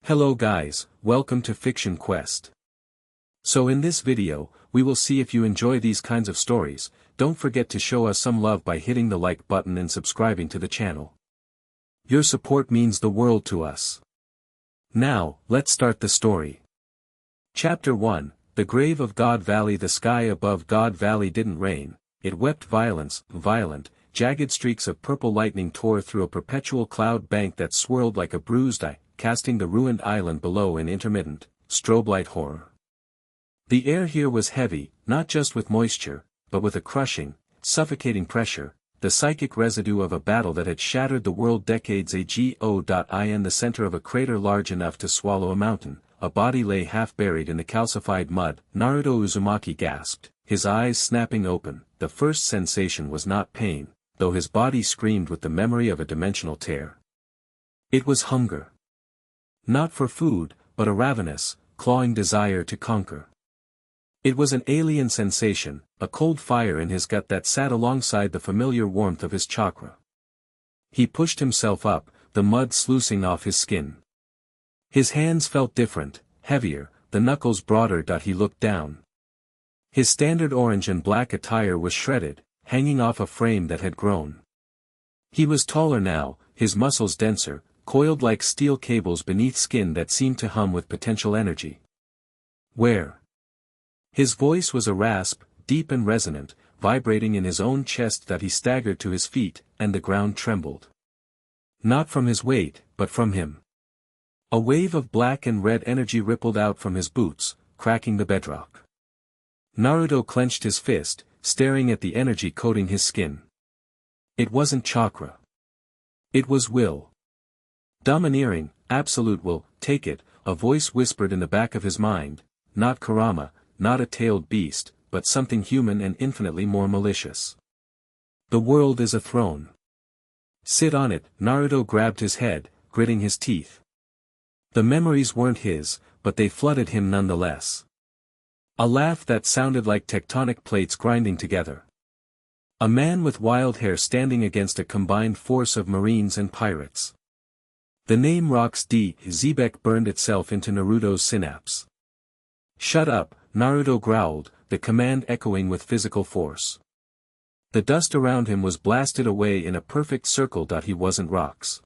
Hello guys, welcome to Fiction Quest. So in this video, we will see if you enjoy these kinds of stories. Don't forget to show us some love by hitting the like button and subscribing to the channel. Your support means the world to us. Now, let's start the story. Chapter 1, The Grave of God Valley. The sky above God Valley didn't rain, it wept violence, violent, jagged streaks of purple lightning tore through a perpetual cloud bank that swirled like a bruised eye, casting the ruined island below in intermittent, strobe-light horror. The air here was heavy, not just with moisture, but with a crushing, suffocating pressure, the psychic residue of a battle that had shattered the world decades ago. In the center of a crater large enough to swallow a mountain, a body lay half buried in the calcified mud. Naruto Uzumaki gasped, his eyes snapping open. The first sensation was not pain, though his body screamed with the memory of a dimensional tear. It was hunger. Not for food, but a ravenous, clawing desire to conquer. It was an alien sensation, a cold fire in his gut that sat alongside the familiar warmth of his chakra. He pushed himself up, the mud sluicing off his skin. His hands felt different, heavier, the knuckles broader. He looked down. His standard orange and black attire was shredded, hanging off a frame that had grown. He was taller now, his muscles denser, coiled like steel cables beneath skin that seemed to hum with potential energy. Where? His voice was a rasp, deep and resonant, vibrating in his own chest. He staggered to his feet, and the ground trembled. Not from his weight, but from him. A wave of black and red energy rippled out from his boots, cracking the bedrock. Naruto clenched his fist, staring at the energy coating his skin. It wasn't chakra. It was will. Domineering, absolute will. Take it, a voice whispered in the back of his mind, not Kurama, not a tailed beast, but something human and infinitely more malicious. The world is a throne. Sit on it. Naruto grabbed his head, gritting his teeth. The memories weren't his, but they flooded him nonetheless. A laugh that sounded like tectonic plates grinding together. A man with wild hair standing against a combined force of marines and pirates. The name Rox D. Xebec burned itself into Naruto's synapse. Shut up, Naruto growled, the command echoing with physical force. The dust around him was blasted away in a perfect circle. He wasn't Rox.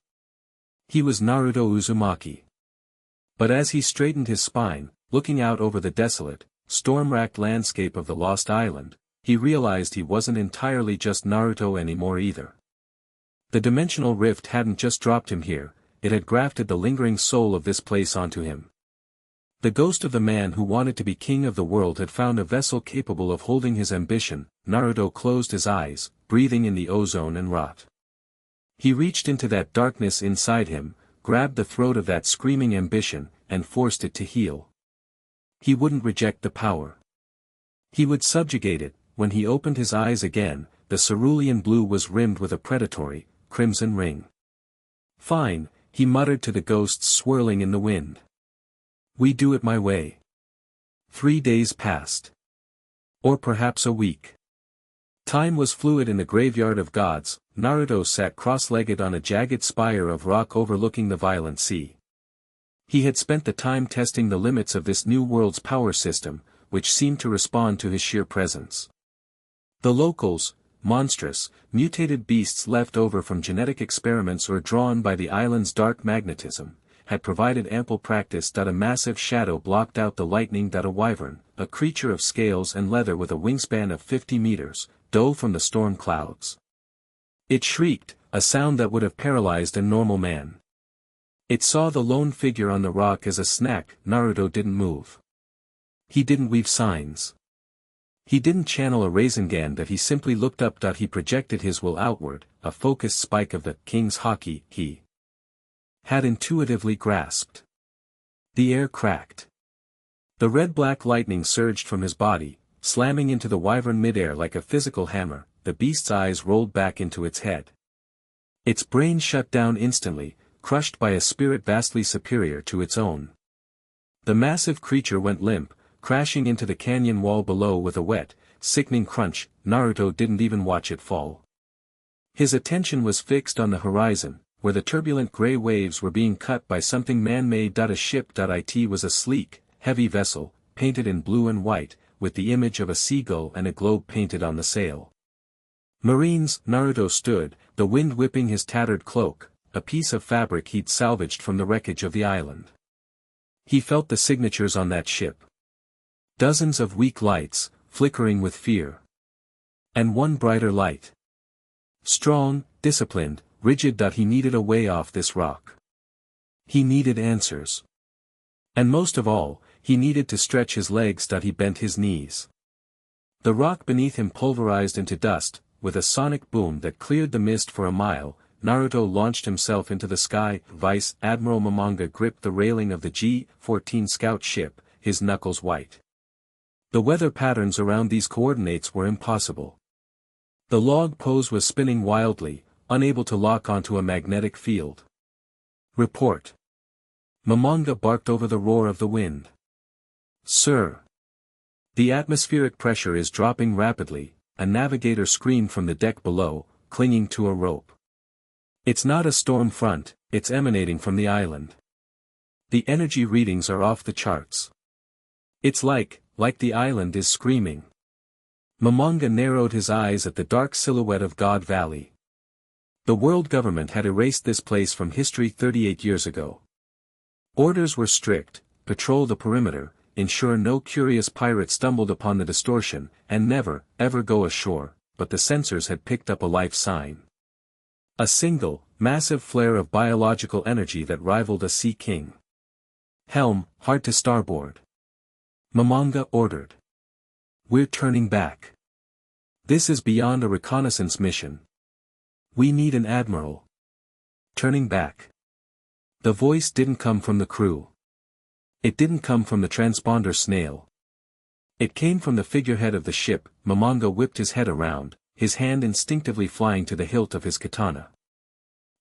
He was Naruto Uzumaki. But as he straightened his spine, looking out over the desolate, storm-racked landscape of the Lost Island, he realized he wasn't entirely just Naruto anymore either. The dimensional rift hadn't just dropped him here, it had grafted the lingering soul of this place onto him. The ghost of the man who wanted to be king of the world had found a vessel capable of holding his ambition. Naruto closed his eyes, breathing in the ozone and rot. He reached into that darkness inside him, grabbed the throat of that screaming ambition, and forced it to heal. He wouldn't reject the power. He would subjugate it. When he opened his eyes again, the cerulean blue was rimmed with a predatory, crimson ring. Fine, he muttered to the ghosts swirling in the wind. We do it my way. 3 days passed. Or perhaps a week. Time was fluid in the graveyard of gods. Naruto sat cross-legged on a jagged spire of rock overlooking the violent sea. He had spent the time testing the limits of this new world's power system, which seemed to respond to his sheer presence. The locals, monstrous, mutated beasts left over from genetic experiments or drawn by the island's dark magnetism, had provided ample practice. A massive shadow blocked out the lightning. A wyvern, a creature of scales and leather with a wingspan of 50 meters, dove from the storm clouds. It shrieked, a sound that would have paralyzed a normal man. It saw the lone figure on the rock as a snack. Naruto didn't move. He didn't weave signs. He didn't channel a Rasengan. He simply looked up. He projected his will outward, a focused spike of the king's haki he had intuitively grasped. The air cracked. The red-black lightning surged from his body, slamming into the wyvern midair like a physical hammer. The beast's eyes rolled back into its head. Its brain shut down instantly, crushed by a spirit vastly superior to its own. The massive creature went limp, crashing into the canyon wall below with a wet, sickening crunch. Naruto didn't even watch it fall. His attention was fixed on the horizon, where the turbulent gray waves were being cut by something man-made. A ship. It was a sleek, heavy vessel, painted in blue and white, with the image of a seagull and a globe painted on the sail. Marines, Naruto stood, the wind whipping his tattered cloak, a piece of fabric he'd salvaged from the wreckage of the island. He felt the signatures on that ship. Dozens of weak lights, flickering with fear. And one brighter light. Strong, disciplined, rigid. He needed a way off this rock. He needed answers. And most of all, he needed to stretch his legs. He bent his knees. The rock beneath him pulverized into dust, with a sonic boom that cleared the mist for a mile. Naruto launched himself into the sky. Vice Admiral Momonga gripped the railing of the G-14 scout ship, his knuckles white. The weather patterns around these coordinates were impossible. The log pose was spinning wildly, unable to lock onto a magnetic field. Report. Momonga barked over the roar of the wind. Sir. The atmospheric pressure is dropping rapidly, a navigator screamed from the deck below, clinging to a rope. It's not a storm front, it's emanating from the island. The energy readings are off the charts. It's like the island is screaming. Momonga narrowed his eyes at the dark silhouette of God Valley. The world government had erased this place from history 38 years ago. Orders were strict: patrol the perimeter, ensure no curious pirate stumbled upon the distortion, and never, ever go ashore, but the sensors had picked up a life sign. A single, massive flare of biological energy that rivaled a sea king. Helm, hard to starboard. Momonga ordered. We're turning back. This is beyond a reconnaissance mission. We need an admiral. Turning back. The voice didn't come from the crew. It didn't come from the transponder snail. It came from the figurehead of the ship. Momonga whipped his head around, his hand instinctively flying to the hilt of his katana.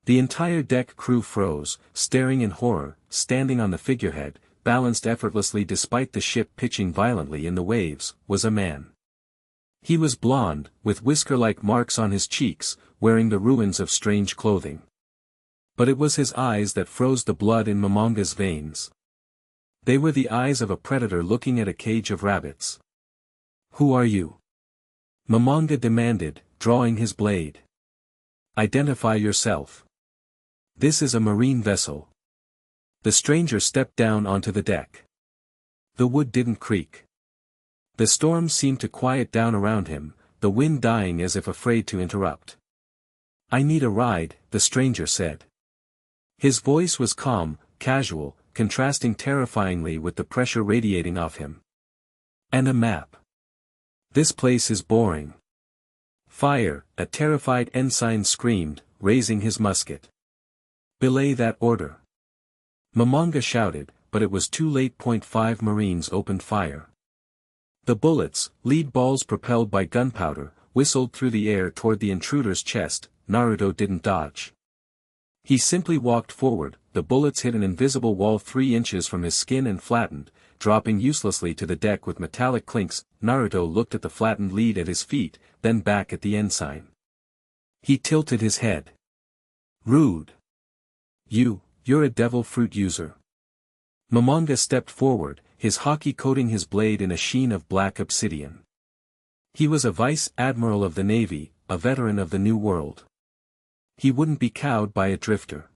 The entire deck crew froze, staring in horror. Standing on the figurehead, balanced effortlessly despite the ship pitching violently in the waves, was a man. He was blond, with whisker-like marks on his cheeks, wearing the ruins of strange clothing. But it was his eyes that froze the blood in Momonga's veins. They were the eyes of a predator looking at a cage of rabbits. Who are you? Momonga demanded, drawing his blade. Identify yourself. This is a marine vessel. The stranger stepped down onto the deck. The wood didn't creak. The storm seemed to quiet down around him, the wind dying as if afraid to interrupt. I need a ride, the stranger said. His voice was calm, casual, contrasting terrifyingly with the pressure radiating off him. And a map. This place is boring. Fire, a terrified ensign screamed, raising his musket. Belay that order. Momonga shouted, but it was too late. 5 Marines opened fire. The bullets, lead balls propelled by gunpowder, whistled through the air toward the intruder's chest. Naruto didn't dodge. He simply walked forward. The bullets hit an invisible wall 3 inches from his skin and flattened, dropping uselessly to the deck with metallic clinks. Naruto looked at the flattened lead at his feet, then back at the ensign. He tilted his head. Rude. You're a devil fruit user. Momonga stepped forward, his haki coating his blade in a sheen of black obsidian. He was a vice admiral of the Navy, a veteran of the New World. He wouldn't be cowed by a drifter.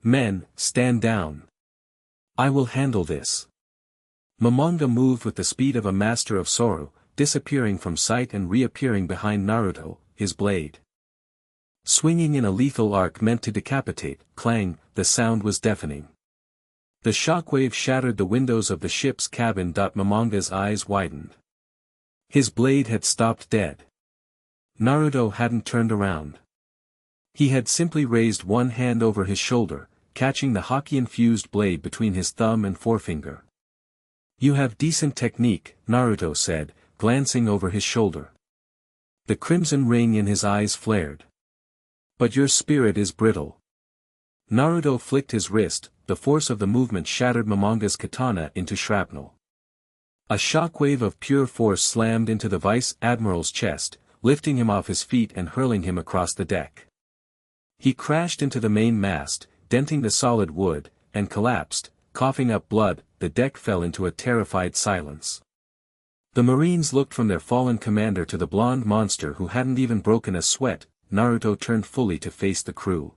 Men, stand down. I will handle this. Momonga moved with the speed of a master of sorrow, disappearing from sight and reappearing behind Naruto, his blade swinging in a lethal arc meant to decapitate. Clang, the sound was deafening. The shockwave shattered the windows of the ship's cabin. Momonga's eyes widened. His blade had stopped dead. Naruto hadn't turned around. He had simply raised one hand over his shoulder, catching the haki-infused blade between his thumb and forefinger. You have decent technique, Naruto said, glancing over his shoulder. The crimson ring in his eyes flared. But your spirit is brittle. Naruto flicked his wrist. The force of the movement shattered Momonga's katana into shrapnel. A shockwave of pure force slammed into the vice admiral's chest, lifting him off his feet and hurling him across the deck. He crashed into the main mast, denting the solid wood, and collapsed, coughing up blood. The deck fell into a terrified silence. The Marines looked from their fallen commander to the blonde monster who hadn't even broken a sweat. Naruto turned fully to face the crew.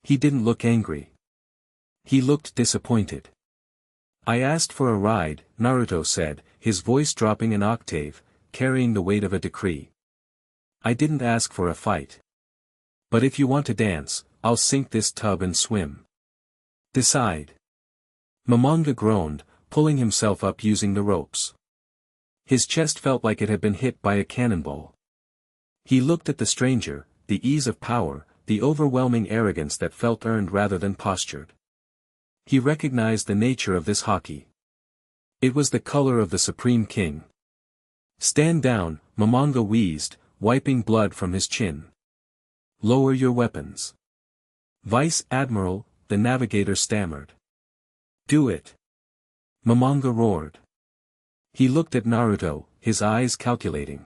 He didn't look angry. He looked disappointed. "I asked for a ride," Naruto said, his voice dropping an octave, carrying the weight of a decree. "I didn't ask for a fight. But if you want to dance, I'll sink this tub and swim. Decide." Momonga groaned, pulling himself up using the ropes. His chest felt like it had been hit by a cannonball. He looked at the stranger, the ease of power, the overwhelming arrogance that felt earned rather than postured. He recognized the nature of this haki. It was the color of the Supreme King. "Stand down," Momonga wheezed, wiping blood from his chin. "Lower your weapons." "Vice Admiral," the navigator stammered. "Do it." Momonga roared. He looked at Naruto, his eyes calculating.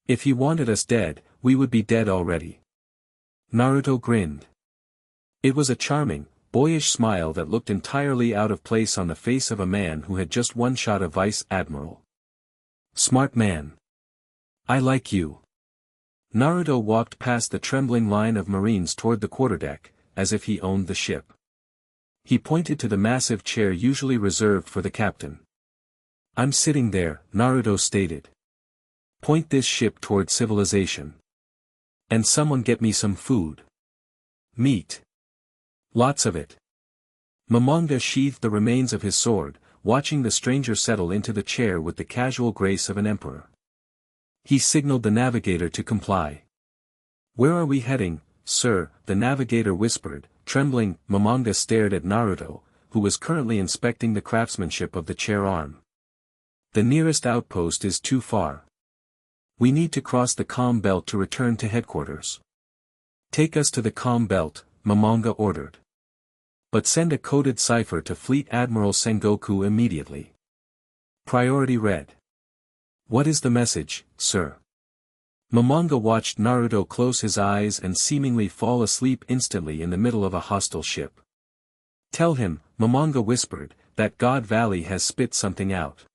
"If he wanted us dead, we would be dead already." Naruto grinned. It was a charming, boyish smile that looked entirely out of place on the face of a man who had just one shot a vice admiral. "Smart man. I like you." Naruto walked past the trembling line of Marines toward the quarterdeck, as if he owned the ship. He pointed to the massive chair usually reserved for the captain. "I'm sitting there," Naruto stated. "Point this ship toward civilization. And someone get me some food. Meat. Lots of it." Momonga sheathed the remains of his sword, watching the stranger settle into the chair with the casual grace of an emperor. He signaled the navigator to comply. "Where are we heading, sir?" the navigator whispered, trembling. Momonga stared at Naruto, who was currently inspecting the craftsmanship of the chair arm. "The nearest outpost is too far. We need to cross the calm belt to return to headquarters." "Take us to the calm belt," Momonga ordered. "But send a coded cipher to Fleet Admiral Sengoku immediately. Priority red." "What is the message, sir?" Momonga watched Naruto close his eyes and seemingly fall asleep instantly in the middle of a hostile ship. "Tell him," Momonga whispered, "that God Valley has spit something out."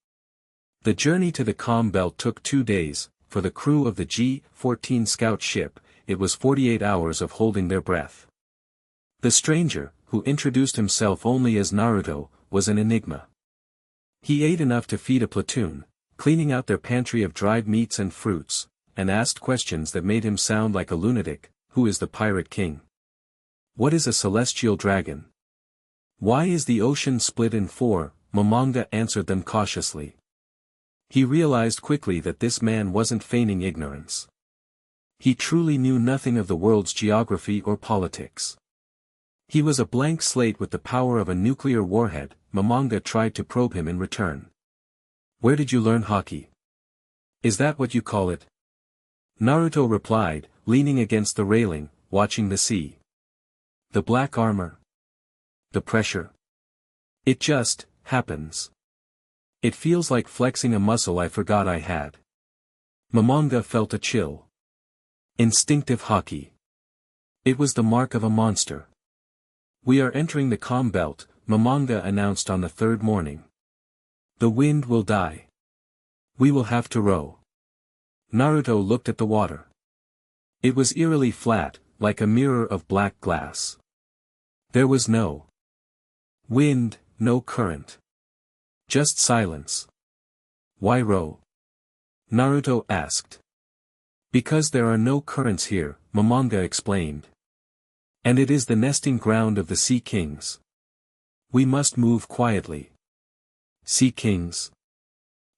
The journey to the calm belt took 2 days. For the crew of the G-14 scout ship, it was 48 hours of holding their breath. The stranger, who introduced himself only as Naruto, was an enigma. He ate enough to feed a platoon, cleaning out their pantry of dried meats and fruits, and asked questions that made him sound like a lunatic. "Who is the Pirate King? What is a celestial dragon? Why is the ocean split in 4? Momonga answered them cautiously. He realized quickly that this man wasn't feigning ignorance. He truly knew nothing of the world's geography or politics. He was a blank slate with the power of a nuclear warhead. Momonga tried to probe him in return. "Where did you learn haki? Is that what you call it?" Naruto replied, leaning against the railing, watching the sea. "The black armor. The pressure. It just happens. It feels like flexing a muscle I forgot I had." Momonga felt a chill. Instinctive haki. It was the mark of a monster. "We are entering the calm belt," Momonga announced on the 3rd morning. "The wind will die. We will have to row." Naruto looked at the water. It was eerily flat, like a mirror of black glass. There was no wind, no current. Just silence. "Why row?" Naruto asked. "Because there are no currents here," Momonga explained. "And it is the nesting ground of the Sea Kings. We must move quietly." "Sea Kings?"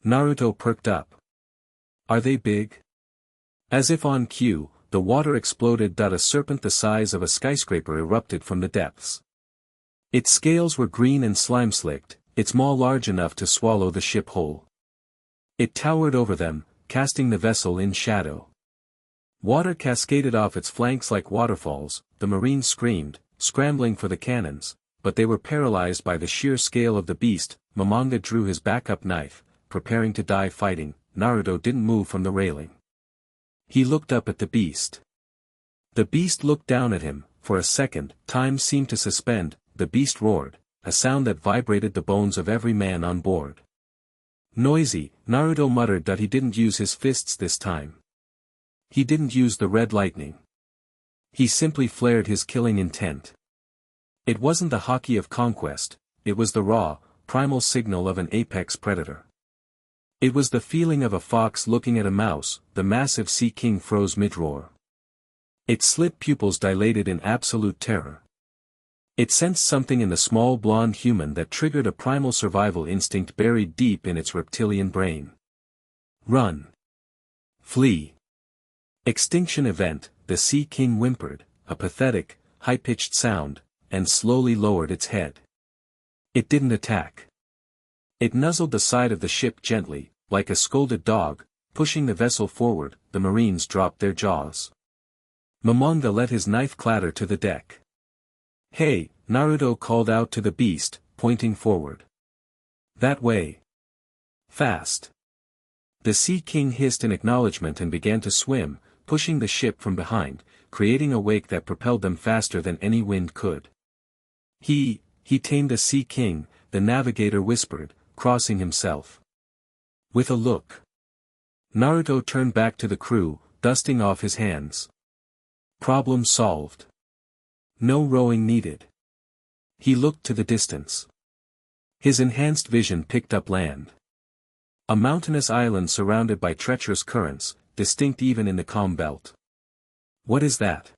Naruto perked up. "Are they big?" As if on cue, the water exploded. A serpent the size of a skyscraper erupted from the depths. Its scales were green and slime-slicked, its maw large enough to swallow the ship whole. It towered over them, casting the vessel in shadow. Water cascaded off its flanks like waterfalls. The Marines screamed, scrambling for the cannons, but they were paralyzed by the sheer scale of the beast. Momonga drew his backup knife, preparing to die fighting. Naruto didn't move from the railing. He looked up at the beast. The beast looked down at him. For a second, time seemed to suspend. The beast roared, a sound that vibrated the bones of every man on board. Noisy, Naruto muttered that he didn't use his fists this time. He didn't use the red lightning. He simply flared his killing intent. It wasn't the haki of conquest, it was the raw, primal signal of an apex predator. It was the feeling of a fox looking at a mouse. The massive sea king froze mid-roar. Its slit pupils dilated in absolute terror. It sensed something in the small blonde human that triggered a primal survival instinct buried deep in its reptilian brain. Run. Flee. Extinction event. The sea king whimpered, a pathetic, high-pitched sound, and slowly lowered its head. It didn't attack. It nuzzled the side of the ship gently, like a scolded dog, pushing the vessel forward. The Marines dropped their jaws. Momonga let his knife clatter to the deck. "Hey," Naruto called out to the beast, pointing forward. "That way. Fast." The Sea King hissed in acknowledgement and began to swim, pushing the ship from behind, creating a wake that propelled them faster than any wind could. He tamed the Sea King," the navigator whispered, crossing himself. With a look. Naruto turned back to the crew, dusting off his hands. Problem solved. No rowing needed. He looked to the distance. His enhanced vision picked up land. A mountainous island surrounded by treacherous currents, distinct even in the calm belt. "What is that?"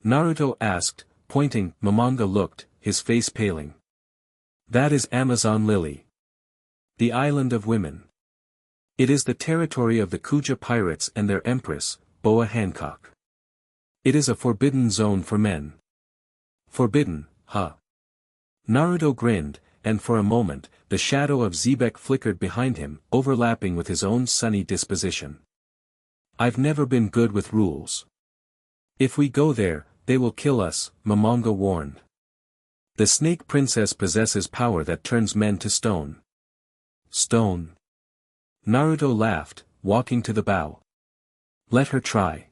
Naruto asked, pointing. Momonga looked, his face paling. "That is Amazon Lily. The island of women. It is the territory of the Kuja pirates and their empress, Boa Hancock. It is a forbidden zone for men." "Forbidden, huh?" Naruto grinned, and for a moment, the shadow of Xebec flickered behind him, overlapping with his own sunny disposition. "I've never been good with rules. If we go there, they will kill us," Momonga warned. "The Snake Princess possesses power that turns men to stone." "Stone?" Naruto laughed, walking to the bow. "Let her try."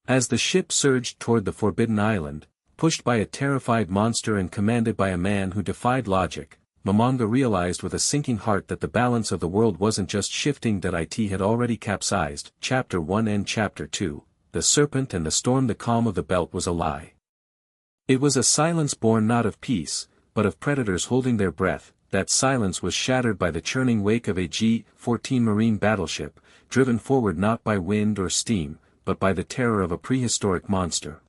As the ship surged toward the Forbidden Island, pushed by a terrified monster and commanded by a man who defied logic, Momonga realized with a sinking heart that the balance of the world wasn't just shifting, that it had already capsized. Chapter 1 and Chapter 2, The Serpent and the Storm. The calm of the belt was a lie. It was a silence born not of peace, but of predators holding their breath. That silence was shattered by the churning wake of a G-14 Marine battleship, driven forward not by wind or steam, but by the terror of a prehistoric monster.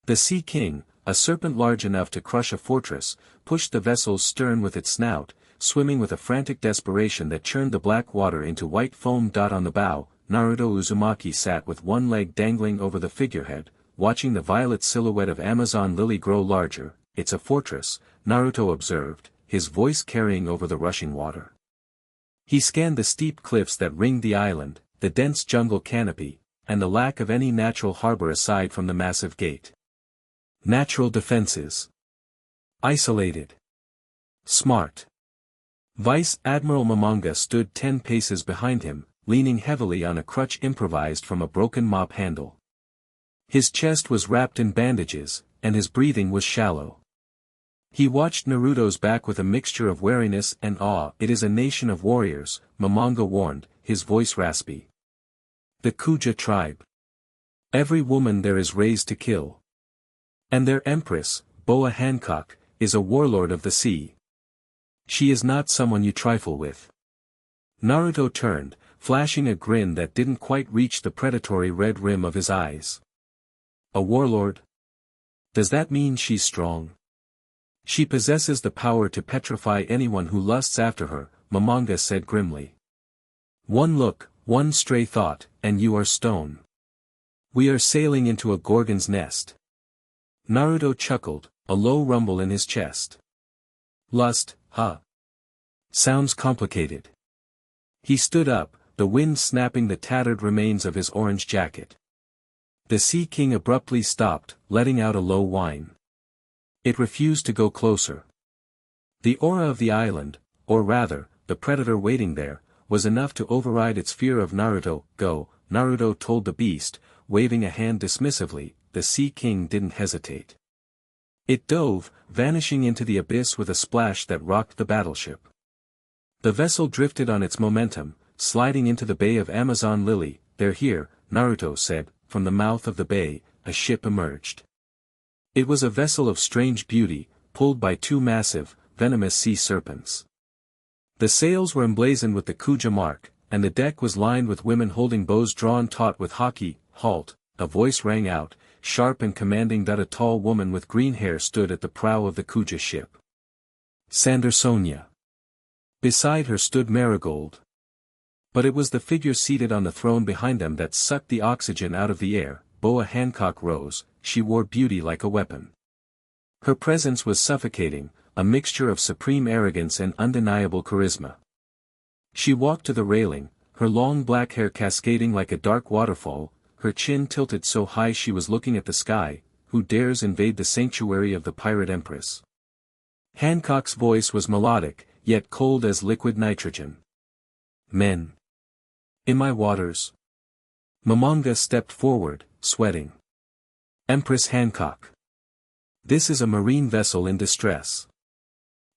The Sea King, a serpent large enough to crush a fortress, pushed the vessel's stern with its snout, swimming with a frantic desperation that churned the black water into white foam. On the bow, Naruto Uzumaki sat with one leg dangling over the figurehead, watching the violet silhouette of Amazon Lily grow larger. "It's a fortress," Naruto observed, his voice carrying over the rushing water. He scanned the steep cliffs that ringed the island, the dense jungle canopy, and the lack of any natural harbor aside from the massive gate. Natural defenses. Isolated. Smart. Vice Admiral Momonga stood 10 paces behind him, leaning heavily on a crutch improvised from a broken mop handle. His chest was wrapped in bandages, and his breathing was shallow. He watched Naruto's back with a mixture of wariness and awe. "It is a nation of warriors," Momonga warned, his voice raspy. "The Kuja tribe. Every woman there is raised to kill. And their empress, Boa Hancock, is a warlord of the sea. She is not someone you trifle with." Naruto turned, flashing a grin that didn't quite reach the predatory red rim of his eyes. "A warlord? Does that mean she's strong?" "She possesses the power to petrify anyone who lusts after her," Momonga said grimly. "One look, one stray thought, and you are stone. We are sailing into a Gorgon's nest." Naruto chuckled, a low rumble in his chest. "Lust, huh? Sounds complicated." He stood up, the wind snapping the tattered remains of his orange jacket. The Sea King abruptly stopped, letting out a low whine. It refused to go closer. The aura of the island, or rather, the predator waiting there, was enough to override its fear of Naruto. "Go," Naruto told the beast, waving a hand dismissively. The Sea King didn't hesitate. It dove, vanishing into the abyss with a splash that rocked the battleship. The vessel drifted on its momentum, sliding into the Bay of Amazon Lily. "They're here," Naruto said. From the mouth of the bay, a ship emerged. It was a vessel of strange beauty, pulled by two massive, venomous sea serpents. The sails were emblazoned with the Kuja mark, and the deck was lined with women holding bows drawn taut with haki. "Halt!" a voice rang out, sharp and commanding. That a tall woman with green hair stood at the prow of the Kuja ship. Sandersonia. Beside her stood Marigold. But it was the figure seated on the throne behind them that sucked the oxygen out of the air. Boa Hancock rose. She wore beauty like a weapon. Her presence was suffocating, a mixture of supreme arrogance and undeniable charisma. She walked to the railing, her long black hair cascading like a dark waterfall, her chin tilted so high she was looking at the sky. "Who dares invade the sanctuary of the pirate empress?" Hancock's voice was melodic, yet cold as liquid nitrogen. "Men. In my waters." Momonga stepped forward, sweating. "Empress Hancock. This is a marine vessel in distress.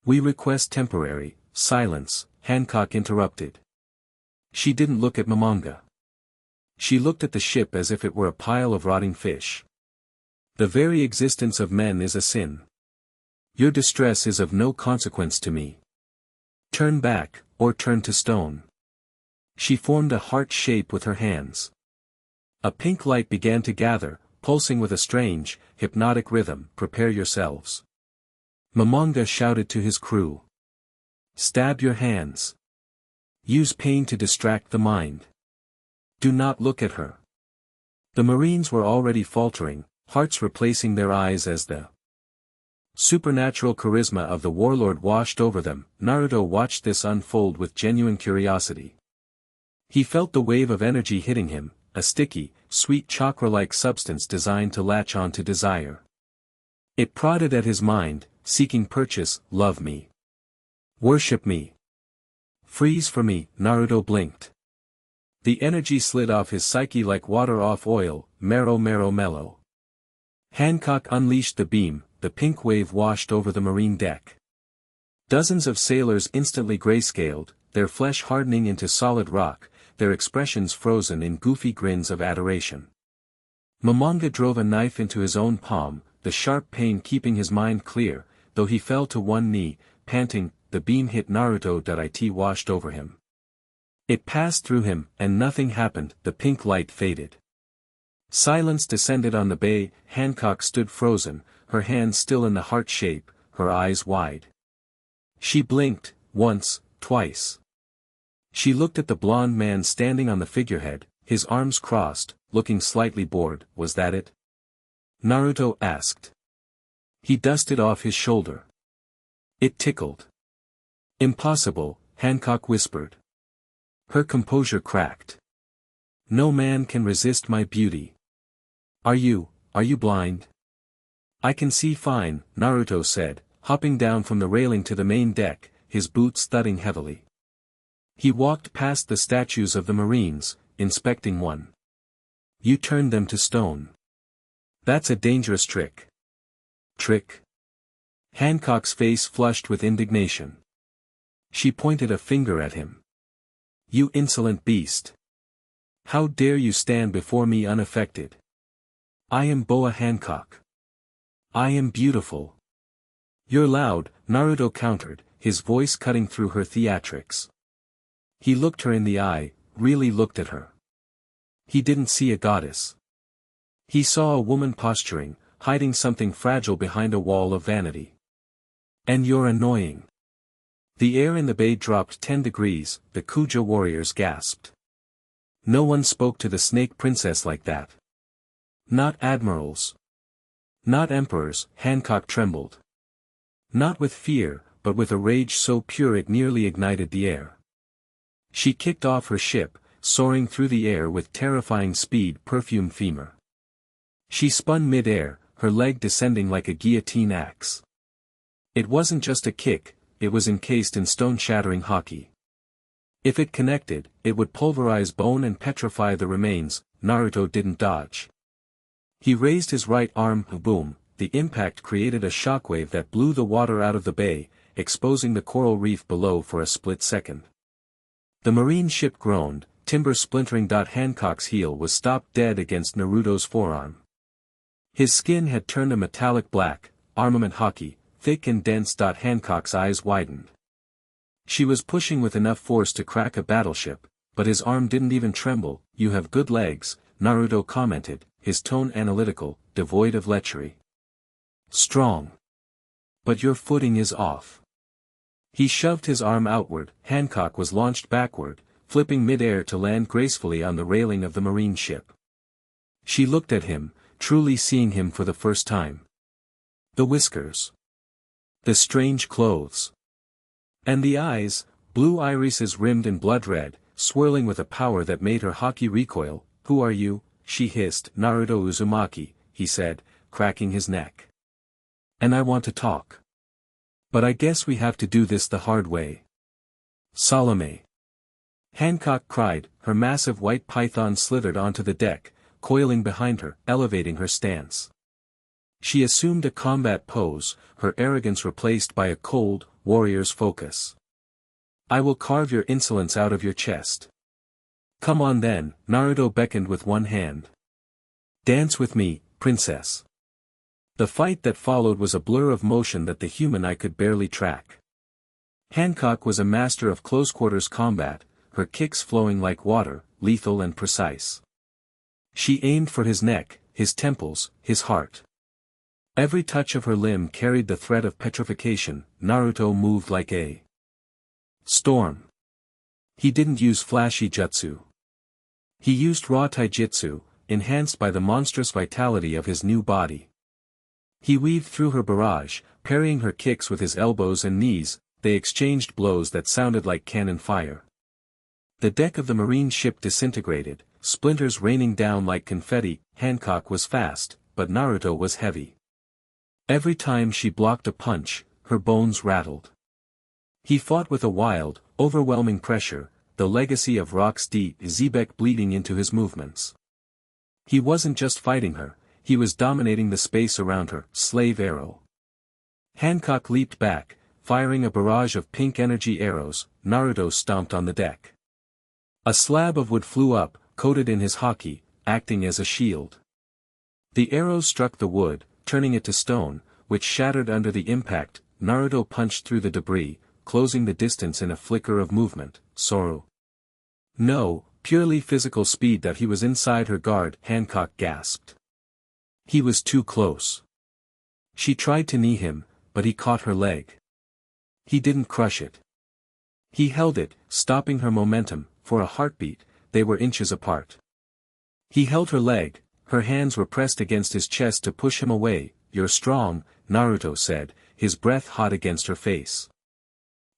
We request temporary silence," Hancock interrupted. She didn't look at Momonga. She looked at the ship as if it were a pile of rotting fish. "The very existence of men is a sin. Your distress is of no consequence to me. Turn back, or turn to stone." She formed a heart shape with her hands. A pink light began to gather, pulsing with a strange, hypnotic rhythm. "Prepare yourselves." Momonga shouted to his crew. "Stab your hands. Use pain to distract the mind. Do not look at her." The Marines were already faltering, hearts replacing their eyes as the supernatural charisma of the warlord washed over them. Naruto watched this unfold with genuine curiosity. He felt the wave of energy hitting him, a sticky, sweet chakra-like substance designed to latch on to desire. It prodded at his mind, seeking purchase. "Love me. Worship me. Freeze for me." Naruto blinked. The energy slid off his psyche like water off oil. Mero mero mellow. Hancock unleashed the beam. The pink wave washed over the marine deck. Dozens of sailors instantly grayscaled, their flesh hardening into solid rock, their expressions frozen in goofy grins of adoration. Momonga drove a knife into his own palm, the sharp pain keeping his mind clear, though he fell to one knee, panting. The beam hit Naruto. It washed over him. It passed through him, and nothing happened. The pink light faded. Silence descended on the bay. Hancock stood frozen, her hands still in the heart shape, her eyes wide. She blinked, once, twice. She looked at the blond man standing on the figurehead, his arms crossed, looking slightly bored. "Was that it?" Naruto asked. He dusted off his shoulder. "It tickled." "Impossible," Hancock whispered. Her composure cracked. "No man can resist my beauty. Are you blind?" "I can see fine," Naruto said, hopping down from the railing to the main deck, his boots thudding heavily. He walked past the statues of the Marines, inspecting one. "You turned them to stone. That's a dangerous trick." "Trick?" Hancock's face flushed with indignation. She pointed a finger at him. "You insolent beast. How dare you stand before me unaffected? I am Boa Hancock. I am beautiful." "You're loud," Naruto countered, his voice cutting through her theatrics. He looked her in the eye, really looked at her. He didn't see a goddess. He saw a woman posturing, hiding something fragile behind a wall of vanity. "And you're annoying." The air in the bay dropped 10 degrees, the Kuja warriors gasped. No one spoke to the Snake Princess like that. Not admirals. Not emperors. Hancock trembled. Not with fear, but with a rage so pure it nearly ignited the air. She kicked off her ship, soaring through the air with terrifying speed. Perfume femur. She spun mid-air, her leg descending like a guillotine axe. It wasn't just a kick, it was encased in stone-shattering haki. If it connected, it would pulverize bone and petrify the remains. Naruto didn't dodge. He raised his right arm, boom, the impact created a shockwave that blew the water out of the bay, exposing the coral reef below for a split second. The marine ship groaned, timber splintering. Hancock's heel was stopped dead against Naruto's forearm. His skin had turned a metallic black, armament hockey, thick and dense. Hancock's eyes widened. She was pushing with enough force to crack a battleship, but his arm didn't even tremble. "You have good legs," Naruto commented, his tone analytical, devoid of lechery. "Strong. But your footing is off." He shoved his arm outward. Hancock was launched backward, flipping mid-air to land gracefully on the railing of the marine ship. She looked at him, truly seeing him for the first time. The whiskers. The strange clothes. And the eyes, blue irises rimmed in blood red, swirling with a power that made her hockey recoil. "Who are you?" she hissed. "Naruto Uzumaki," he said, cracking his neck. "And I want to talk. But I guess we have to do this the hard way." "Salome!" Hancock cried. Her massive white python slithered onto the deck, coiling behind her, elevating her stance. She assumed a combat pose, her arrogance replaced by a cold, warrior's focus. "I will carve your insolence out of your chest." "Come on then," Naruto beckoned with one hand. "Dance with me, princess." The fight that followed was a blur of motion that the human eye could barely track. Hancock was a master of close-quarters combat, her kicks flowing like water, lethal and precise. She aimed for his neck, his temples, his heart. Every touch of her limb carried the threat of petrification. Naruto moved like a storm. He didn't use flashy jutsu. He used raw taijutsu, enhanced by the monstrous vitality of his new body. He weaved through her barrage, parrying her kicks with his elbows and knees. They exchanged blows that sounded like cannon fire. The deck of the marine ship disintegrated, splinters raining down like confetti. Hancock was fast, but Naruto was heavy. Every time she blocked a punch, her bones rattled. He fought with a wild, overwhelming pressure, the legacy of Rock's Xebec bleeding into his movements. He wasn't just fighting her, he was dominating the space around her. Slave arrow. Hancock leaped back, firing a barrage of pink energy arrows. Naruto stomped on the deck. A slab of wood flew up, coated in his haki, acting as a shield. The arrows struck the wood, turning it to stone, which shattered under the impact. Naruto punched through the debris, closing the distance in a flicker of movement. Soru. No, purely physical speed. That he was inside her guard. Hancock gasped. He was too close. She tried to knee him, but he caught her leg. He didn't crush it. He held it, stopping her momentum. For a heartbeat, they were inches apart. He held her leg, her hands were pressed against his chest to push him away. "You're strong," Naruto said, his breath hot against her face.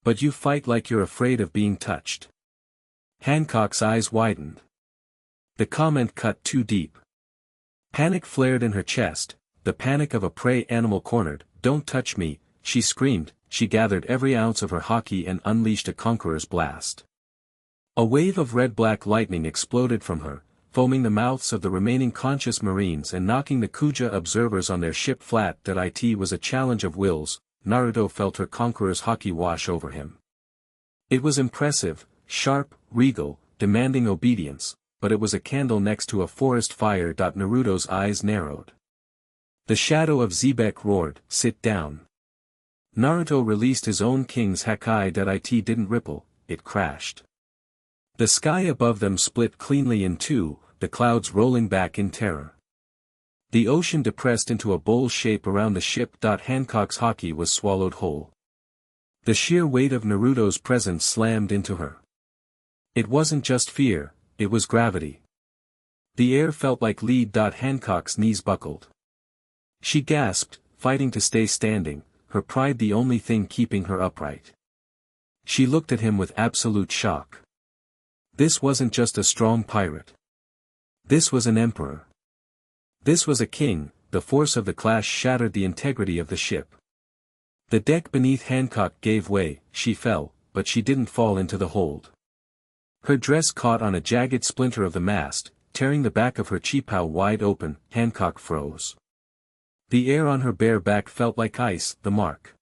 "But you fight like you're afraid of being touched." Hancock's eyes widened. The comment cut too deep. Panic flared in her chest, the panic of a prey animal cornered. "Don't touch me," she screamed. She gathered every ounce of her haki and unleashed a conqueror's blast. A wave of red-black lightning exploded from her, foaming the mouths of the remaining conscious marines and knocking the Kuja observers on their ship flat. It was a challenge of wills. Naruto felt her conqueror's haki wash over him. It was impressive, sharp, regal, demanding obedience, but it was a candle next to a forest fire. Naruto's eyes narrowed. The shadow of Xebec roared, "Sit down." Naruto released his own king's Hakai. It didn't ripple, it crashed. The sky above them split cleanly in two, the clouds rolling back in terror. The ocean depressed into a bowl shape around the ship. Hancock's haki was swallowed whole. The sheer weight of Naruto's presence slammed into her. It wasn't just fear, it was gravity. The air felt like lead. Hancock's knees buckled. She gasped, fighting to stay standing, her pride the only thing keeping her upright. She looked at him with absolute shock. This wasn't just a strong pirate. This was an emperor. This was a king. The force of the clash shattered the integrity of the ship. The deck beneath Hancock gave way. She fell, but she didn't fall into the hold. Her dress caught on a jagged splinter of the mast, tearing the back of her cheapao wide open. Hancock froze. The air on her bare back felt like ice, the mark.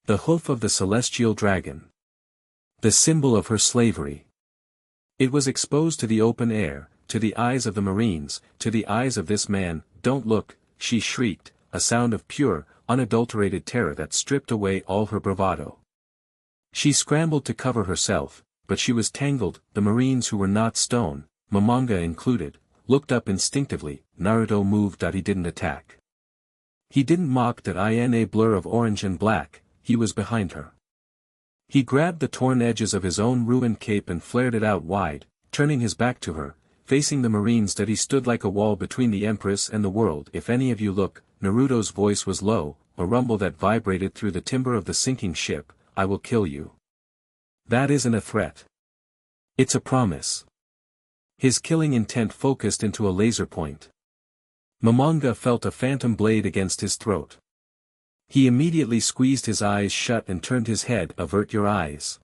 The hoof of the celestial dragon. The symbol of her slavery. It was exposed to the open air, to the eyes of the Marines, to the eyes of this man. "Don't look," she shrieked, a sound of pure, unadulterated terror that stripped away all her bravado. She scrambled to cover herself, but she was tangled. The Marines who were not stone, Momonga included, looked up instinctively. Naruto moved. He didn't attack. He didn't mock that in a blur of orange and black. He was behind her. He grabbed the torn edges of his own ruined cape and flared it out wide, turning his back to her, facing the Marines. That he stood like a wall between the Empress and the world. "If any of you look," Naruto's voice was low, a rumble that vibrated through the timber of the sinking ship, "I will kill you." That isn't a threat. It's a promise. His killing intent focused into a laser point. Momonga felt a phantom blade against his throat. He immediately squeezed his eyes shut and turned his head. "Avert your eyes."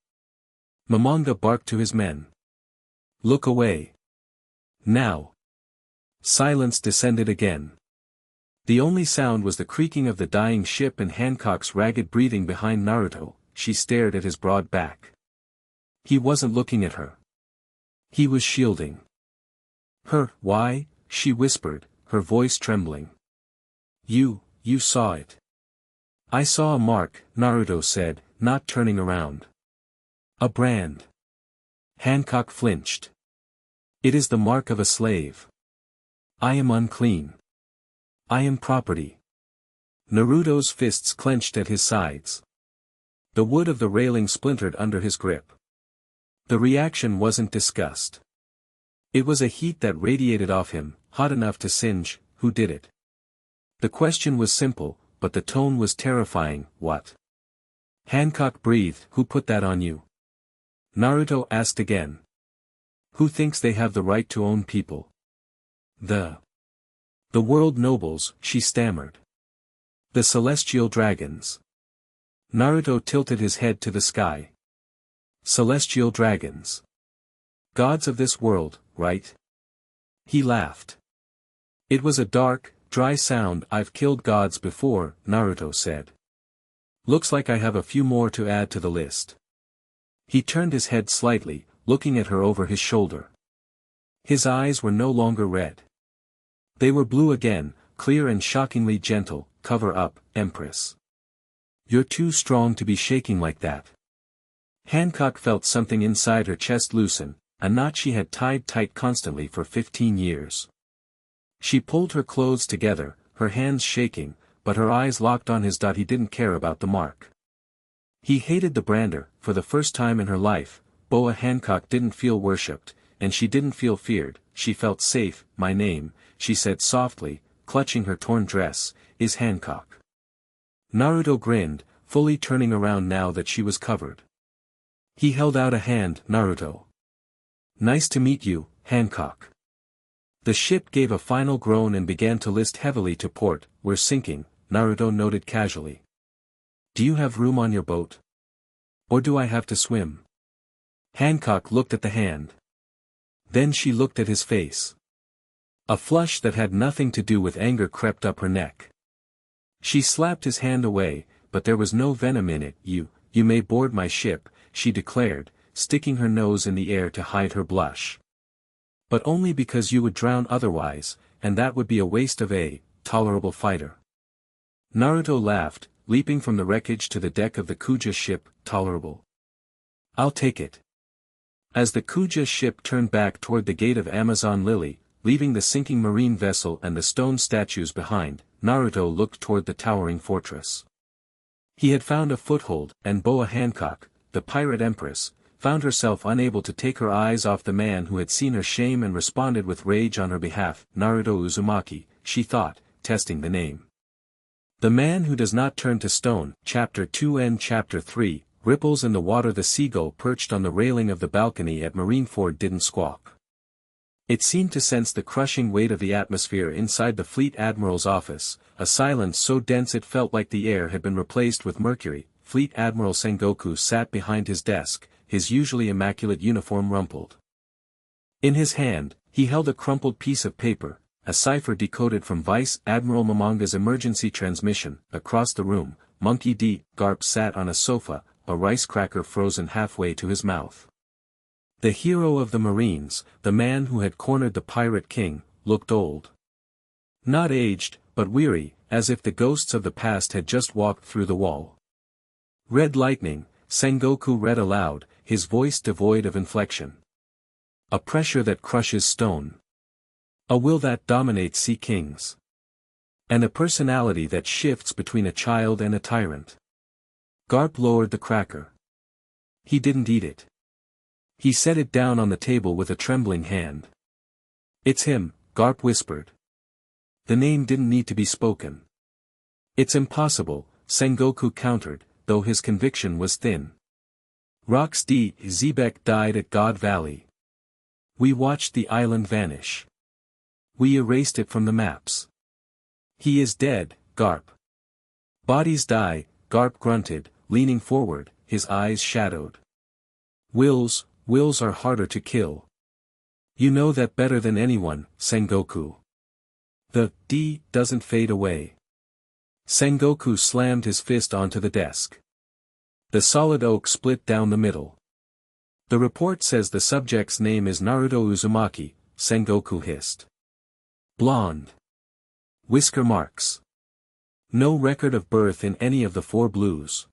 Momonga barked to his men. "Look away. Now." Silence descended again. The only sound was the creaking of the dying ship and Hancock's ragged breathing behind Naruto. She stared at his broad back. He wasn't looking at her. He was shielding her. "Why?" she whispered, her voice trembling. You saw it." "I saw a mark," Naruto said, not turning around. "A brand." Hancock flinched. "It is the mark of a slave. I am unclean. I am property." Naruto's fists clenched at his sides. The wood of the railing splintered under his grip. The reaction wasn't disgust. It was a heat that radiated off him, hot enough to singe. Who did it? The question was simple, but the tone was terrifying. "What?" Hancock breathed. "Who put that on you?" Naruto asked again. "Who thinks they have the right to own people?" The world nobles," she stammered. "The celestial dragons." Naruto tilted his head to the sky. "Celestial dragons. Gods of this world, right?" He laughed. It was a dark, dry sound. "I've killed gods before," Naruto said. "Looks like I have a few more to add to the list." He turned his head slightly, looking at her over his shoulder. His eyes were no longer red. They were blue again, clear and shockingly gentle. "Cover up, Empress. You're too strong to be shaking like that." Hancock felt something inside her chest loosen, a knot she had tied tight constantly for 15 years. She pulled her clothes together, her hands shaking, but her eyes locked on his. He didn't care about the mark. He hated the brander. For the first time in her life, Boa Hancock didn't feel worshipped, and she didn't feel feared. She felt safe. "My name," she said softly, clutching her torn dress, "is Hancock." Naruto grinned, fully turning around now that she was covered. He held out a hand. "Naruto. Nice to meet you, Hancock." The ship gave a final groan and began to list heavily to port. "We're sinking," Naruto noted casually. "Do you have room on your boat? Or do I have to swim?" Hancock looked at the hand. Then she looked at his face. A flush that had nothing to do with anger crept up her neck. She slapped his hand away, but there was no venom in it. You may board my ship," she declared, sticking her nose in the air to hide her blush. "But only because you would drown otherwise, and that would be a waste of a tolerable fighter." Naruto laughed, leaping from the wreckage to the deck of the Kuja ship. "Tolerable? I'll take it." As the Kuja ship turned back toward the gate of Amazon Lily, leaving the sinking marine vessel and the stone statues behind, Naruto looked toward the towering fortress. He had found a foothold, and Boa Hancock, the pirate empress, found herself unable to take her eyes off the man who had seen her shame and responded with rage on her behalf. "Naruto Uzumaki," she thought, testing the name. "The man who does not turn to stone." Chapter 2 and Chapter 3, Ripples in the water. The seagull perched on the railing of the balcony at Marineford didn't squawk. It seemed to sense the crushing weight of the atmosphere inside the Fleet Admiral's office, a silence so dense it felt like the air had been replaced with mercury. Fleet Admiral Sengoku sat behind his desk, his usually immaculate uniform rumpled. In his hand, he held a crumpled piece of paper, a cipher decoded from Vice Admiral Momonga's emergency transmission. Across the room, Monkey D. Garp sat on a sofa, a rice cracker frozen halfway to his mouth. The hero of the Marines, the man who had cornered the Pirate King, looked old. Not aged, but weary, as if the ghosts of the past had just walked through the wall. Red lightning, Sengoku read aloud, his voice devoid of inflection. A pressure that crushes stone. A will that dominates sea kings. And a personality that shifts between a child and a tyrant. Garp lowered the cracker. He didn't eat it. He set it down on the table with a trembling hand. "It's him," Garp whispered. The name didn't need to be spoken. "It's impossible," Sengoku countered, though his conviction was thin. Rox D. Xebec died at God Valley. We watched the island vanish. We erased it from the maps. He is dead, Garp. Bodies die, Garp grunted, leaning forward, his eyes shadowed. Wills are harder to kill. You know that better than anyone, Sengoku. The D doesn't fade away. Sengoku slammed his fist onto the desk. The solid oak split down the middle. The report says the subject's name is Naruto Uzumaki, Sengoku hissed. Blonde. Whisker marks. No record of birth in any of the four blues.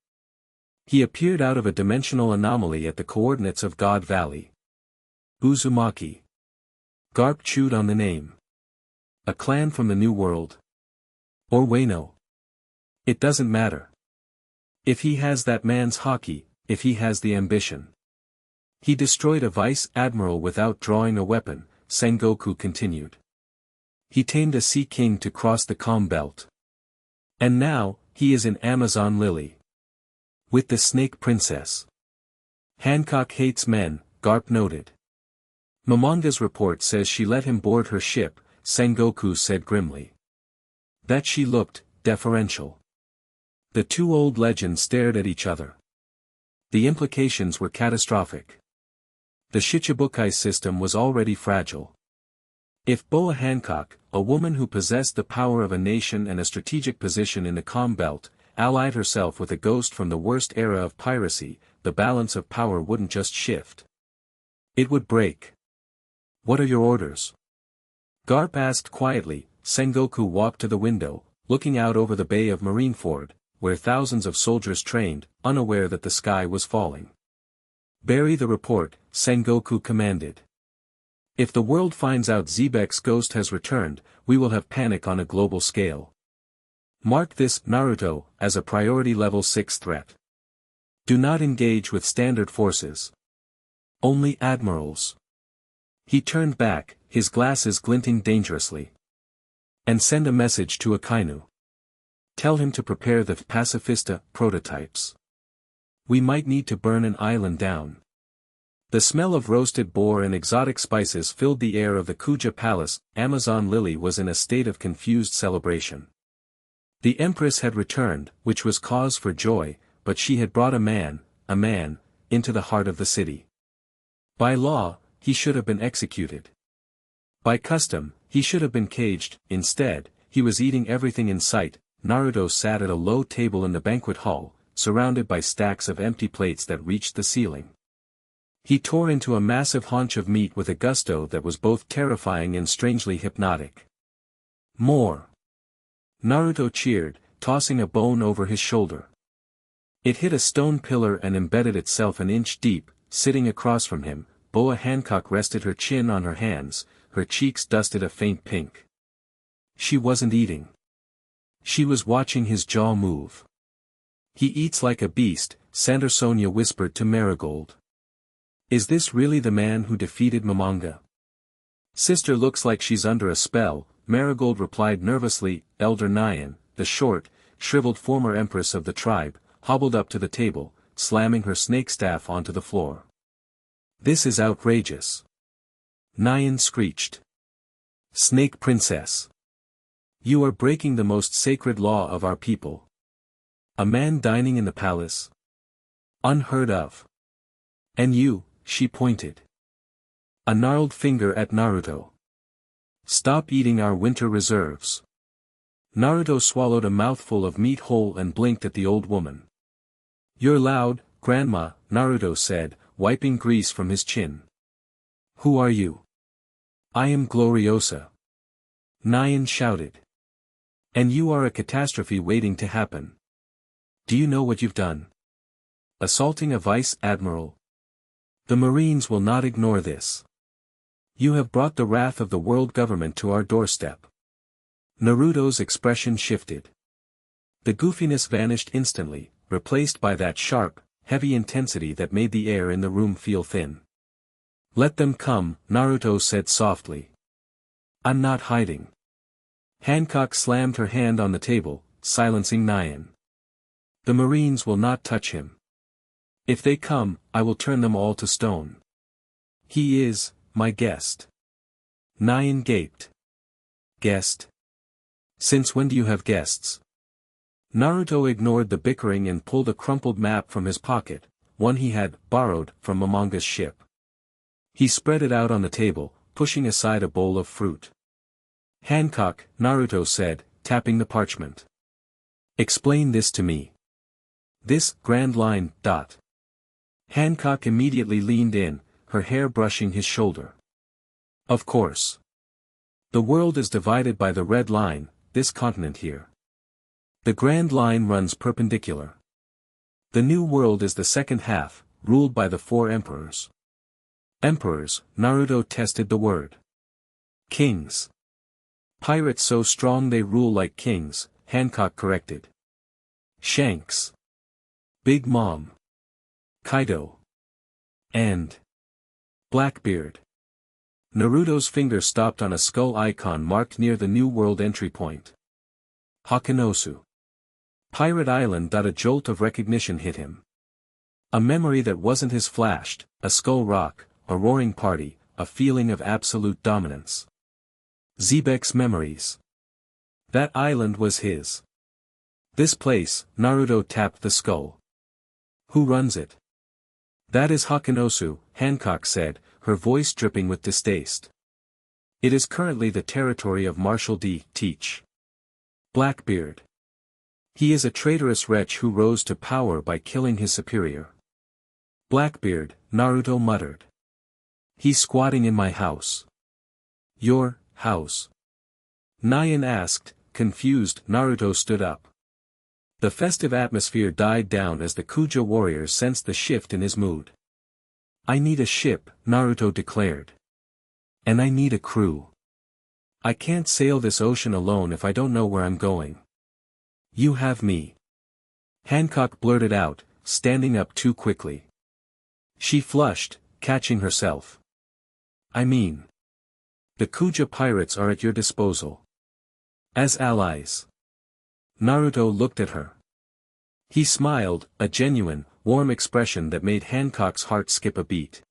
He appeared out of a dimensional anomaly at the coordinates of God Valley. Uzumaki. Garp chewed on the name. A clan from the New World. Or Wano. It doesn't matter. If he has that man's hockey, if he has the ambition. He destroyed a vice admiral without drawing a weapon, Sengoku continued. He tamed a sea king to cross the calm belt. And now, he is in Amazon Lily. With the Snake Princess. Hancock hates men, Garp noted. Momonga's report says she let him board her ship, Sengoku said grimly. That she looked deferential. The two old legends stared at each other. The implications were catastrophic. The Shichibukai system was already fragile. If Boa Hancock, a woman who possessed the power of a nation and a strategic position in the calm belt, allied herself with a ghost from the worst era of piracy, the balance of power wouldn't just shift. It would break. What are your orders? Garp asked quietly. Sengoku walked to the window, looking out over the bay of Marineford, where thousands of soldiers trained, unaware that the sky was falling. Bury the report, Sengoku commanded. If the world finds out Xebec's ghost has returned, we will have panic on a global scale. Mark this, Naruto, as a priority level 6 threat. Do not engage with standard forces. Only admirals. He turned back, his glasses glinting dangerously. And send a message to Akainu. Tell him to prepare the Pacifista prototypes. We might need to burn an island down. The smell of roasted boar and exotic spices filled the air of the Kuja Palace. Amazon Lily was in a state of confused celebration. The Empress had returned, which was cause for joy, but she had brought a man, into the heart of the city. By law, he should have been executed. By custom, he should have been caged. Instead, he was eating everything in sight. Naruto sat at a low table in the banquet hall, surrounded by stacks of empty plates that reached the ceiling. He tore into a massive haunch of meat with a gusto that was both terrifying and strangely hypnotic. More. Naruto cheered, tossing a bone over his shoulder. It hit a stone pillar and embedded itself an inch deep. Sitting across from him, Boa Hancock rested her chin on her hands, her cheeks dusted a faint pink. She wasn't eating. She was watching his jaw move. He eats like a beast, Sandersonia whispered to Marigold. Is this really the man who defeated Momonga? Sister looks like she's under a spell, Marigold replied nervously. Elder Nyan, the short, shriveled former empress of the tribe, hobbled up to the table, slamming her snake staff onto the floor. This is outrageous. Nyan screeched. Snake Princess. You are breaking the most sacred law of our people. A man dining in the palace? Unheard of. And you, she pointed a gnarled finger at Naruto. Stop eating our winter reserves. Naruto swallowed a mouthful of meat whole and blinked at the old woman. You're loud, Grandma, Naruto said, wiping grease from his chin. Who are you? I am Gloriosa. Nyan shouted. And you are a catastrophe waiting to happen. Do you know what you've done? Assaulting a vice admiral. The Marines will not ignore this. You have brought the wrath of the world government to our doorstep. Naruto's expression shifted. The goofiness vanished instantly, replaced by that sharp, heavy intensity that made the air in the room feel thin. Let them come, Naruto said softly. I'm not hiding. Hancock slammed her hand on the table, silencing Nyan. The Marines will not touch him. If they come, I will turn them all to stone. He is my guest. Nyan gaped. Guest? Since when do you have guests? Naruto ignored the bickering and pulled a crumpled map from his pocket, one he had borrowed from Momonga's ship. He spread it out on the table, pushing aside a bowl of fruit. Hancock, Naruto said, tapping the parchment. Explain this to me. This grand line. Hancock immediately leaned in, her hair brushing his shoulder. Of course. The world is divided by the red line, this continent here. The grand line runs perpendicular. The new world is the second half, ruled by the 4 emperors. Emperors, Naruto tested the word. Kings. Pirates so strong they rule like kings, Hancock corrected. Shanks. Big Mom. Kaido. And Blackbeard. Naruto's finger stopped on a skull icon marked near the New World entry point. Hakanosu. Pirate Island. A jolt of recognition hit him. A memory that wasn't his flashed, a skull rock, a roaring party, a feeling of absolute dominance. Xebec's memories. That island was his. This place, Naruto tapped the skull. Who runs it? That is Hakanosu, Hancock said, her voice dripping with distaste. It is currently the territory of Marshal D. Teach. Blackbeard. He is a traitorous wretch who rose to power by killing his superior. Blackbeard, Naruto muttered. He's squatting in my house. Your house? Nyan asked, confused. Naruto stood up. The festive atmosphere died down as the Kuja warriors sensed the shift in his mood. I need a ship, Naruto declared. And I need a crew. I can't sail this ocean alone if I don't know where I'm going. You have me. Hancock blurted out, standing up too quickly. She flushed, catching herself. I mean, the Kuja pirates are at your disposal. As allies. Naruto looked at her. He smiled, a genuine, warm expression that made Hancock's heart skip a beat.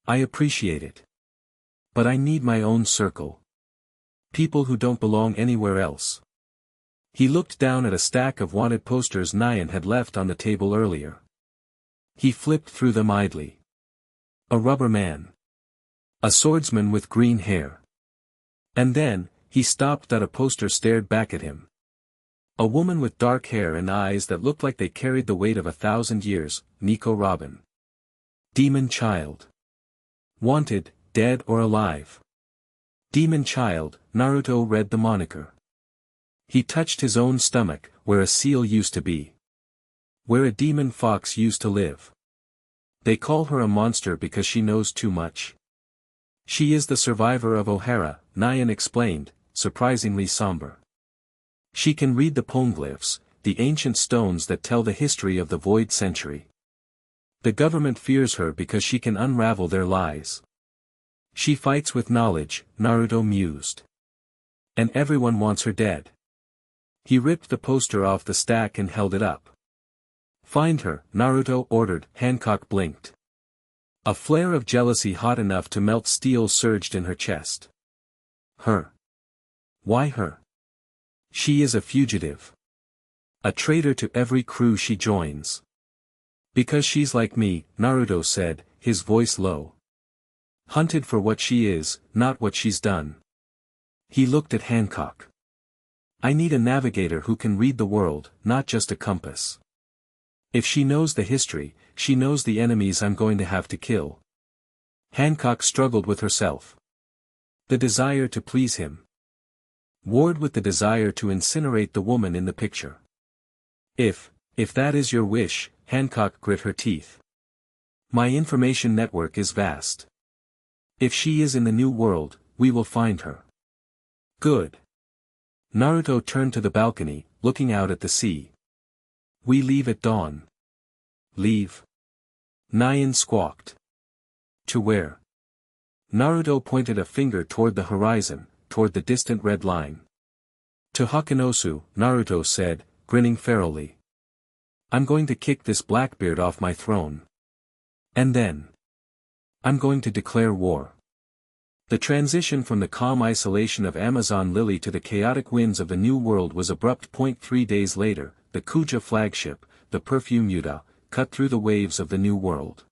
I appreciate it. But I need my own circle. People who don't belong anywhere else. He looked down at a stack of wanted posters Nyan had left on the table earlier. He flipped through them idly. A rubber man. A swordsman with green hair. And then, he stopped that a poster stared back at him. A woman with dark hair and eyes that looked like they carried the weight of 1,000 years, Nico Robin. Demon Child. Wanted, dead or alive. Demon Child, Naruto read the moniker. He touched his own stomach, where a seal used to be. Where a demon fox used to live. They call her a monster because she knows too much. She is the survivor of O'Hara, Nyan explained, surprisingly somber. She can read the poneglyphs, the ancient stones that tell the history of the Void Century. The government fears her because she can unravel their lies. She fights with knowledge, Naruto mused. And everyone wants her dead. He ripped the poster off the stack and held it up. Find her, Naruto ordered. Hancock blinked. A flare of jealousy hot enough to melt steel surged in her chest. Her. Why her? She is a fugitive. A traitor to every crew she joins. Because she's like me, Naruto said, his voice low. Hunted for what she is, not what she's done. He looked at Hancock. I need a navigator who can read the world, not just a compass. If she knows the history, she knows the enemies I'm going to have to kill. Hancock struggled with herself. The desire to please him warred with the desire to incinerate the woman in the picture. If that is your wish, Hancock grit her teeth. My information network is vast. If she is in the new world, we will find her. Good. Naruto turned to the balcony, looking out at the sea. We leave at dawn. Leave? Nyan squawked. To where? Naruto pointed a finger toward the horizon, toward the distant red line. To Hakanosu, Naruto said, grinning ferally. I'm going to kick this Blackbeard off my throne. And then I'm going to declare war. The transition from the calm isolation of Amazon Lily to the chaotic winds of the New World was abrupt. 3 days later, the Kuja flagship, the Perfume Yuta, cut through the waves of the New World.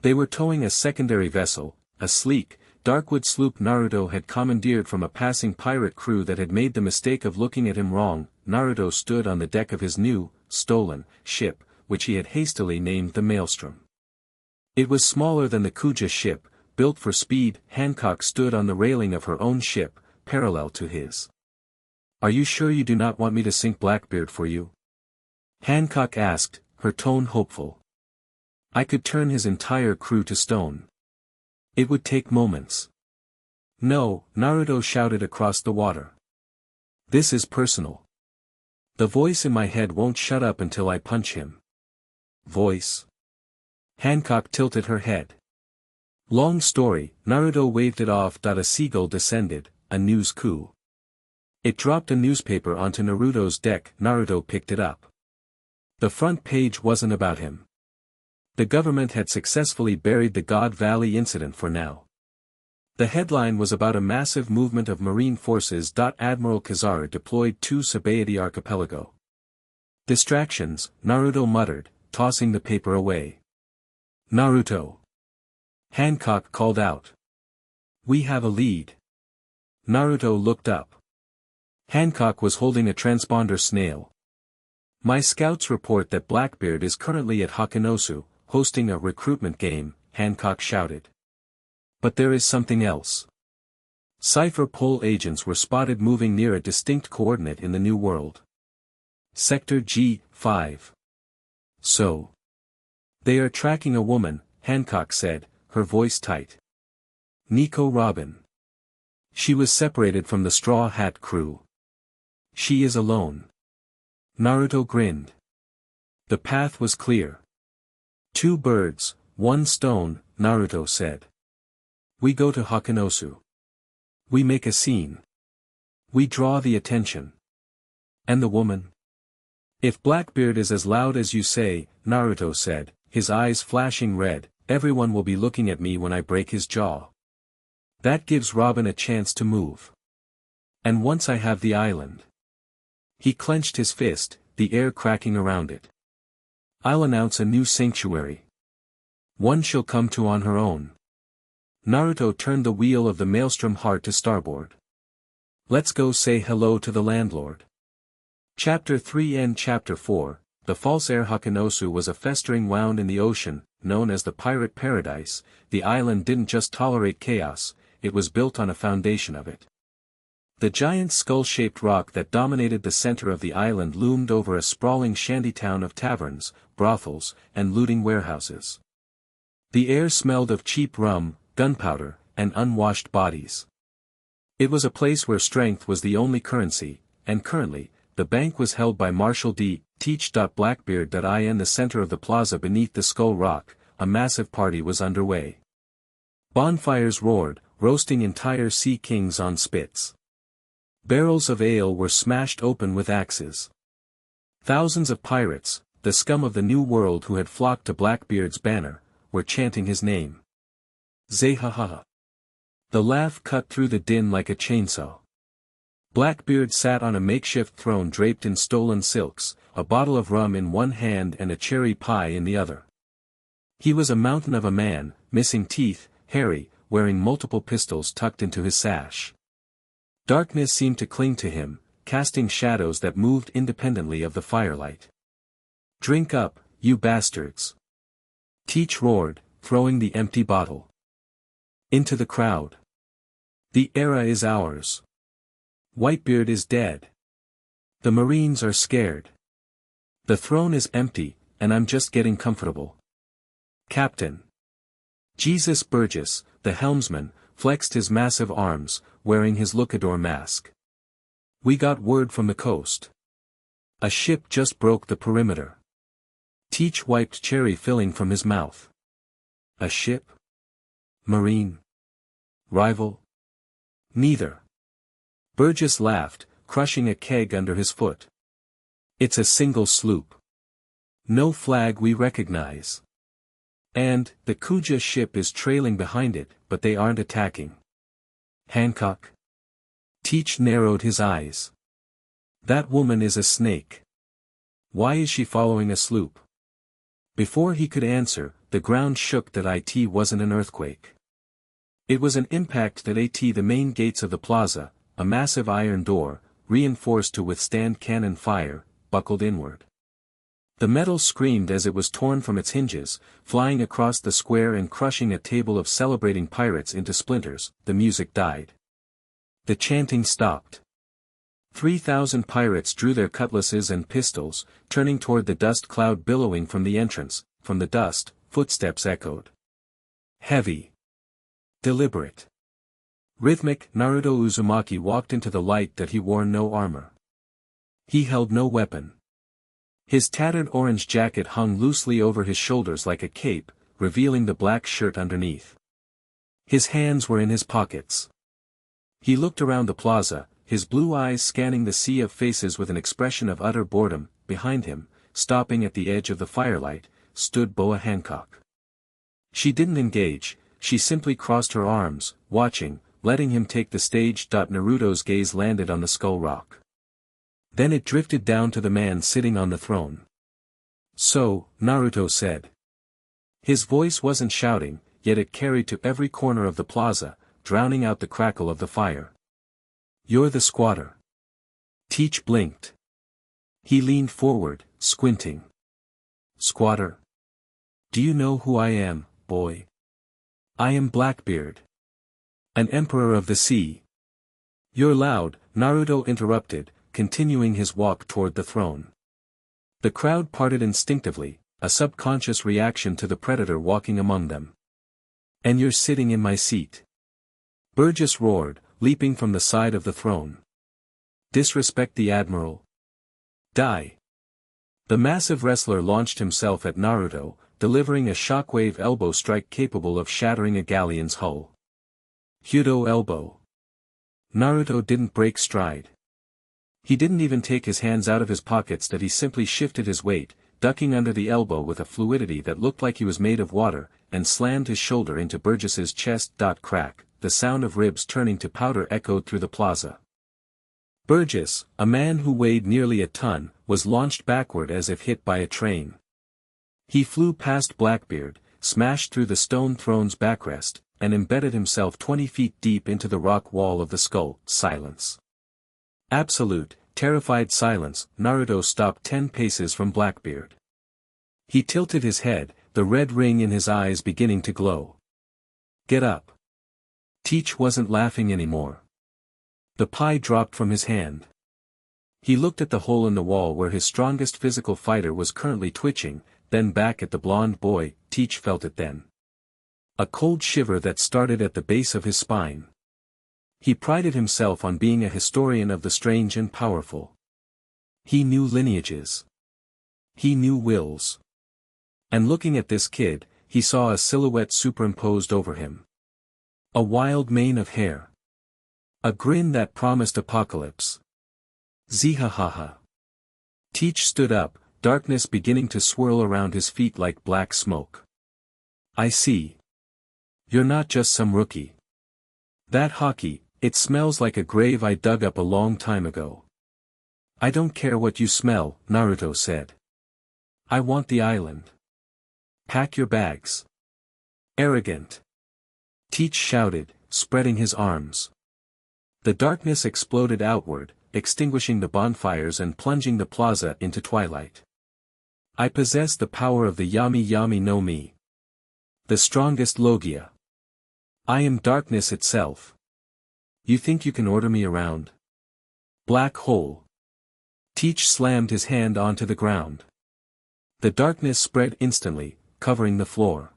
They were towing a secondary vessel, a sleek, darkwood sloop Naruto had commandeered from a passing pirate crew that had made the mistake of looking at him wrong. Naruto stood on the deck of his new, stolen, ship, which he had hastily named the Maelstrom. It was smaller than the Kuja ship, built for speed. Hancock stood on the railing of her own ship, parallel to his. Are you sure you do not want me to sink Blackbeard for you? Hancock asked, her tone hopeful. I could turn his entire crew to stone. It would take moments. No, Naruto shouted across the water. This is personal. The voice in my head won't shut up until I punch him. Voice? Hancock tilted her head. Long story, Naruto waved it off. A seagull descended, a news coup. It dropped a newspaper onto Naruto's deck. Naruto picked it up. The front page wasn't about him. The government had successfully buried the God Valley incident for now. The headline was about a massive movement of marine forces. Admiral Kizaru deployed to Sabaody archipelago. Distractions, Naruto muttered, tossing the paper away. Naruto. Hancock called out. We have a lead. Naruto looked up. Hancock was holding a transponder snail. My scouts report that Blackbeard is currently at Hakanosu, hosting a recruitment game, Hancock shouted. But there is something else. Cipher Pole agents were spotted moving near a distinct coordinate in the New World. Sector G5. So. They are tracking a woman, Hancock said, her voice tight. Nico Robin. She was separated from the Straw Hat crew. She is alone. Naruto grinned. The path was clear. 2 birds, 1 stone, Naruto said. We go to Hakanosu. We make a scene. We draw the attention. And the woman? If Blackbeard is as loud as you say, Naruto said, his eyes flashing red, everyone will be looking at me when I break his jaw. That gives Robin a chance to move. And once I have the island. He clenched his fist, the air cracking around it. I'll announce a new sanctuary. One she'll come to on her own. Naruto turned the wheel of the Maelstrom hard to starboard. Let's go say hello to the landlord. Chapter 3 and Chapter 4, the false heir. Hakanosu was a festering wound in the ocean, known as the Pirate Paradise. The island didn't just tolerate chaos, it was built on a foundation of it. The giant skull-shaped rock that dominated the center of the island loomed over a sprawling shantytown of taverns, brothels, and looting warehouses. The air smelled of cheap rum, gunpowder, and unwashed bodies. It was a place where strength was the only currency, and currently, the bank was held by Marshal D. Teach. Blackbeard. In the center of the plaza beneath the skull rock, a massive party was underway. Bonfires roared, roasting entire sea kings on spits. Barrels of ale were smashed open with axes. Thousands of pirates, the scum of the New World who had flocked to Blackbeard's banner, were chanting his name. Zehaha. The laugh cut through the din like a chainsaw. Blackbeard sat on a makeshift throne draped in stolen silks, a bottle of rum in one hand and a cherry pie in the other. He was a mountain of a man, missing teeth, hairy, wearing multiple pistols tucked into his sash. Darkness seemed to cling to him, casting shadows that moved independently of the firelight. "Drink up, you bastards!" Teach roared, throwing the empty bottle into the crowd. "The era is ours. Whitebeard is dead. The Marines are scared. The throne is empty, and I'm just getting comfortable. Captain." Jesus Burgess, the helmsman, flexed his massive arms, wearing his Lucador mask. "We got word from the coast. A ship just broke the perimeter." Teach wiped cherry filling from his mouth. "A ship? Marine? Rival?" "Neither." Burgess laughed, crushing a keg under his foot. "It's a single sloop. No flag we recognize. And, the Kuja ship is trailing behind it, but they aren't attacking." "Hancock?" Teach narrowed his eyes. "That woman is a snake. Why is she following a sloop?" Before he could answer, the ground shook that it wasn't an earthquake. It was an impact that the main gates of the plaza, a massive iron door, reinforced to withstand cannon fire, buckled inward. The metal screamed as it was torn from its hinges, flying across the square and crushing a table of celebrating pirates into splinters. The music died. The chanting stopped. 3,000 pirates drew their cutlasses and pistols, turning toward the dust cloud billowing from the entrance. From the dust, footsteps echoed. Heavy. Deliberate. Rhythmic. Naruto Uzumaki walked into the light that he wore no armor. He held no weapon. His tattered orange jacket hung loosely over his shoulders like a cape, revealing the black shirt underneath. His hands were in his pockets. He looked around the plaza, his blue eyes scanning the sea of faces with an expression of utter boredom. Behind him, stopping at the edge of the firelight, stood Boa Hancock. She didn't engage, she simply crossed her arms, watching, letting him take the stage. Naruto's gaze landed on the skull rock. Then it drifted down to the man sitting on the throne. "So," Naruto said. His voice wasn't shouting, yet it carried to every corner of the plaza, drowning out the crackle of the fire. "You're the squatter." Teach blinked. He leaned forward, squinting. "Squatter? Do you know who I am, boy? I am Blackbeard. An emperor of the sea." "You're loud," Naruto interrupted, continuing his walk toward the throne. The crowd parted instinctively, a subconscious reaction to the predator walking among them. "And you're sitting in my seat." Burgess roared, leaping from the side of the throne. "Disrespect the admiral? Die." The massive wrestler launched himself at Naruto, delivering a shockwave elbow strike capable of shattering a galleon's hull. Hyudo elbow. Naruto didn't break stride. He didn't even take his hands out of his pockets, that he simply shifted his weight, ducking under the elbow with a fluidity that looked like he was made of water, and slammed his shoulder into Burgess's chest. Crack, the sound of ribs turning to powder echoed through the plaza. Burgess, a man who weighed nearly a ton, was launched backward as if hit by a train. He flew past Blackbeard, smashed through the stone throne's backrest, and embedded himself 20 feet deep into the rock wall of the skull. Silence. Absolute, terrified silence. Naruto stopped 10 paces from Blackbeard. He tilted his head, the red ring in his eyes beginning to glow. "Get up." Teach wasn't laughing anymore. The pie dropped from his hand. He looked at the hole in the wall where his strongest physical fighter was currently twitching, then back at the blonde boy. Teach felt it then. A cold shiver that started at the base of his spine. He prided himself on being a historian of the strange and powerful. He knew lineages. He knew wills. And looking at this kid, he saw a silhouette superimposed over him. A wild mane of hair. A grin that promised apocalypse. Zihahaha. Teach stood up, darkness beginning to swirl around his feet like black smoke. "I see. You're not just some rookie. That hockey, it smells like a grave I dug up a long time ago." I don't care what you smell, Naruto said. I want the island. Pack your bags. Arrogant. Teach shouted, spreading his arms. The darkness exploded outward, extinguishing the bonfires and plunging the plaza into twilight. I possess the power of the Yami Yami no Mi. The strongest Logia. I am darkness itself. You think you can order me around? Black hole. Teach slammed his hand onto the ground. The darkness spread instantly, covering the floor.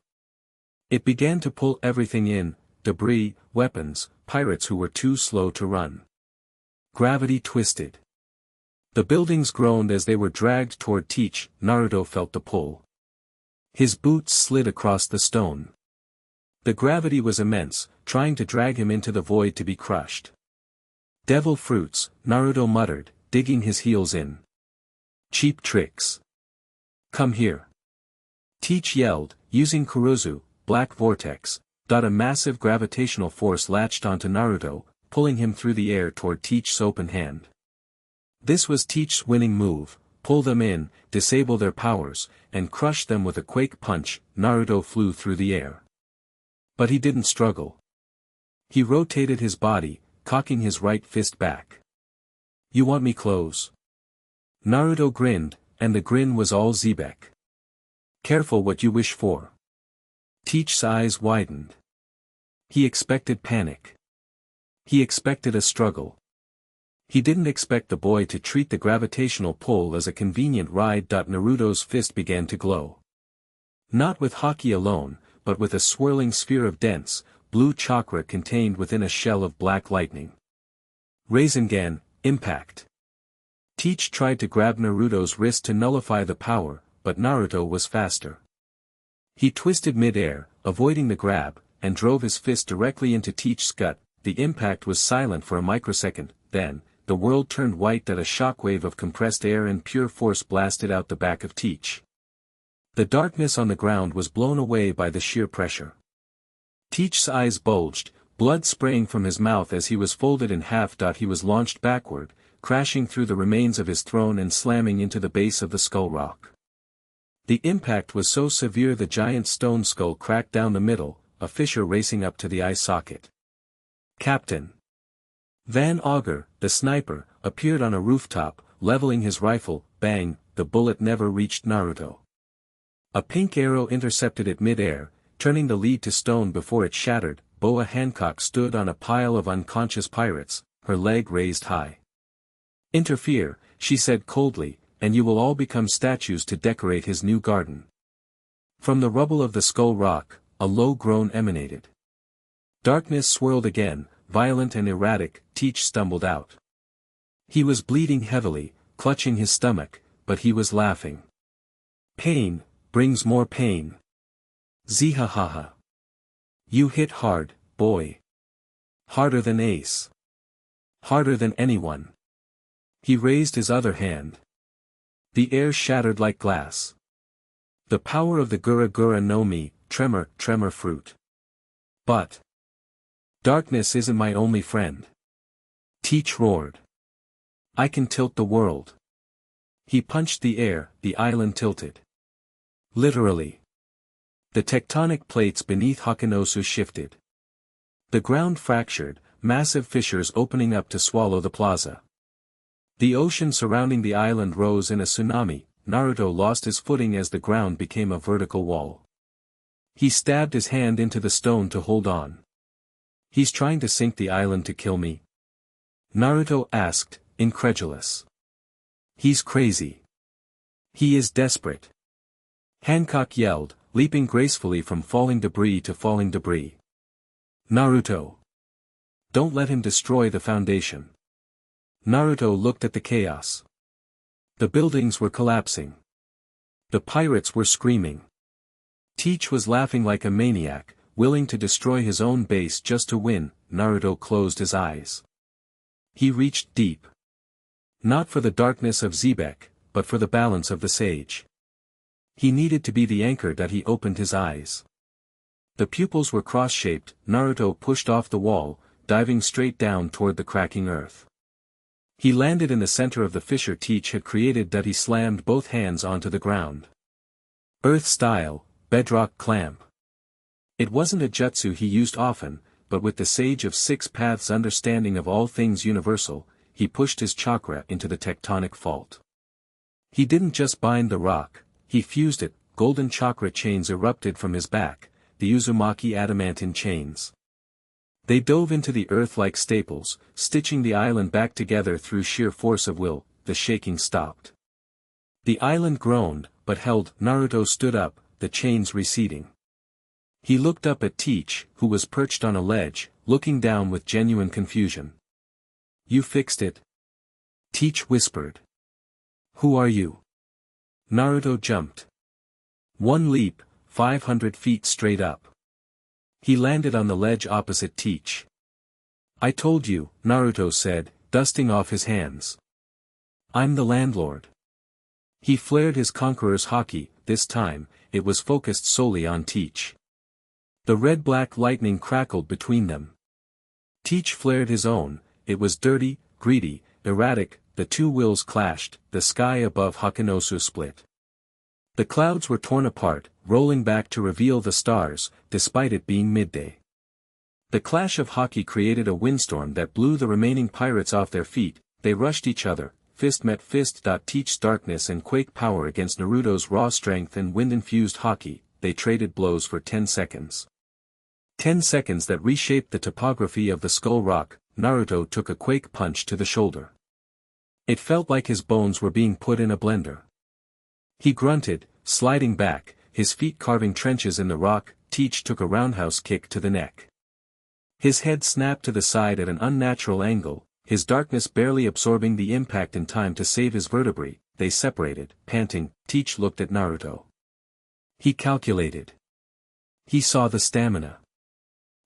It began to pull everything in, debris, weapons, pirates who were too slow to run. Gravity twisted. The buildings groaned as they were dragged toward Teach. Naruto felt the pull. His boots slid across the stone. The gravity was immense, trying to drag him into the void to be crushed. Devil fruits, Naruto muttered, digging his heels in. Cheap tricks. Come here. Teach yelled, using Kuruzu, black vortex. A massive gravitational force latched onto Naruto, pulling him through the air toward Teach's open hand. This was Teach's winning move: pull them in, disable their powers, and crush them with a quake punch. Naruto flew through the air. But he didn't struggle. He rotated his body, cocking his right fist back. You want me close? Naruto grinned, and the grin was all Xebec. Careful what you wish for. Teach's eyes widened. He expected panic. He expected a struggle. He didn't expect the boy to treat the gravitational pull as a convenient ride. Naruto's fist began to glow. Not with haki alone, but with a swirling sphere of dense, blue chakra contained within a shell of black lightning. Rasengan, impact. Teach tried to grab Naruto's wrist to nullify the power, but Naruto was faster. He twisted mid-air, avoiding the grab, and drove his fist directly into Teach's gut. The impact was silent for a microsecond, then, the world turned white. A shockwave of compressed air and pure force blasted out the back of Teach. The darkness on the ground was blown away by the sheer pressure. Teach's eyes bulged, blood spraying from his mouth as he was folded in half. He was launched backward, crashing through the remains of his throne and slamming into the base of the skull rock. The impact was so severe the giant stone skull cracked down the middle, a fissure racing up to the eye socket. Captain Van Augur, the sniper, appeared on a rooftop, leveling his rifle. Bang, the bullet never reached Naruto. A pink arrow intercepted it mid-air, turning the lead to stone before it shattered. Boa Hancock stood on a pile of unconscious pirates, her leg raised high. Interfere, she said coldly, and you will all become statues to decorate his new garden. From the rubble of the skull rock, a low groan emanated. Darkness swirled again, violent and erratic. Teach stumbled out. He was bleeding heavily, clutching his stomach, but he was laughing. Pain brings more pain. Zihahaha. You hit hard, boy. Harder than Ace. Harder than anyone. He raised his other hand. The air shattered like glass. The power of the Gura Gura no Mi, tremor fruit. But darkness isn't my only friend. Teach roared. I can tilt the world. He punched the air, the island tilted. Literally. The tectonic plates beneath Hakanosu shifted. The ground fractured, massive fissures opening up to swallow the plaza. The ocean surrounding the island rose in a tsunami. Naruto lost his footing as the ground became a vertical wall. He stabbed his hand into the stone to hold on. He's trying to sink the island to kill me? Naruto asked, incredulous. He's crazy. He is desperate. Hancock yelled, leaping gracefully from falling debris to falling debris. Naruto. Don't let him destroy the foundation. Naruto looked at the chaos. The buildings were collapsing. The pirates were screaming. Teach was laughing like a maniac, willing to destroy his own base just to win. Naruto closed his eyes. He reached deep. Not for the darkness of Xebec, but for the balance of the sage. He needed to be the anchor that he opened his eyes. The pupils were cross-shaped. Naruto pushed off the wall, diving straight down toward the cracking earth. He landed in the center of the fissure Teach had created that he slammed both hands onto the ground. Earth style, bedrock clamp. It wasn't a jutsu he used often, but with the Sage of Six Paths' understanding of all things universal, he pushed his chakra into the tectonic fault. He didn't just bind the rock, he fused it. Golden chakra chains erupted from his back, the Uzumaki adamantine chains. They dove into the earth like staples, stitching the island back together through sheer force of will. The shaking stopped. The island groaned, but held. Naruto stood up, the chains receding. He looked up at Teach, who was perched on a ledge, looking down with genuine confusion. "You fixed it?" Teach whispered. "Who are you?" Naruto jumped. One leap, 500 feet straight up. He landed on the ledge opposite Teach. "I told you," Naruto said, dusting off his hands. "I'm the landlord." He flared his conqueror's haki. This time, it was focused solely on Teach. The red-black lightning crackled between them. Teach flared his own. It was dirty, greedy, erratic. The two wills clashed, the sky above Hakanosu split. The clouds were torn apart, rolling back to reveal the stars, despite it being midday. The clash of haki created a windstorm that blew the remaining pirates off their feet. They rushed each other, fist met fist. Teach's darkness and quake power against Naruto's raw strength and wind-infused haki. They traded blows for 10 seconds. 10 seconds that reshaped the topography of the Skull Rock. Naruto took a quake punch to the shoulder. It felt like his bones were being put in a blender. He grunted, sliding back, his feet carving trenches in the rock. Teach took a roundhouse kick to the neck. His head snapped to the side at an unnatural angle, his darkness barely absorbing the impact in time to save his vertebrae. They separated, panting. Teach looked at Naruto. He calculated. He saw the stamina.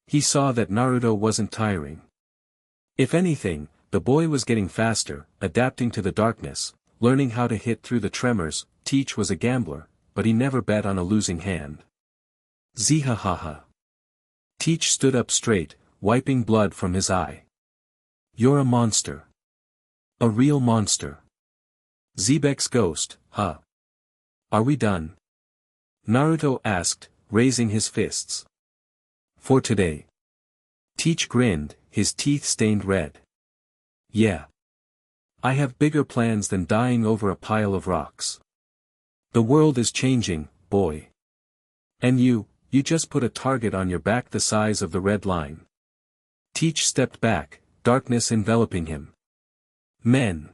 He saw that Naruto wasn't tiring. If anything, the boy was getting faster, adapting to the darkness, learning how to hit through the tremors. Teach was a gambler, but he never bet on a losing hand. Zihahaha. Teach stood up straight, wiping blood from his eye. "You're a monster. A real monster. Xebec's ghost, huh? Are we done?" Naruto asked, raising his fists. "For today." Teach grinned, his teeth stained red. "Yeah. I have bigger plans than dying over a pile of rocks. The world is changing, boy. And you just put a target on your back the size of the red line." Teach stepped back, darkness enveloping him. "Men.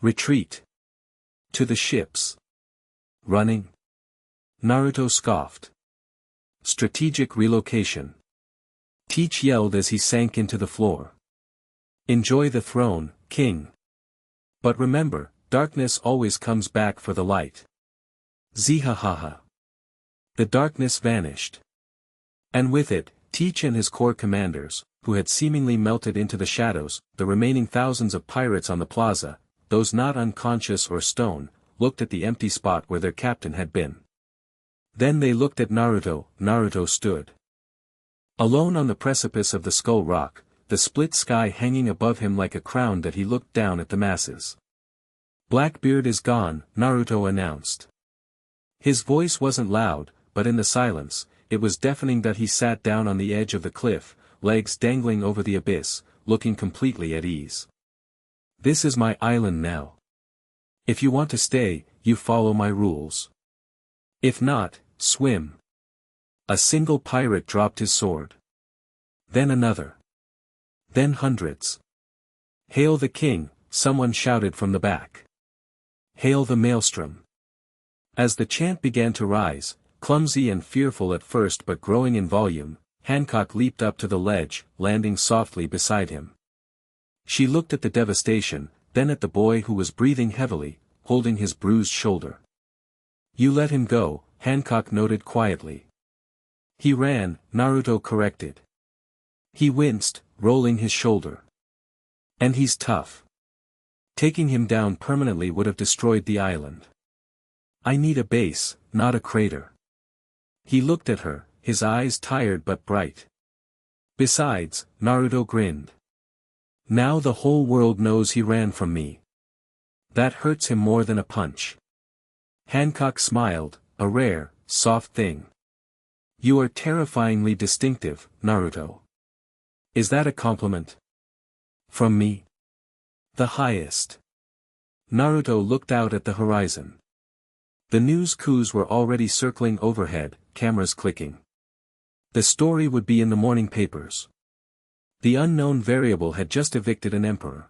Retreat. To the ships." "Running?" Naruto scoffed. "Strategic relocation." Teach yelled as he sank into the floor. "Enjoy the throne, king. But remember, darkness always comes back for the light." Zihahaha. The darkness vanished. And with it, Teach and his corps commanders, who had seemingly melted into the shadows. The remaining thousands of pirates on the plaza, those not unconscious or stone, looked at the empty spot where their captain had been. Then they looked at Naruto. Naruto stood alone on the precipice of the Skull Rock, the split sky hanging above him like a crown that he looked down at the masses. "Blackbeard is gone," Naruto announced. His voice wasn't loud, but in the silence, it was deafening. That he sat down on the edge of the cliff, legs dangling over the abyss, looking completely at ease. "This is my island now. If you want to stay, you follow my rules. If not, swim." A single pirate dropped his sword. Then another. Then hundreds. "Hail the king," someone shouted from the back. "Hail the maelstrom." As the chant began to rise, clumsy and fearful at first but growing in volume, Hancock leaped up to the ledge, landing softly beside him. She looked at the devastation, then at the boy who was breathing heavily, holding his bruised shoulder. "You let him go," Hancock noted quietly. "He ran," Naruto corrected. He winced, rolling his shoulder. "And he's tough. Taking him down permanently would have destroyed the island. I need a base, not a crater." He looked at her, his eyes tired but bright. "Besides," Naruto grinned. Now the whole world knows he ran from me. That hurts him more than a punch. Hancock smiled, a rare, soft thing. You are terrifyingly distinctive, Naruto. Is that a compliment? From me? The highest. Naruto looked out at the horizon. The news coups were already circling overhead, cameras clicking. The story would be in the morning papers. The unknown variable had just evicted an emperor.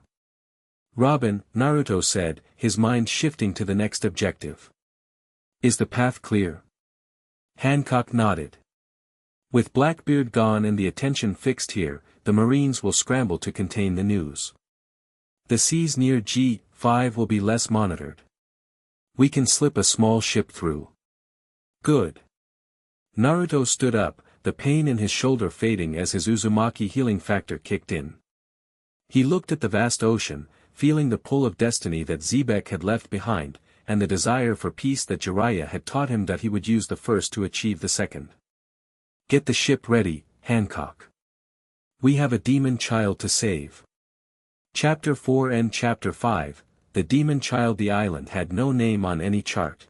Robin, Naruto said, his mind shifting to the next objective. Is the path clear? Hancock nodded. With Blackbeard gone and the attention fixed here, the Marines will scramble to contain the news. The seas near G5 will be less monitored. We can slip a small ship through. Good. Naruto stood up, the pain in his shoulder fading as his Uzumaki healing factor kicked in. He looked at the vast ocean, feeling the pull of destiny that Xebec had left behind, and the desire for peace that Jiraiya had taught him that he would use the first to achieve the second. Get the ship ready, Hancock. We have a demon child to save. Chapter 4 and Chapter 5, The Demon Child. The island had no name on any chart.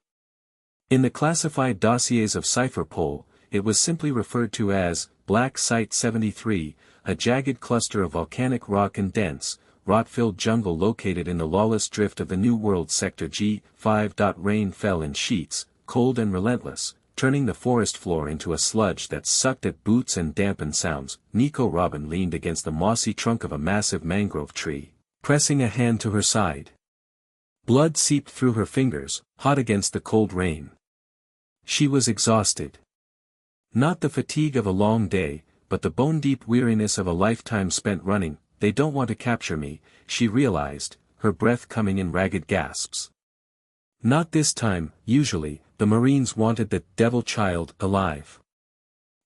In the classified dossiers of Cypherpol, it was simply referred to as Black Site 73, a jagged cluster of volcanic rock and dense, rot-filled jungle located in the lawless drift of the New World Sector G5. Rain fell in sheets, cold and relentless, turning the forest floor into a sludge that sucked at boots and dampened sounds. Nico Robin leaned against the mossy trunk of a massive mangrove tree, pressing a hand to her side. Blood seeped through her fingers, hot against the cold rain. She was exhausted. Not the fatigue of a long day, but the bone-deep weariness of a lifetime spent running. They don't want to capture me, she realized, her breath coming in ragged gasps. Not this time. Usually, the Marines wanted the devil child alive.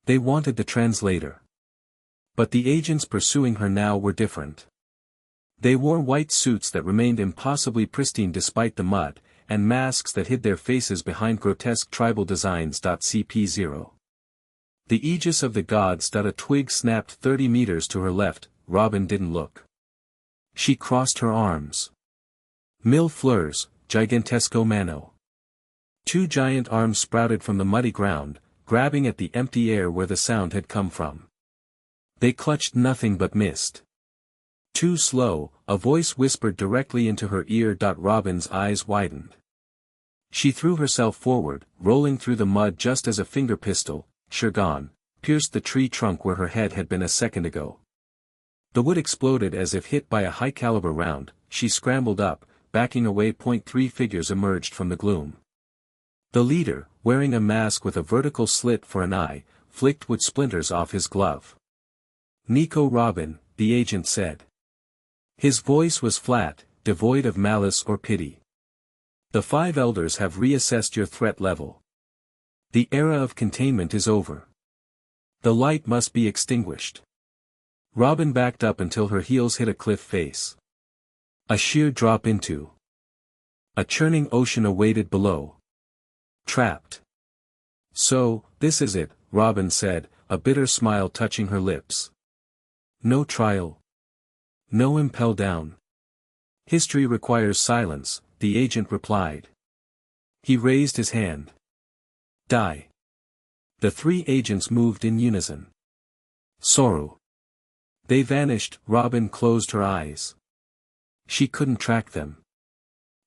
They wanted the translator. But the agents pursuing her now were different. They wore white suits that remained impossibly pristine despite the mud, and masks that hid their faces behind grotesque tribal designs. CP0. The aegis of the gods. A twig snapped 30 meters to her left. Robin didn't look. She crossed her arms. Mille fleurs, gigantesco mano. Two giant arms sprouted from the muddy ground, grabbing at the empty air where the sound had come from. They clutched nothing but mist. Too slow, a voice whispered directly into her ear. Robin's eyes widened. She threw herself forward, rolling through the mud just as a finger pistol, Shurgan, pierced the tree trunk where her head had been a second ago. The wood exploded as if hit by a high-caliber round. She scrambled up, backing away. 3 figures emerged from the gloom. The leader, wearing a mask with a vertical slit for an eye, flicked wood splinters off his glove. Nico Robin, the agent said. His voice was flat, devoid of malice or pity. The 5 elders have reassessed your threat level. The era of containment is over. The light must be extinguished. Robin backed up until her heels hit a cliff face. A sheer drop into a churning ocean awaited below. Trapped. So, this is it, Robin said, a bitter smile touching her lips. No trial. No impel down. History requires silence, the agent replied. He raised his hand. Die. The 3 agents moved in unison. Soru. They vanished. Robin closed her eyes. She couldn't track them.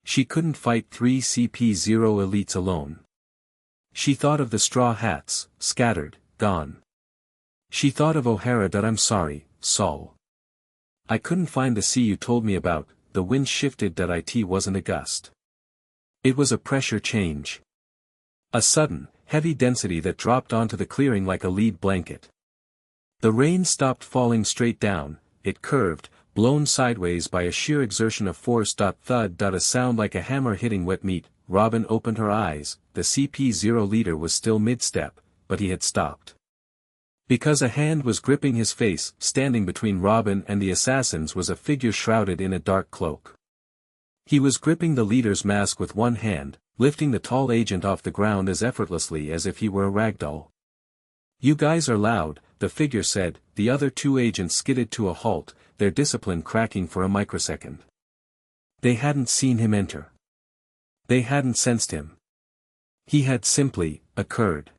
She couldn't fight 3 CP0 elites alone. She thought of the straw hats, scattered, gone. She thought of O'Hara. I'm sorry, Saul. I couldn't find the sea you told me about. The wind shifted. It wasn't a gust. It was a pressure change. A sudden, heavy density that dropped onto the clearing like a lead blanket. The rain stopped falling straight down, it curved, blown sideways by a sheer exertion of force. Thud. A sound like a hammer hitting wet meat. Robin opened her eyes. The CP0 leader was still mid-step, but he had stopped. Because a hand was gripping his face. Standing between Robin and the assassins was a figure shrouded in a dark cloak. He was gripping the leader's mask with one hand, lifting the tall agent off the ground as effortlessly as if he were a ragdoll. You guys are loud, the figure said. The other 2 agents skidded to a halt, their discipline cracking for a microsecond. They hadn't seen him enter. They hadn't sensed him. He had simply occurred.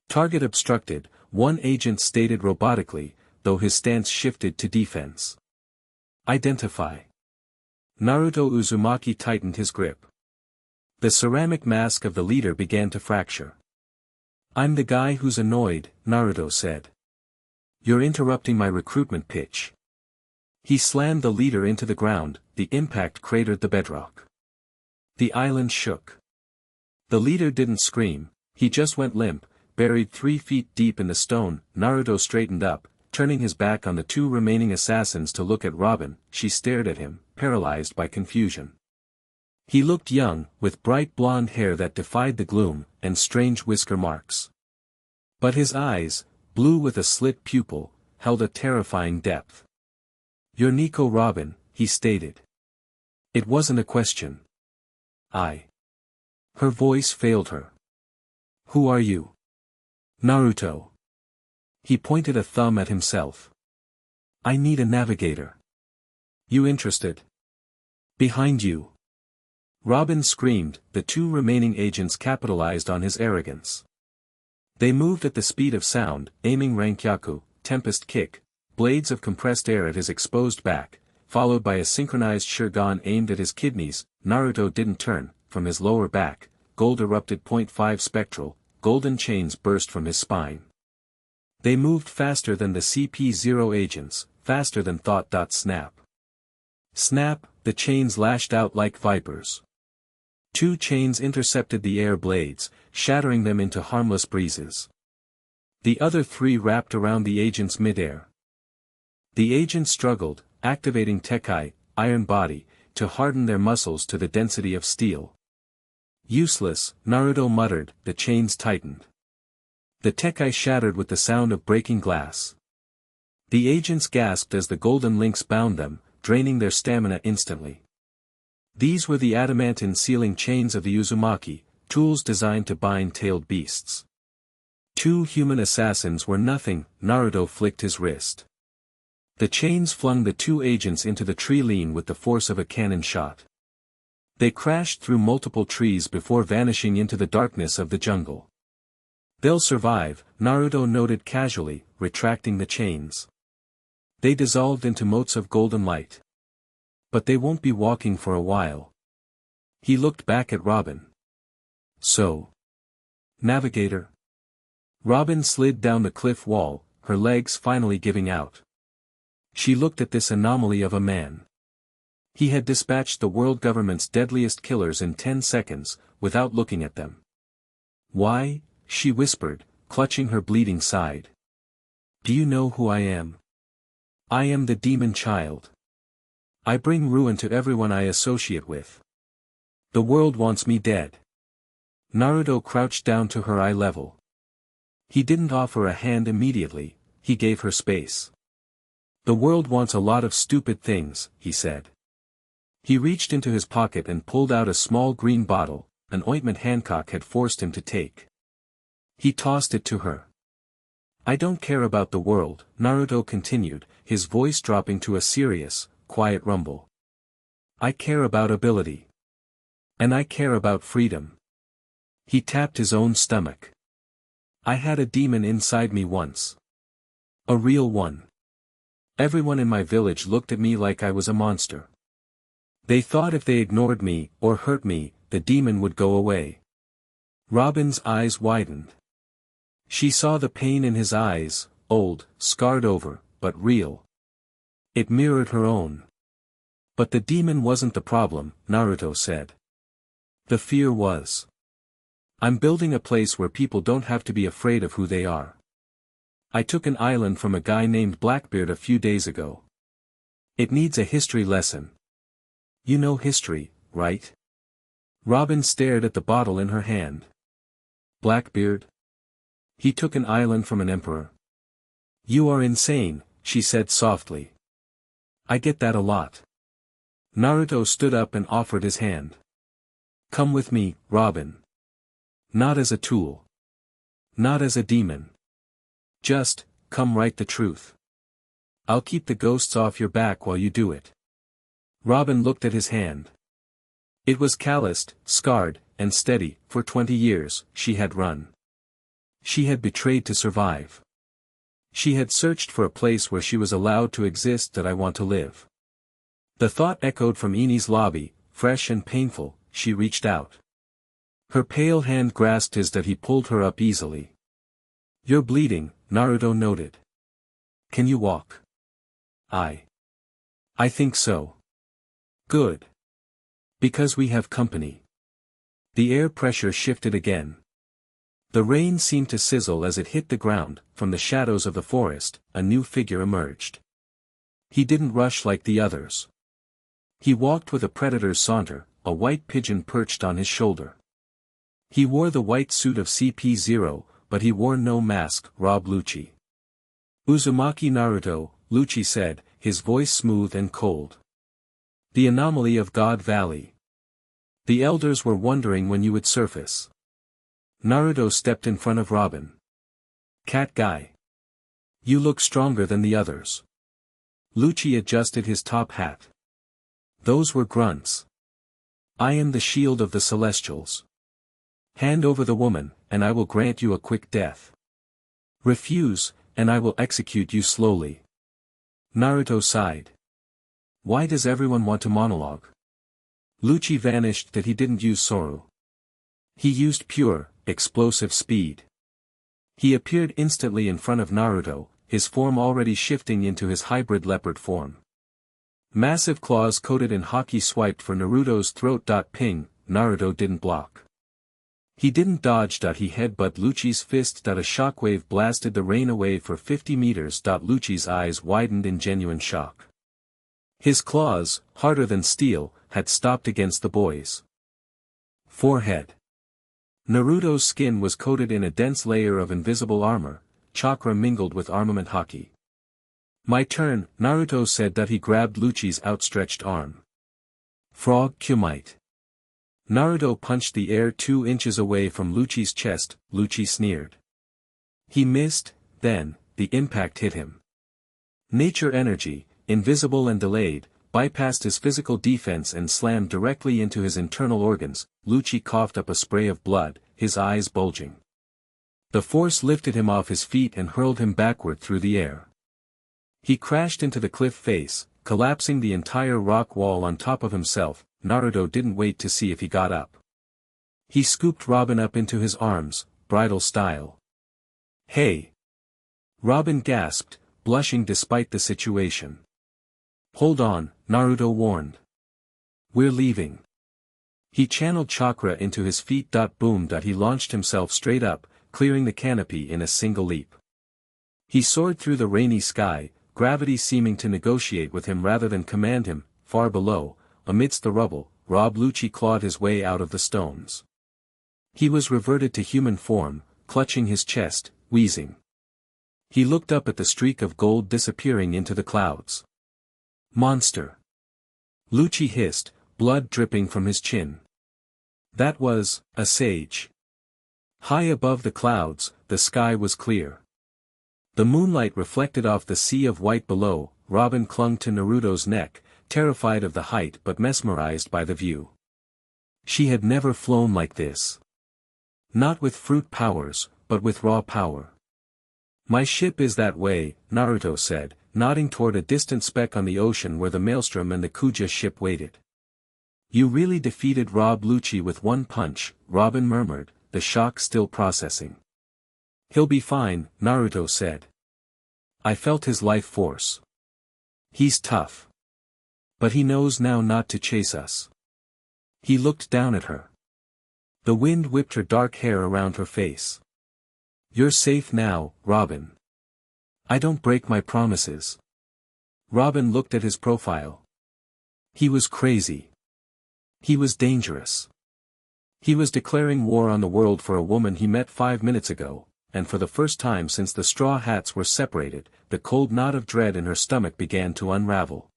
Target obstructed, one agent stated robotically, though his stance shifted to defense. Identify. Naruto Uzumaki tightened his grip. The ceramic mask of the leader began to fracture. I'm the guy who's annoyed, Naruto said. You're interrupting my recruitment pitch. He slammed the leader into the ground, the impact cratered the bedrock. The island shook. The leader didn't scream, he just went limp, buried 3 feet deep in the stone. Naruto straightened up, turning his back on the 2 remaining assassins to look at Robin. She stared at him, paralyzed by confusion. He looked young, with bright blonde hair that defied the gloom, and strange whisker marks. But his eyes, blue with a slit pupil, held a terrifying depth. You're Nico Robin, he stated. It wasn't a question. Her voice failed her. Who are you? Naruto. He pointed a thumb at himself. I need a navigator. You interested? Behind you. Robin screamed. The 2 remaining agents capitalized on his arrogance. They moved at the speed of sound, aiming Rankyaku, Tempest Kick, blades of compressed air at his exposed back, followed by a synchronized Shurgan aimed at his kidneys. Naruto didn't turn. From his lower back, gold erupted. .5 spectral, golden chains burst from his spine. They moved faster than the CP0 agents, faster than thought. Snap. Snap, the chains lashed out like vipers. 2 chains intercepted the air blades, shattering them into harmless breezes. The other 3 wrapped around the agents midair. The agents struggled, activating Tekai, iron body, to harden their muscles to the density of steel. Useless, Naruto muttered. The chains tightened. The Tekai shattered with the sound of breaking glass. The agents gasped as the golden links bound them, draining their stamina instantly. These were the adamantine sealing chains of the Uzumaki, tools designed to bind tailed beasts. 2 human assassins were nothing. Naruto flicked his wrist. The chains flung the 2 agents into the tree line with the force of a cannon shot. They crashed through multiple trees before vanishing into the darkness of the jungle. They'll survive, Naruto noted casually, retracting the chains. They dissolved into motes of golden light. But they won't be walking for a while. He looked back at Robin. So. Navigator. Robin slid down the cliff wall, her legs finally giving out. She looked at this anomaly of a man. He had dispatched the world government's deadliest killers in 10 seconds, without looking at them. Why? She whispered, clutching her bleeding side. Do you know who I am? I am the demon child. I bring ruin to everyone I associate with. The world wants me dead. Naruto crouched down to her eye level. He didn't offer a hand immediately, he gave her space. The world wants a lot of stupid things, he said. He reached into his pocket and pulled out a small green bottle, an ointment Hancock had forced him to take. He tossed it to her. I don't care about the world, Naruto continued, his voice dropping to a serious, quiet rumble. I care about ability. And I care about freedom. He tapped his own stomach. I had a demon inside me once. A real one. Everyone in my village looked at me like I was a monster. They thought if they ignored me, or hurt me, the demon would go away. Robin's eyes widened. She saw the pain in his eyes, old, scarred over, but real. It mirrored her own. But the demon wasn't the problem, Naruto said. The fear was. I'm building a place where people don't have to be afraid of who they are. I took an island from a guy named Blackbeard a few days ago. It needs a history lesson. You know history, right? Robin stared at the bottle in her hand. Blackbeard? He took an island from an emperor. You are insane, she said softly. I get that a lot. Naruto stood up and offered his hand. Come with me, Robin. Not as a tool. Not as a demon. Just, come write the truth. I'll keep the ghosts off your back while you do it. Robin looked at his hand. It was calloused, scarred, and steady. For 20 years, she had run. She had betrayed to survive. She had searched for a place where she was allowed to exist. That I want to live. The thought echoed from Eni's lobby, fresh and painful. She reached out. Her pale hand grasped his. That he pulled her up easily. You're bleeding, Naruto noted. Can you walk? I think so. Good. Because we have company. The air pressure shifted again. The rain seemed to sizzle as it hit the ground. From the shadows of the forest, a new figure emerged. He didn't rush like the others. He walked with a predator's saunter, a white pigeon perched on his shoulder. He wore the white suit of CP0, but he wore no mask. Rob Lucci. Uzumaki Naruto, Lucci said, his voice smooth and cold. The anomaly of God Valley. The elders were wondering when you would surface. Naruto stepped in front of Robin. Cat guy. You look stronger than the others. Lucci adjusted his top hat. Those were grunts. I am the shield of the Celestials. Hand over the woman, and I will grant you a quick death. Refuse, and I will execute you slowly. Naruto sighed. Why does everyone want to monologue? Lucci vanished. That he didn't use Soru. He used pure, explosive speed. He appeared instantly in front of Naruto, his form already shifting into his hybrid leopard form. Massive claws coated in hockey swiped for Naruto's throat. Ping, Naruto didn't block. He didn't dodge. He headbutt Lucci's fist. A shockwave blasted the rain away for 50 meters. Lucci's eyes widened in genuine shock. His claws, harder than steel, had stopped against the boy's forehead. Naruto's skin was coated in a dense layer of invisible armor, chakra mingled with armament hockey. My turn, Naruto said. He grabbed Lucci's outstretched arm. Frog Kumite. Naruto punched the air 2 inches away from Lucci's chest. Lucci sneered. He missed, then, the impact hit him. Nature energy, invisible and delayed, bypassed his physical defense and slammed directly into his internal organs. Lucci coughed up a spray of blood, his eyes bulging. The force lifted him off his feet and hurled him backward through the air. He crashed into the cliff face, collapsing the entire rock wall on top of himself. Naruto didn't wait to see if he got up. He scooped Robin up into his arms, bridal style. Hey! Robin gasped, blushing despite the situation. Hold on, Naruto warned. We're leaving. He channeled chakra into his feet. Boom. He launched himself straight up, clearing the canopy in a single leap. He soared through the rainy sky, gravity seeming to negotiate with him rather than command him. Far below, amidst the rubble, Rob Lucci clawed his way out of the stones. He was reverted to human form, clutching his chest, wheezing. He looked up at the streak of gold disappearing into the clouds. Monster! Lucci hissed, blood dripping from his chin. That was a sage. High above the clouds, the sky was clear. The moonlight reflected off the sea of white below. Robin clung to Naruto's neck, terrified of the height but mesmerized by the view. She had never flown like this. Not with fruit powers, but with raw power. My ship is that way, Naruto said, nodding toward a distant speck on the ocean where the Maelstrom and the Kuja ship waited. You really defeated Rob Lucci with one punch, Robin murmured, the shock still processing. He'll be fine, Naruto said. I felt his life force. He's tough. But he knows now not to chase us. He looked down at her. The wind whipped her dark hair around her face. You're safe now, Robin. I don't break my promises. Robin looked at his profile. He was crazy. He was dangerous. He was declaring war on the world for a woman he met 5 minutes ago, and for the first time since the straw hats were separated, the cold knot of dread in her stomach began to unravel.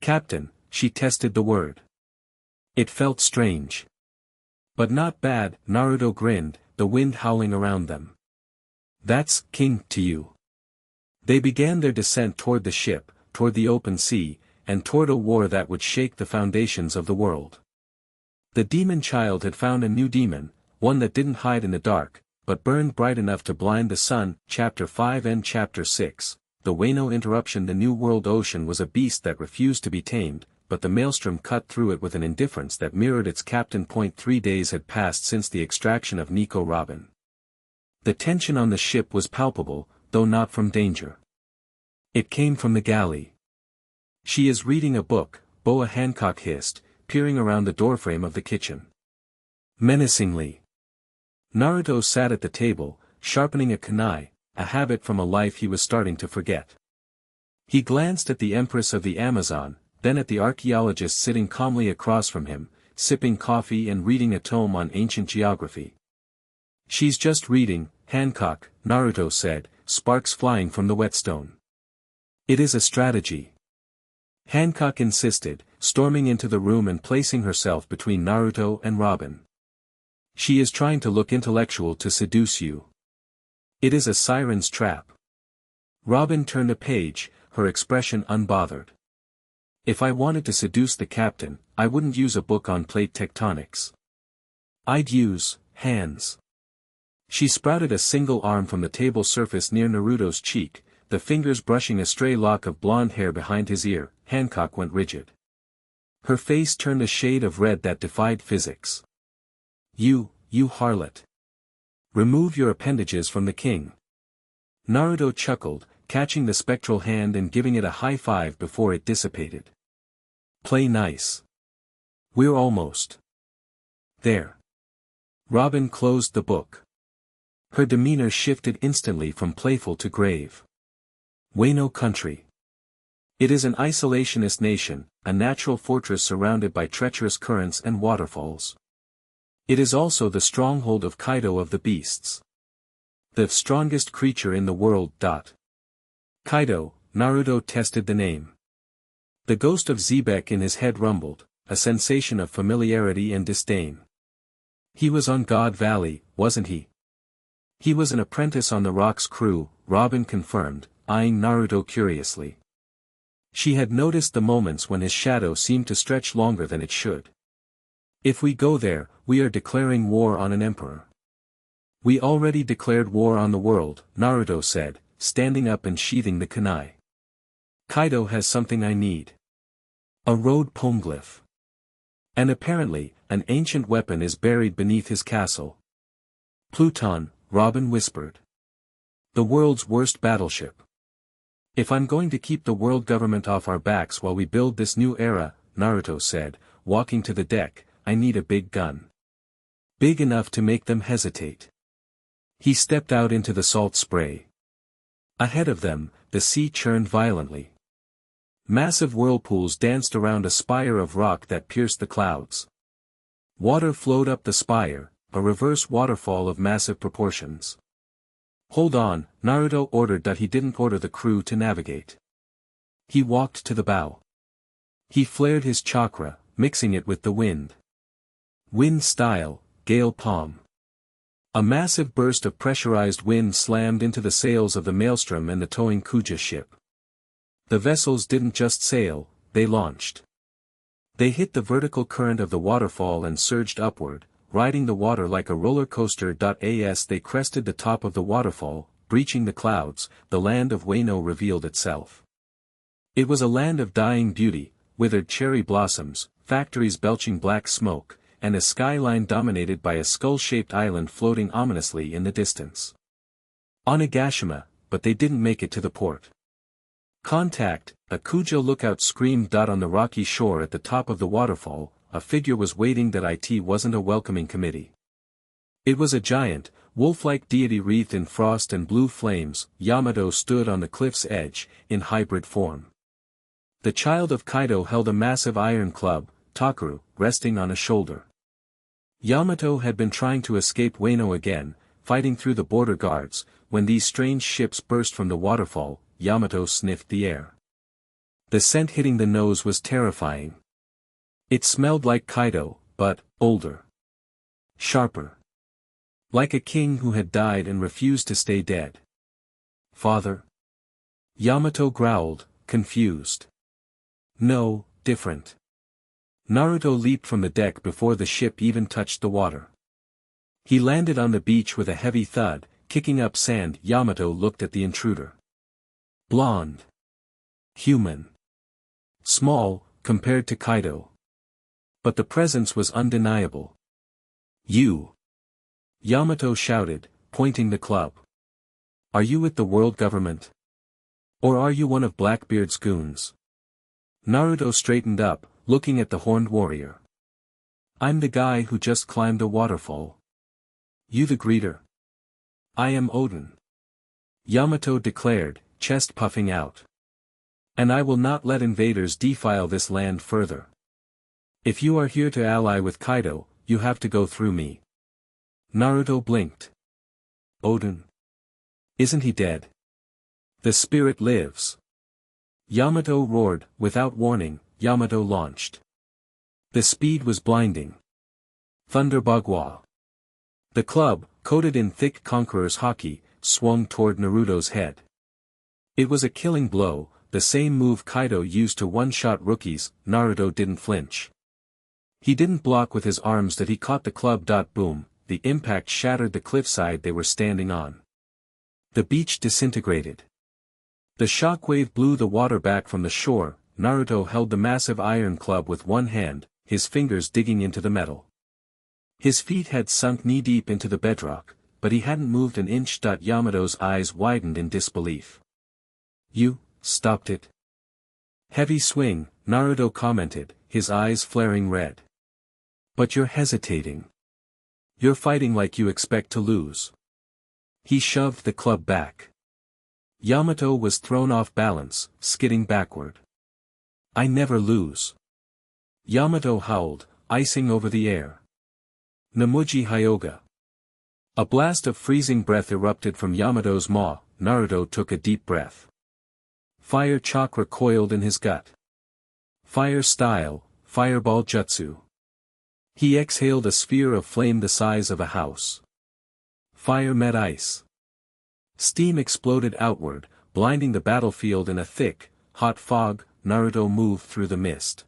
Captain, she tested the word. It felt strange. But not bad, Naruto grinned, the wind howling around them. That's king to you. They began their descent toward the ship, toward the open sea, and toward a war that would shake the foundations of the world. The demon child had found a new demon, one that didn't hide in the dark, but burned bright enough to blind the sun. Chapter 5 and Chapter 6, The Wano Interruption. The New World Ocean was a beast that refused to be tamed, but the maelstrom cut through it with an indifference that mirrored its captain. 3 days had passed since the extraction of Nico Robin. The tension on the ship was palpable, though not from danger. It came from the galley. "She is reading a book," Boa Hancock hissed, peering around the doorframe of the kitchen. Menacingly. Naruto sat at the table, sharpening a kunai, a habit from a life he was starting to forget. He glanced at the Empress of the Amazon, then at the archaeologist sitting calmly across from him, sipping coffee and reading a tome on ancient geography. "She's just reading, Hancock," Naruto said, sparks flying from the whetstone. "It is a strategy." Hancock insisted, storming into the room and placing herself between Naruto and Robin. "She is trying to look intellectual to seduce you. It is a siren's trap." Robin turned a page, her expression unbothered. "If I wanted to seduce the captain, I wouldn't use a book on plate tectonics. I'd use hands." She sprouted a single arm from the table surface near Naruto's cheek, the fingers brushing a stray lock of blonde hair behind his ear. Hancock went rigid. Her face turned a shade of red that defied physics. You harlot. Remove your appendages from the king." Naruto chuckled, catching the spectral hand and giving it a high five before it dissipated. "Play nice. We're almost there." Robin closed the book. Her demeanor shifted instantly from playful to grave. "Wano country. It is an isolationist nation, a natural fortress surrounded by treacherous currents and waterfalls. It is also the stronghold of Kaido of the beasts. The strongest creature in the world. Kaido," Naruto tested the name. The ghost of Xebec in his head rumbled, a sensation of familiarity and disdain. "He was on God Valley, wasn't he?" "He was an apprentice on the Rock's crew," Robin confirmed, eyeing Naruto curiously. She had noticed the moments when his shadow seemed to stretch longer than it should. "If we go there, we are declaring war on an emperor." "We already declared war on the world," Naruto said, standing up and sheathing the kunai. "Kaido has something I need. A road poneglyph. And apparently, an ancient weapon is buried beneath his castle." "Pluton," Robin whispered. "The world's worst battleship. If I'm going to keep the world government off our backs while we build this new era," Naruto said, walking to the deck, "I need a big gun. Big enough to make them hesitate." He stepped out into the salt spray. Ahead of them, the sea churned violently. Massive whirlpools danced around a spire of rock that pierced the clouds. Water flowed up the spire, a reverse waterfall of massive proportions. "Hold on," Naruto ordered that he didn't order the crew to navigate. He walked to the bow. He flared his chakra, mixing it with the wind. Wind style, gale palm. A massive burst of pressurized wind slammed into the sails of the Maelstrom and the towing Kuja ship. The vessels didn't just sail, they launched. They hit the vertical current of the waterfall and surged upward, riding the water like a roller coaster. As they crested the top of the waterfall, breaching the clouds, the land of Wano revealed itself. It was a land of dying beauty, withered cherry blossoms, factories belching black smoke, and a skyline dominated by a skull-shaped island floating ominously in the distance. Onigashima, but they didn't make it to the port. "Contact," a Kujo lookout screamed. On the rocky shore at the top of the waterfall, a figure was waiting. It wasn't a welcoming committee. It was a giant, wolf-like deity wreathed in frost and blue flames. Yamato stood on the cliff's edge, in hybrid form. The child of Kaido held a massive iron club, Takeru, resting on a shoulder. Yamato had been trying to escape Wano again, fighting through the border guards, when these strange ships burst from the waterfall. Yamato sniffed the air. The scent hitting the nose was terrifying. It smelled like Kaido, but older. Sharper. Like a king who had died and refused to stay dead. "Father?" Yamato growled, confused. No, different. Naruto leaped from the deck before the ship even touched the water. He landed on the beach with a heavy thud, kicking up sand. Yamato looked at the intruder. Blonde. Human. Small, compared to Kaido. But the presence was undeniable. You. Yamato shouted, pointing the club. Are you with the world government? Or are you one of Blackbeard's goons? Naruto straightened up, looking at the horned warrior. I'm the guy who just climbed a waterfall. You the greeter? I am Odin. Yamato declared, chest puffing out. And I will not let invaders defile this land further. If you are here to ally with Kaido, you have to go through me. Naruto blinked. Odin. Isn't he dead? The spirit lives. Yamato roared. Without warning, Yamato launched. The speed was blinding. Thunder Bagua. The club, coated in thick conqueror's haki, swung toward Naruto's head. It was a killing blow, the same move Kaido used to one-shot rookies. Naruto didn't flinch. He didn't block with his arms that he caught the club. Boom, the impact shattered the cliffside they were standing on. The beach disintegrated. The shockwave blew the water back from the shore. Naruto held the massive iron club with one hand, his fingers digging into the metal. His feet had sunk knee-deep into the bedrock, but he hadn't moved an inch. Yamato's eyes widened in disbelief. You stopped it? Heavy swing, Naruto commented, his eyes flaring red. But you're hesitating. You're fighting like you expect to lose. He shoved the club back. Yamato was thrown off balance, skidding backward. I never lose. Yamato howled, icing over the air. Namuji Hyoga. A blast of freezing breath erupted from Yamato's maw. Naruto took a deep breath. Fire chakra coiled in his gut. Fire style, fireball jutsu. He exhaled a sphere of flame the size of a house. Fire met ice. Steam exploded outward, blinding the battlefield in a thick, hot fog. Naruto moved through the mist.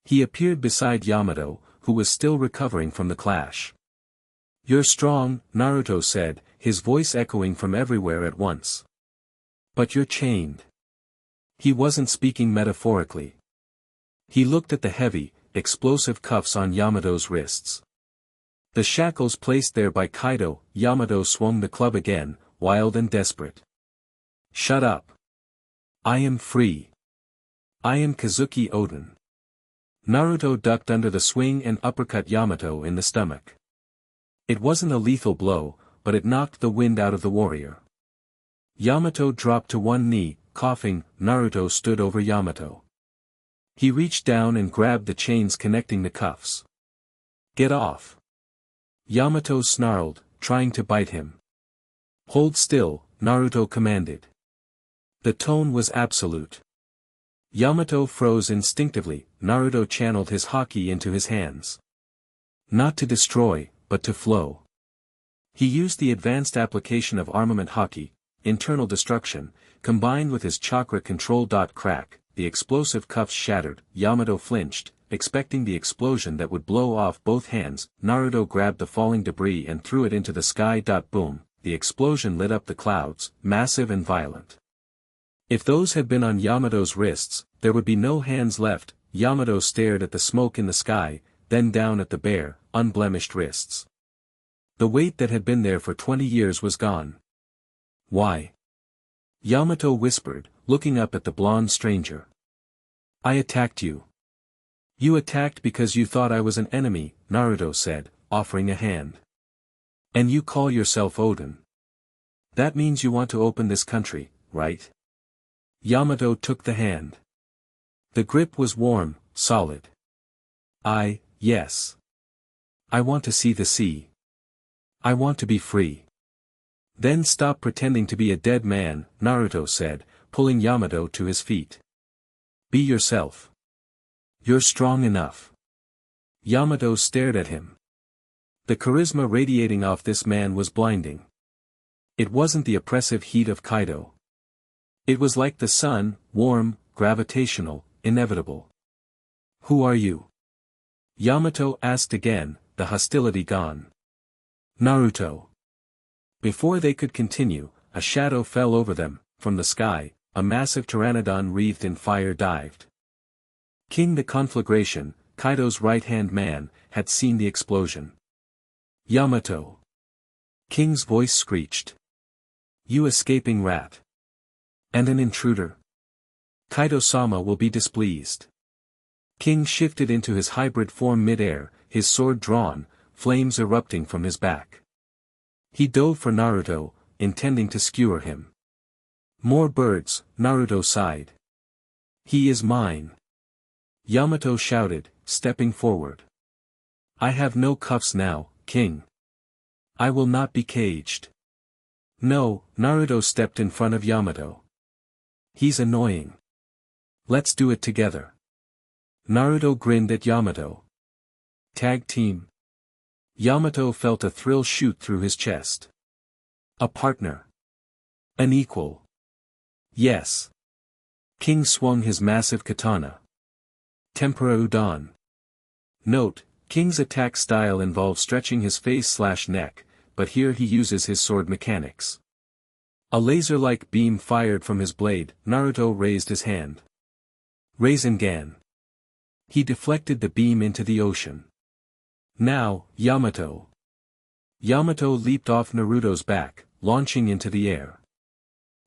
He appeared beside Yamato, who was still recovering from the clash. You're strong, Naruto said, his voice echoing from everywhere at once. But you're chained. He wasn't speaking metaphorically. He looked at the heavy, explosive cuffs on Yamato's wrists. The shackles placed there by Kaido. Yamato swung the club again, wild and desperate. Shut up. I am free. I am Kazuki Odin. Naruto ducked under the swing and uppercut Yamato in the stomach. It wasn't a lethal blow, but it knocked the wind out of the warrior. Yamato dropped to one knee, coughing. Naruto stood over Yamato. He reached down and grabbed the chains connecting the cuffs. Get off. Yamato snarled, trying to bite him. Hold still, Naruto commanded. The tone was absolute. Yamato froze instinctively. Naruto channeled his haki into his hands. Not to destroy, but to flow. He used the advanced application of armament haki, internal destruction, combined with his chakra control. Crack, the explosive cuffs shattered. Yamato flinched, expecting the explosion that would blow off both hands. Naruto grabbed the falling debris and threw it into the sky. Boom, the explosion lit up the clouds, massive and violent. If those had been on Yamato's wrists, there would be no hands left. Yamato stared at the smoke in the sky, then down at the bare, unblemished wrists. The weight that had been there for 20 years was gone. Why? Yamato whispered, looking up at the blonde stranger. I attacked you. You attacked because you thought I was an enemy, Naruto said, offering a hand. And you call yourself Odin. That means you want to open this country, right? Yamato took the hand. The grip was warm, solid. Yes. I want to see the sea. I want to be free. Then stop pretending to be a dead man, Naruto said, pulling Yamato to his feet. Be yourself. You're strong enough. Yamato stared at him. The charisma radiating off this man was blinding. It wasn't the oppressive heat of Kaido. It was like the sun, warm, gravitational, inevitable. "Who are you?" Yamato asked again, the hostility gone. "Naruto." Before they could continue, a shadow fell over them, from the sky, a massive pteranodon wreathed in fire dived. King the conflagration, Kaido's right-hand man, had seen the explosion. "Yamato." King's voice screeched. "You escaping rat. And an intruder. Kaido-sama will be displeased." King shifted into his hybrid form mid-air, his sword drawn, flames erupting from his back. He dove for Naruto, intending to skewer him. "More birds," Naruto sighed. "He is mine." Yamato shouted, stepping forward. "I have no cuffs now, King. I will not be caged." "No," Naruto stepped in front of Yamato. "He's annoying. Let's do it together." Naruto grinned at Yamato. "Tag team?" Yamato felt a thrill shoot through his chest. "A partner. An equal." "Yes." King swung his massive katana. "Tempura udon." Note, King's attack style involves stretching his face/neck, but here he uses his sword mechanics. A laser-like beam fired from his blade. Naruto raised his hand. "Rasengan." He deflected the beam into the ocean. "Now, Yamato." Yamato leaped off Naruto's back, launching into the air.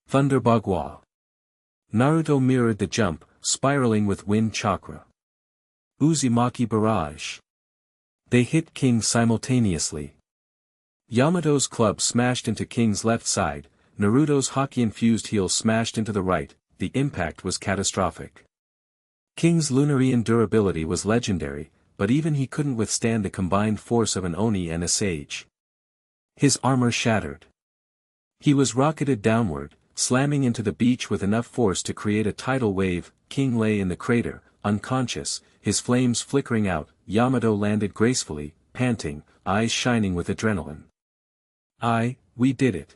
"Thunder Bagua." Naruto mirrored the jump, spiraling with wind chakra. "Uzumaki barrage." They hit King simultaneously. Yamato's club smashed into King's left side, Naruto's hockey-infused heel smashed into the right. The impact was catastrophic. King's Lunarian durability was legendary, but even he couldn't withstand the combined force of an Oni and a Sage. His armor shattered. He was rocketed downward, slamming into the beach with enough force to create a tidal wave. King lay in the crater, unconscious, his flames flickering out. Yamato landed gracefully, panting, eyes shining with adrenaline. We did it."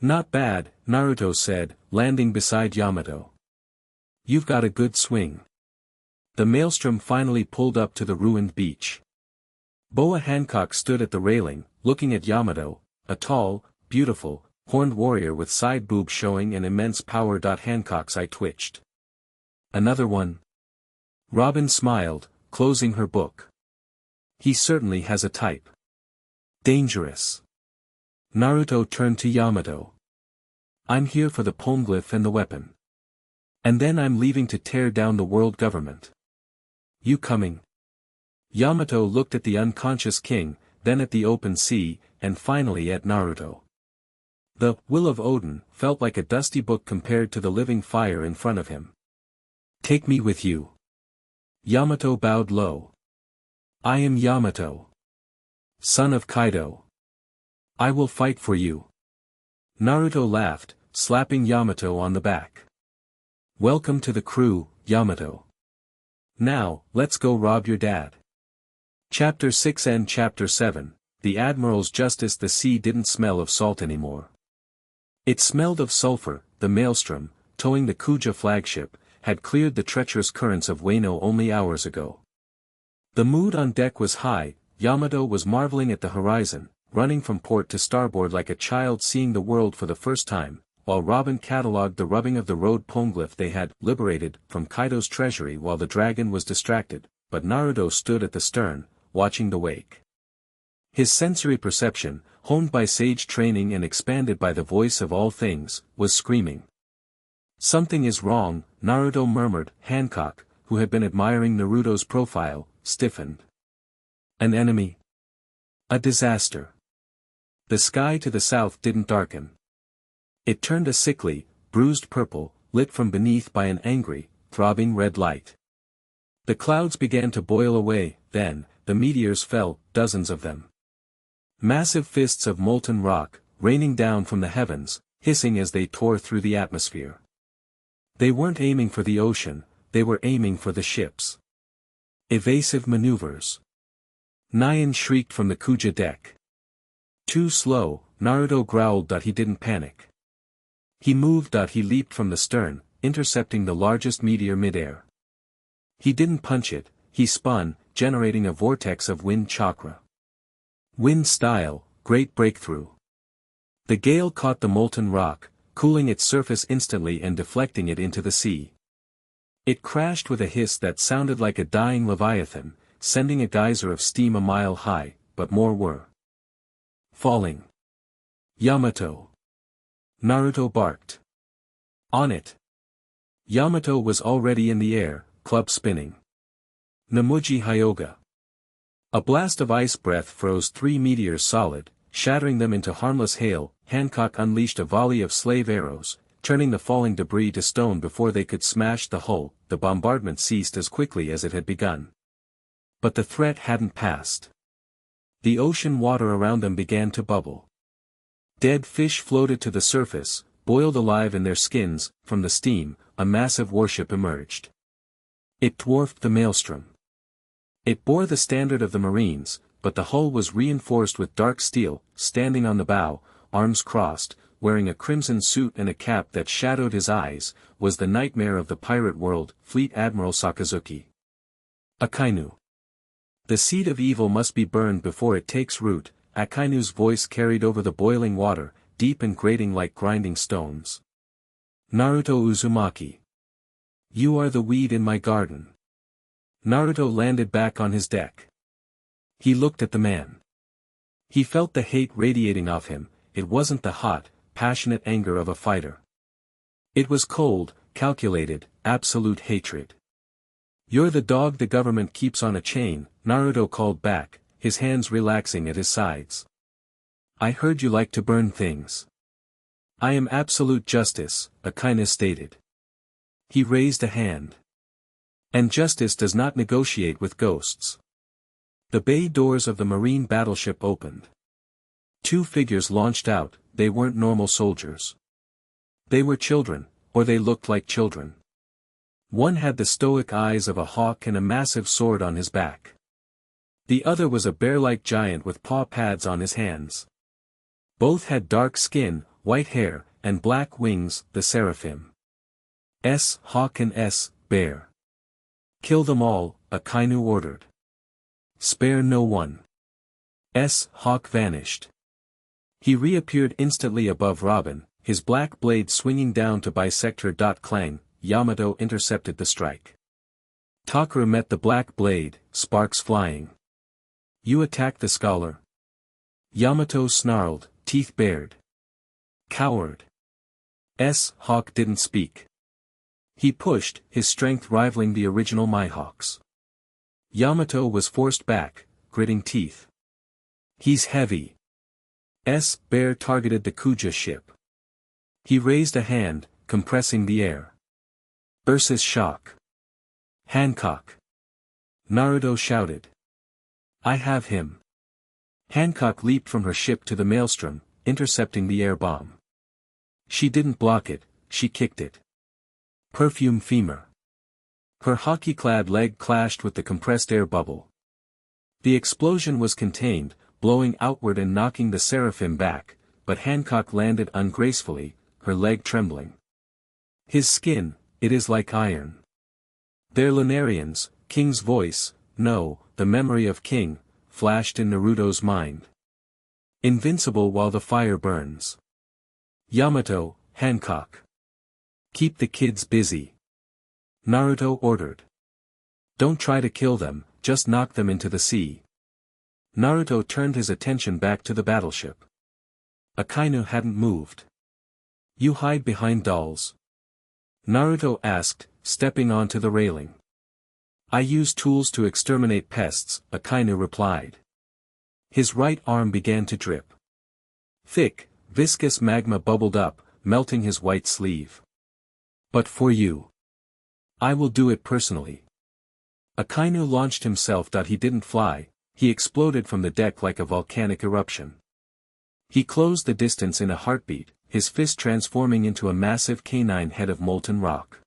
"Not bad," Naruto said, landing beside Yamato. "You've got a good swing." The maelstrom finally pulled up to the ruined beach. Boa Hancock stood at the railing, looking at Yamato, a tall, beautiful, horned warrior with side boobs showing and immense power. Hancock's eye twitched. "Another one?" Robin smiled, closing her book. "He certainly has a type. Dangerous." Naruto turned to Yamato. "I'm here for the poneglyph and the weapon. And then I'm leaving to tear down the world government. You coming?" Yamato looked at the unconscious King, then at the open sea, and finally at Naruto. The will of Odin felt like a dusty book compared to the living fire in front of him. "Take me with you." Yamato bowed low. "I am Yamato, son of Kaido. I will fight for you." Naruto laughed, slapping Yamato on the back. "Welcome to the crew, Yamato. Now, let's go rob your dad." Chapter 6 and Chapter 7, The Admiral's Justice. The sea didn't smell of salt anymore. It smelled of sulfur. The maelstrom, towing the Kuja flagship, had cleared the treacherous currents of Wano only hours ago. The mood on deck was high. Yamato was marveling at the horizon, running from port to starboard like a child seeing the world for the first time, while Robin catalogued the rubbing of the road poneglyph they had liberated from Kaido's treasury while the dragon was distracted, but Naruto stood at the stern, watching the wake. His sensory perception, honed by sage training and expanded by the voice of all things, was screaming. "Something is wrong," Naruto murmured. Hancock, who had been admiring Naruto's profile, stiffened. "An enemy? A disaster." The sky to the south didn't darken. It turned a sickly, bruised purple, lit from beneath by an angry, throbbing red light. The clouds began to boil away. Then, the meteors fell, dozens of them. Massive fists of molten rock, raining down from the heavens, hissing as they tore through the atmosphere. They weren't aiming for the ocean, they were aiming for the ships. Evasive maneuvers. Nyan shrieked from the Kuja deck. "Too slow," Naruto growled. He didn't panic. He moved. He leaped from the stern, intercepting the largest meteor midair. He didn't punch it, he spun, generating a vortex of wind chakra. Wind style, great breakthrough. The gale caught the molten rock, cooling its surface instantly and deflecting it into the sea. It crashed with a hiss that sounded like a dying leviathan, sending a geyser of steam a mile high, but more were falling. Yamato. Naruto barked. On it. Yamato was already in the air, club spinning. Namuji Hyoga. A blast of ice breath froze 3 meteors solid, shattering them into harmless hail. Hancock unleashed a volley of slave arrows, turning the falling debris to stone before they could smash the hull. The bombardment ceased as quickly as it had begun. But the threat hadn't passed. The ocean water around them began to bubble. Dead fish floated to the surface, boiled alive in their skins. From the steam, a massive warship emerged. It dwarfed the maelstrom. It bore the standard of the Marines, but the hull was reinforced with dark steel. Standing on the bow, arms crossed, wearing a crimson suit and a cap that shadowed his eyes, was the nightmare of the pirate world, Fleet Admiral Sakazuki. Akainu. The seed of evil must be burned before it takes root. Akainu's voice carried over the boiling water, deep and grating like grinding stones. Naruto Uzumaki. You are the weed in my garden. Naruto landed back on his deck. He looked at the man. He felt the hate radiating off him. It wasn't the hot, passionate anger of a fighter. It was cold, calculated, absolute hatred. You're the dog the government keeps on a chain, Naruto called back, his hands relaxing at his sides. I heard you like to burn things. I am absolute justice, Akainu stated. He raised a hand. And justice does not negotiate with ghosts. The bay doors of the marine battleship opened. 2 figures launched out. They weren't normal soldiers. They were children, or they looked like children. One had the stoic eyes of a hawk and a massive sword on his back. The other was a bear-like giant with paw pads on his hands. Both had dark skin, white hair, and black wings. The seraphim. S. Hawk and S. Bear. Kill them all, Akainu ordered. Spare no one. S. Hawk vanished. He reappeared instantly above Robin, his black blade swinging down to bisect her. Clang, Yamato intercepted the strike. Takara met the black blade, sparks flying. You attacked the scholar. Yamato snarled, teeth bared. Coward. S. Hawk didn't speak. He pushed, his strength rivaling the original Mihawk's. Yamato was forced back, gritting teeth. He's heavy. S. Bear targeted the Kuja ship. He raised a hand, compressing the air. Ursa's shock. Hancock. Naruto shouted. I have him. Hancock leaped from her ship to the maelstrom, intercepting the air bomb. She didn't block it, she kicked it. Perfume femur. Her hockey-clad leg clashed with the compressed air bubble. The explosion was contained, blowing outward and knocking the seraphim back, but Hancock landed ungracefully, her leg trembling. His skin, it is like iron. They're Lunarians, King's voice, no, the memory of King, flashed in Naruto's mind. Invincible while the fire burns. Yamato, Hancock. Keep the kids busy. Naruto ordered. Don't try to kill them, just knock them into the sea. Naruto turned his attention back to the battleship. Akainu hadn't moved. You hide behind dolls? Naruto asked, stepping onto the railing. I use tools to exterminate pests, Akainu replied. His right arm began to drip. Thick, viscous magma bubbled up, melting his white sleeve. But for you. I will do it personally. Akainu launched himself. He didn't fly, he exploded from the deck like a volcanic eruption. He closed the distance in a heartbeat, his fist transforming into a massive canine head of molten rock.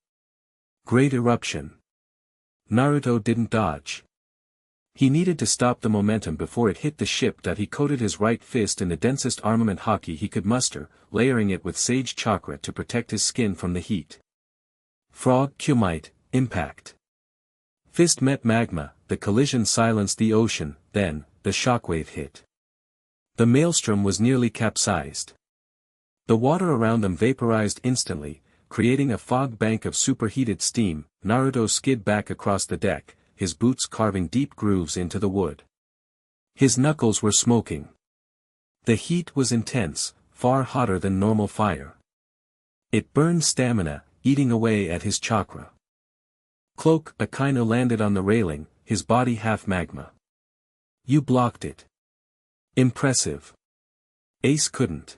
Great eruption. Naruto didn't dodge. He needed to stop the momentum before it hit the ship. He coated his right fist in the densest armament haki he could muster, layering it with sage chakra to protect his skin from the heat. Frog Kumite, impact. Fist met magma, the collision silenced the ocean, then, the shockwave hit. The maelstrom was nearly capsized. The water around them vaporized instantly, creating a fog bank of superheated steam. Naruto skid back across the deck, his boots carving deep grooves into the wood. His knuckles were smoking. The heat was intense, far hotter than normal fire. It burned stamina, eating away at his chakra. Cloak Akainu landed on the railing, his body half magma. You blocked it. Impressive. Ace couldn't.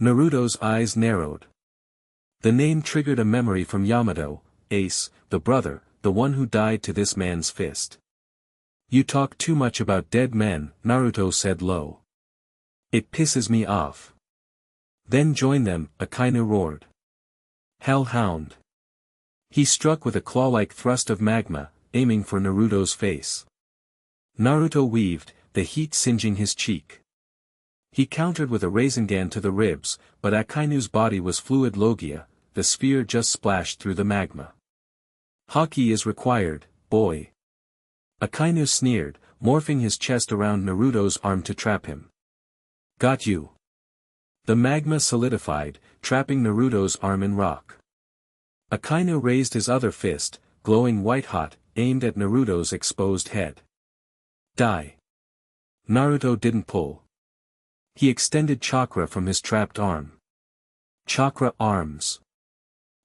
Naruto's eyes narrowed. The name triggered a memory from Yamato, Ace, the brother, the one who died to this man's fist. You talk too much about dead men, Naruto said low. It pisses me off. Then join them, Akainu roared. Hellhound. He struck with a claw-like thrust of magma, aiming for Naruto's face. Naruto weaved, the heat singeing his cheek. He countered with a Rasengan to the ribs, but Akainu's body was fluid Logia, the sphere just splashed through the magma. Haki is required, boy. Akainu sneered, morphing his chest around Naruto's arm to trap him. Got you. The magma solidified, trapping Naruto's arm in rock. Akainu raised his other fist, glowing white-hot, aimed at Naruto's exposed head. Die. Naruto didn't pull. He extended chakra from his trapped arm. Chakra arms.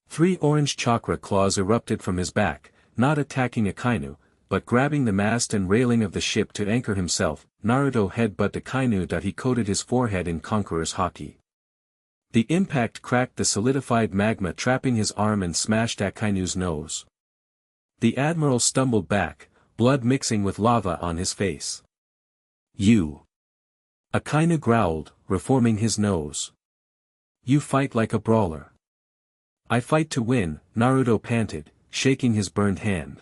3 orange chakra claws erupted from his back, not attacking Akainu, but grabbing the mast and railing of the ship to anchor himself. Naruto headbutt Akainu. He coated his forehead in Conqueror's haki. The impact cracked the solidified magma trapping his arm and smashed Akainu's nose. The Admiral stumbled back, blood mixing with lava on his face. You. Akainu growled, reforming his nose. You fight like a brawler. I fight to win, Naruto panted, shaking his burned hand.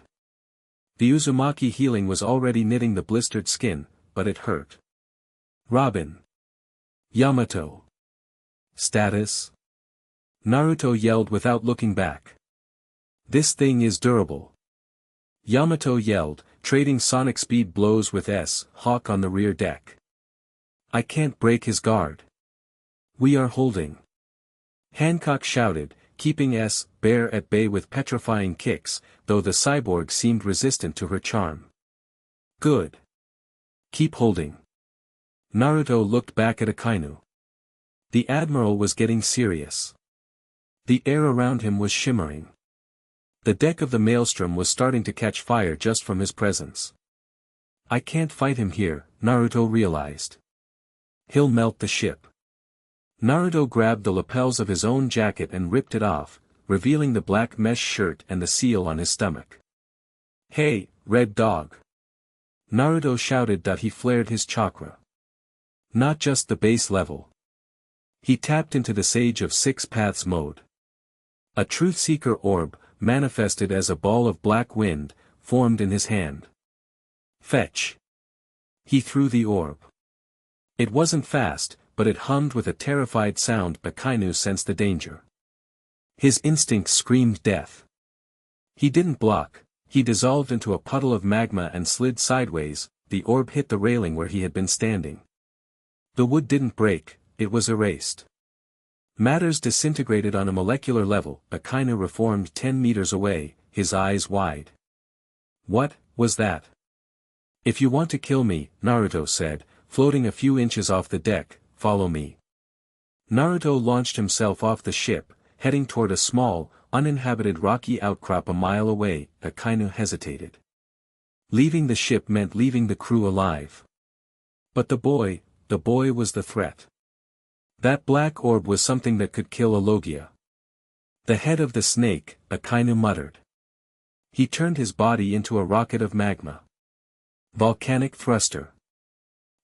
The Uzumaki healing was already knitting the blistered skin, but it hurt. Robin. Yamato. Status? Naruto yelled without looking back. This thing is durable. Yamato yelled, trading sonic speed blows with Hawk on the rear deck. I can't break his guard. We are holding. Hancock shouted, keeping Bear at bay with petrifying kicks, though the cyborg seemed resistant to her charm. Good. Keep holding. Naruto looked back at Akainu. The Admiral was getting serious. The air around him was shimmering. The deck of the Maelstrom was starting to catch fire just from his presence. I can't fight him here, Naruto realized. He'll melt the ship. Naruto grabbed the lapels of his own jacket and ripped it off, revealing the black mesh shirt and the seal on his stomach. Hey, Red Dog! Naruto shouted. He flared his chakra. Not just the base level. He tapped into the Sage of Six Paths mode. A Truth-Seeker orb, manifested as a ball of black wind, formed in his hand. Fetch! He threw the orb. It wasn't fast, but it hummed with a terrified sound. Akainu sensed the danger. His instinct screamed death. He didn't block, he dissolved into a puddle of magma and slid sideways. The orb hit the railing where he had been standing. The wood didn't break, it was erased. Matters disintegrated on a molecular level. Akainu reformed 10 meters away, his eyes wide. What was that? If you want to kill me, Naruto said, floating a few inches off the deck, follow me. Naruto launched himself off the ship, heading toward a small, uninhabited rocky outcrop a mile away. Akainu hesitated. Leaving the ship meant leaving the crew alive. But the boy was the threat. That black orb was something that could kill a Logia. The head of the snake, Akainu muttered. He turned his body into a rocket of magma. Volcanic thruster.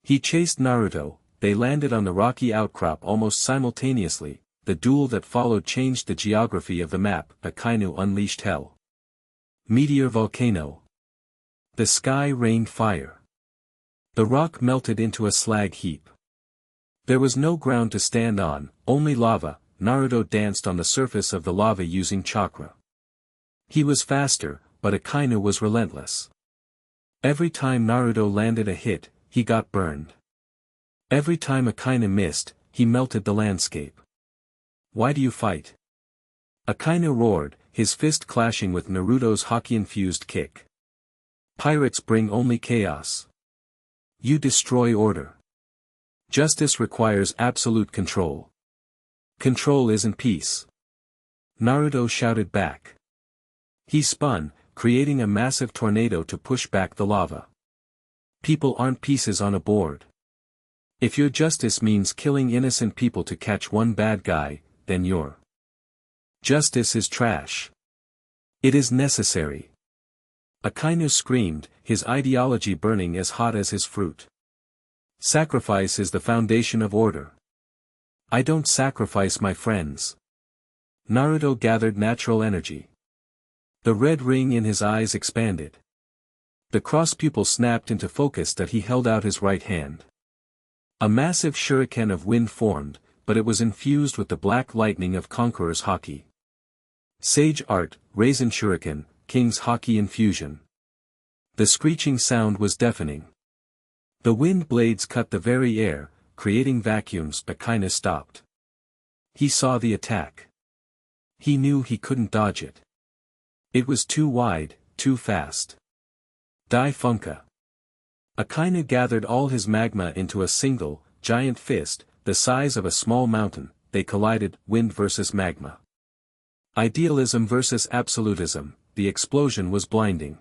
He chased Naruto. They landed on the rocky outcrop almost simultaneously. The duel that followed changed the geography of the map. Akainu unleashed hell. Meteor volcano. The sky rained fire. The rock melted into a slag heap. There was no ground to stand on, only lava. Naruto danced on the surface of the lava using chakra. He was faster, but Akainu was relentless. Every time Naruto landed a hit, he got burned. Every time Akainu missed, he melted the landscape. Why do you fight? Akainu roared, his fist clashing with Naruto's Haki-infused kick. Pirates bring only chaos. You destroy order. Justice requires absolute control. Control isn't peace. Naruto shouted back. He spun, creating a massive tornado to push back the lava. People aren't pieces on a board. If your justice means killing innocent people to catch one bad guy, then your justice is trash. It is necessary. Akainu screamed, his ideology burning as hot as his fruit. Sacrifice is the foundation of order. I don't sacrifice my friends. Naruto gathered natural energy. The red ring in his eyes expanded. The cross pupil snapped into focus that he held out his right hand. A massive shuriken of wind formed, but it was infused with the black lightning of Conqueror's Haki. Sage Art, Raisin Shuriken, King's Haki Infusion. The screeching sound was deafening. The wind blades cut the very air, creating vacuums, but Akainu stopped. He saw the attack. He knew he couldn't dodge it. It was too wide, too fast. Dai Funka. Akainu gathered all his magma into a single, giant fist, the size of a small mountain. They collided, wind versus magma. Idealism versus absolutism. The explosion was blinding.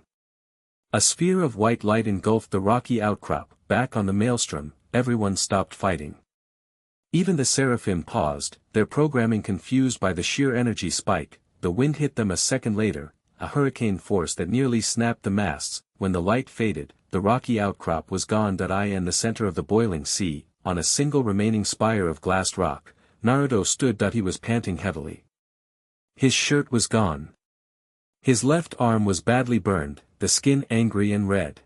A sphere of white light engulfed the rocky outcrop. Back on the maelstrom, everyone stopped fighting. Even the seraphim paused, their programming confused by the sheer energy spike. The wind hit them a second later, a hurricane force that nearly snapped the masts. When the light faded, the rocky outcrop was gone. I in the center of the boiling sea, on a single remaining spire of glassed rock, Naruto stood. He was panting heavily. His shirt was gone. His left arm was badly burned, the skin angry and red.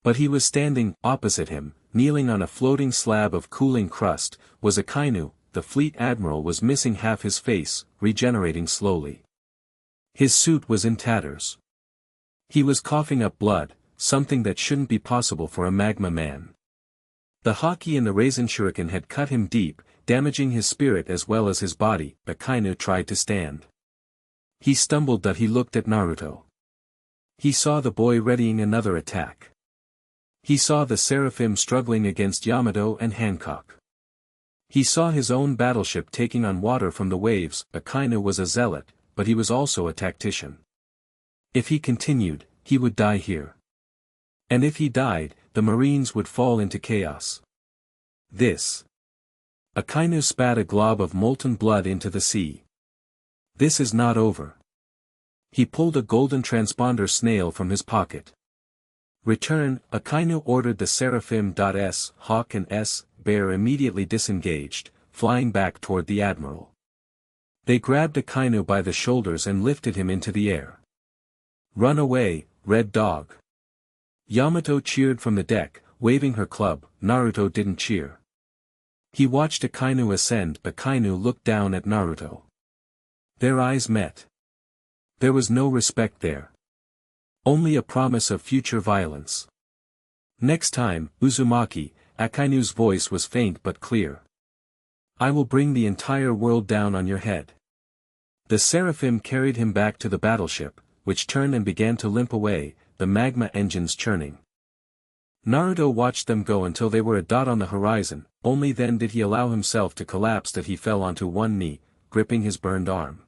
But he was standing. Opposite him, kneeling on a floating slab of cooling crust, was Akainu. The fleet admiral was missing half his face, regenerating slowly. His suit was in tatters. He was coughing up blood, something that shouldn't be possible for a magma man. The Haki in the Raisin Shuriken had cut him deep, damaging his spirit as well as his body. Akainu tried to stand. He stumbled. He looked at Naruto. He saw the boy readying another attack. He saw the seraphim struggling against Yamato and Hancock. He saw his own battleship taking on water from the waves. Akainu was a zealot, but he was also a tactician. If he continued, he would die here. And if he died, the Marines would fall into chaos. This. Akainu spat a glob of molten blood into the sea. This is not over. He pulled a golden transponder snail from his pocket. Return. Akainu ordered the Seraphim. S. Hawk and S. Bear immediately disengaged, flying back toward the admiral. They grabbed Akainu by the shoulders and lifted him into the air. Run away, Red Dog. Yamato cheered from the deck, waving her club. Naruto didn't cheer. He watched Akainu ascend. Akainu looked down at Naruto. Their eyes met. There was no respect there. Only a promise of future violence. Next time, Uzumaki. Akainu's voice was faint but clear. I will bring the entire world down on your head. The Seraphim carried him back to the battleship, which turned and began to limp away, the magma engines churning. Naruto watched them go until they were a dot on the horizon. Only then did he allow himself to collapse. He fell onto one knee, gripping his burned arm.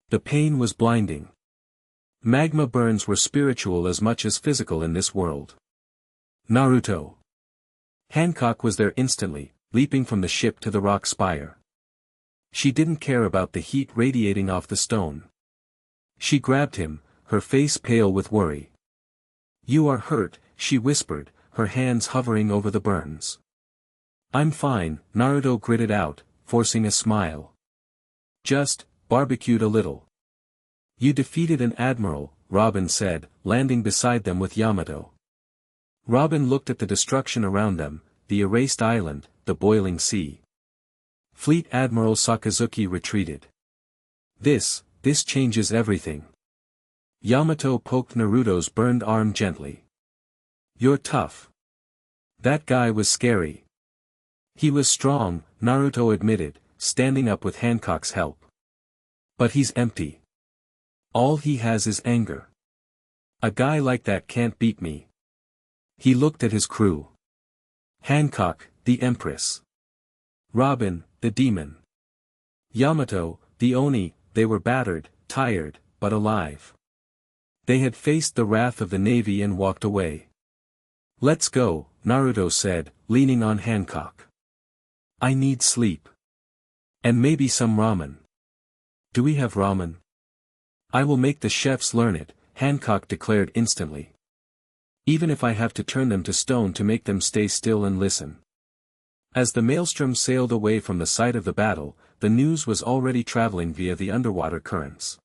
The pain was blinding. Magma burns were spiritual as much as physical in this world. Naruto. Hancock was there instantly, leaping from the ship to the rock spire. She didn't care about the heat radiating off the stone. She grabbed him, her face pale with worry. You are hurt, she whispered, her hands hovering over the burns. I'm fine, Naruto gritted out, forcing a smile. Just, barbecued a little. You defeated an admiral, Robin said, landing beside them with Yamato. Robin looked at the destruction around them, the erased island, the boiling sea. Fleet Admiral Sakazuki retreated. This changes everything. Yamato poked Naruto's burned arm gently. You're tough. That guy was scary. He was strong, Naruto admitted, standing up with Hancock's help. But he's empty. All he has is anger. A guy like that can't beat me. He looked at his crew. Hancock, the Empress. Robin, the demon. Yamato, the Oni. They were battered, tired, but alive. They had faced the wrath of the Navy and walked away. Let's go, Naruto said, leaning on Hancock. I need sleep. And maybe some ramen. Do we have ramen? I will make the chefs learn it, Hancock declared instantly. Even if I have to turn them to stone to make them stay still and listen. As the maelstrom sailed away from the site of the battle, the news was already traveling via the underwater currents.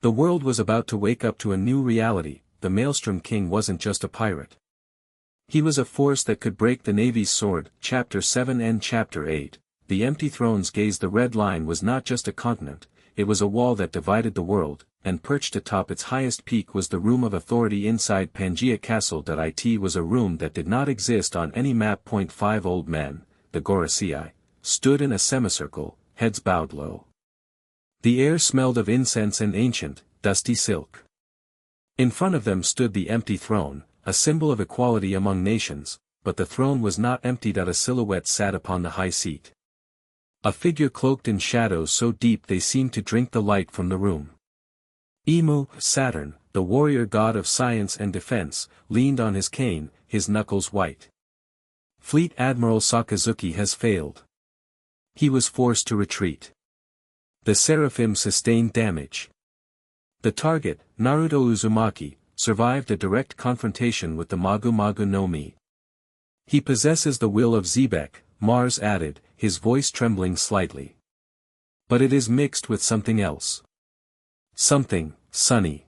The world was about to wake up to a new reality. The Maelstrom King wasn't just a pirate. He was a force that could break the Navy's sword. Chapter 7 and Chapter 8, The Empty Thrones Gaze. The Red Line was not just a continent, it was a wall that divided the world, and perched atop its highest peak was the Room of Authority inside Pangaea Castle. It was a room that did not exist on any map. 5 Old men, the Gorosei, stood in a semicircle, heads bowed low. The air smelled of incense and ancient, dusty silk. In front of them stood the empty throne, a symbol of equality among nations, but the throne was not empty. A silhouette sat upon the high seat. A figure cloaked in shadows so deep they seemed to drink the light from the room. Imu, Saturn, the warrior god of science and defense, leaned on his cane, his knuckles white. Fleet Admiral Sakazuki has failed. He was forced to retreat. The Seraphim sustained damage. The target, Naruto Uzumaki, survived a direct confrontation with the Magu Magu no Mi. He possesses the will of Xebec, Mars added, his voice trembling slightly. But it is mixed with something else. Something, sunny.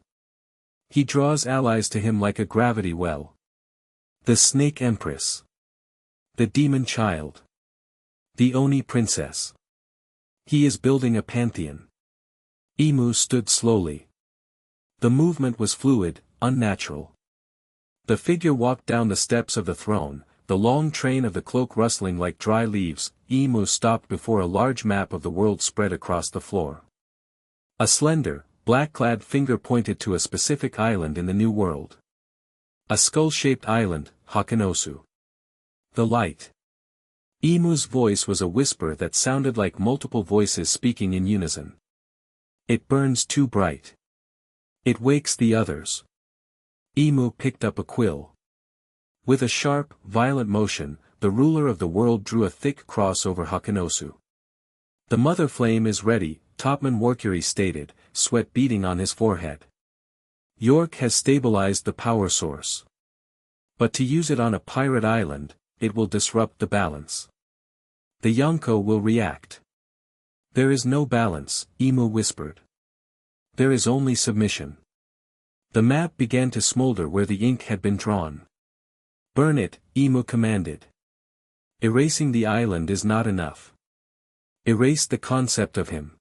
He draws allies to him like a gravity well. The Snake Empress. The Demon Child. The Oni Princess. He is building a pantheon. Imu stood slowly. The movement was fluid, unnatural. The figure walked down the steps of the throne, the long train of the cloak rustling like dry leaves. Imu stopped before a large map of the world spread across the floor. A slender, black-clad finger pointed to a specific island in the New World. A skull-shaped island, Hakanosu. The light. Imu's voice was a whisper that sounded like multiple voices speaking in unison. It burns too bright. It wakes the others. Imu picked up a quill. With a sharp, violent motion, the ruler of the world drew a thick cross over Hakanosu. The mother flame is ready, Topman Warkuri stated, sweat beading on his forehead. York has stabilized the power source. But to use it on a pirate island, it will disrupt the balance. The Yonko will react. There is no balance, Imu whispered. There is only submission. The map began to smolder where the ink had been drawn. Burn it, Imu commanded. Erasing the island is not enough. Erase the concept of him.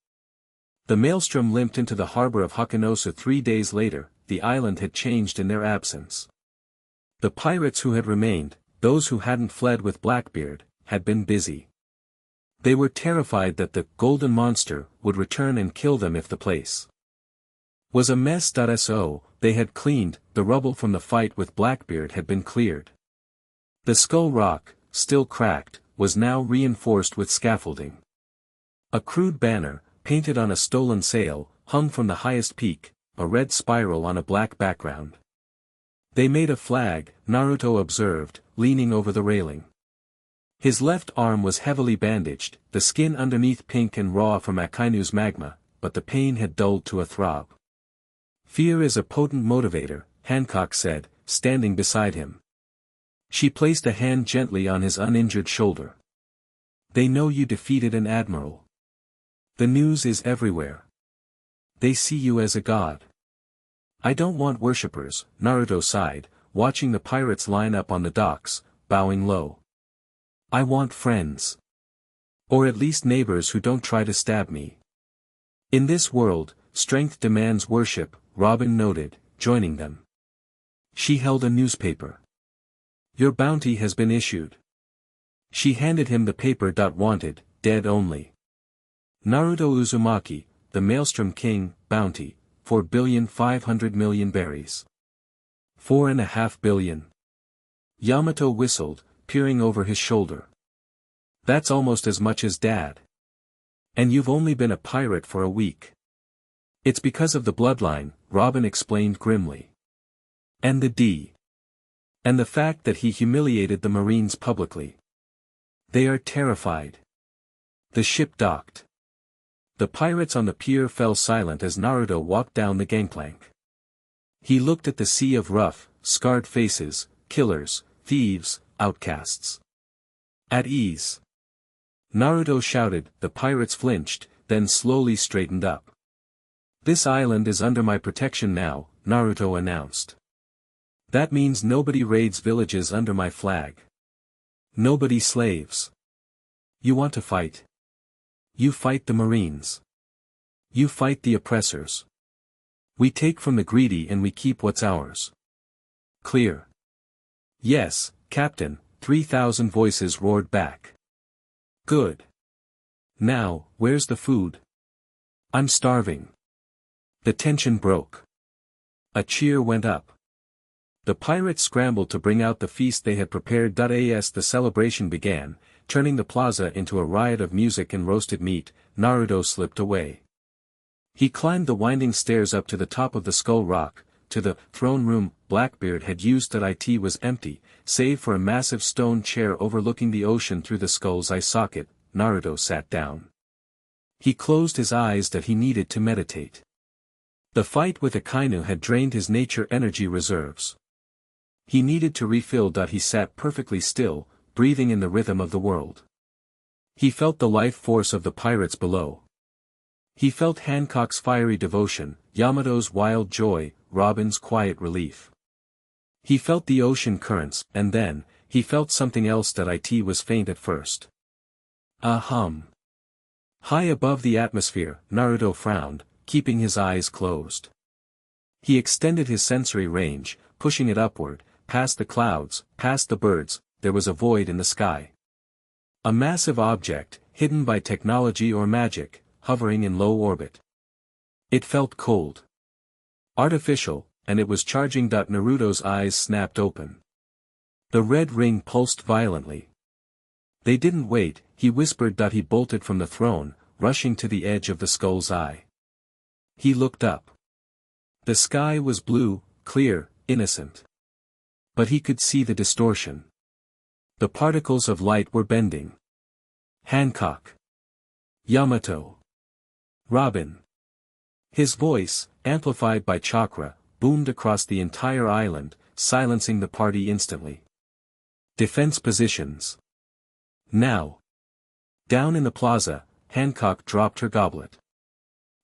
The maelstrom limped into the harbor of Hakanosu 3 days later. The island had changed in their absence. The pirates who had remained, those who hadn't fled with Blackbeard, had been busy. They were terrified that the Golden Monster would return and kill them if the place was a mess. So, they had cleaned, the rubble from the fight with Blackbeard had been cleared. The Skull Rock, still cracked, was now reinforced with scaffolding. A crude banner, painted on a stolen sail, hung from the highest peak, a red spiral on a black background. They made a flag, Naruto observed, leaning over the railing. His left arm was heavily bandaged, the skin underneath pink and raw from Akainu's magma, but the pain had dulled to a throb. Fear is a potent motivator, Hancock said, standing beside him. She placed a hand gently on his uninjured shoulder. They know you defeated an admiral. The news is everywhere. They see you as a god. I don't want worshippers, Naruto sighed, watching the pirates line up on the docks, bowing low. I want friends. Or at least neighbors who don't try to stab me. In this world, strength demands worship, Robin noted, joining them. She held a newspaper. Your bounty has been issued. She handed him the paper. Wanted, dead only. Naruto Uzumaki, the Maelstrom King, bounty, 4,500,000,000 berries. 4.5 billion. Yamato whistled, peering over his shoulder. That's almost as much as Dad. And you've only been a pirate for a week. It's because of the bloodline, Robin explained grimly. And the D. And the fact that he humiliated the Marines publicly. They are terrified. The ship docked. The pirates on the pier fell silent as Naruto walked down the gangplank. He looked at the sea of rough, scarred faces, killers, thieves, outcasts. At ease. Naruto shouted. The pirates flinched, then slowly straightened up. This island is under my protection now, Naruto announced. That means nobody raids villages under my flag. Nobody slaves. You want to fight? You fight the Marines. You fight the oppressors. We take from the greedy and we keep what's ours. Clear? Yes, Captain, 3,000 voices roared back. Good. Now, where's the food? I'm starving. The tension broke. A cheer went up. The pirates scrambled to bring out the feast they had prepared. As the celebration began, turning the plaza into a riot of music and roasted meat, Naruto slipped away. He climbed the winding stairs up to the top of the Skull Rock, to the throne room Blackbeard had used. It was empty, save for a massive stone chair overlooking the ocean through the skull's eye socket. Naruto sat down. He closed his eyes. He needed to meditate. The fight with Akainu had drained his nature energy reserves. He needed to refill. He sat perfectly still, breathing in the rhythm of the world. He felt the life force of the pirates below. He felt Hancock's fiery devotion, Yamato's wild joy, Robin's quiet relief. He felt the ocean currents, and then, he felt something else. It was faint at first. A hum. High above the atmosphere, Naruto frowned, keeping his eyes closed. He extended his sensory range, pushing it upward, past the clouds, past the birds. There was a void in the sky. A massive object, hidden by technology or magic, hovering in low orbit. It felt cold. Artificial, and it was charging. Naruto's eyes snapped open. The red ring pulsed violently. They didn't wait, he whispered. He bolted from the throne, rushing to the edge of the skull's eye. He looked up. The sky was blue, clear, innocent. But he could see the distortion. The particles of light were bending. Hancock. Yamato. Robin. His voice, amplified by chakra, boomed across the entire island, silencing the party instantly. Defense positions. Now. Down in the plaza, Hancock dropped her goblet.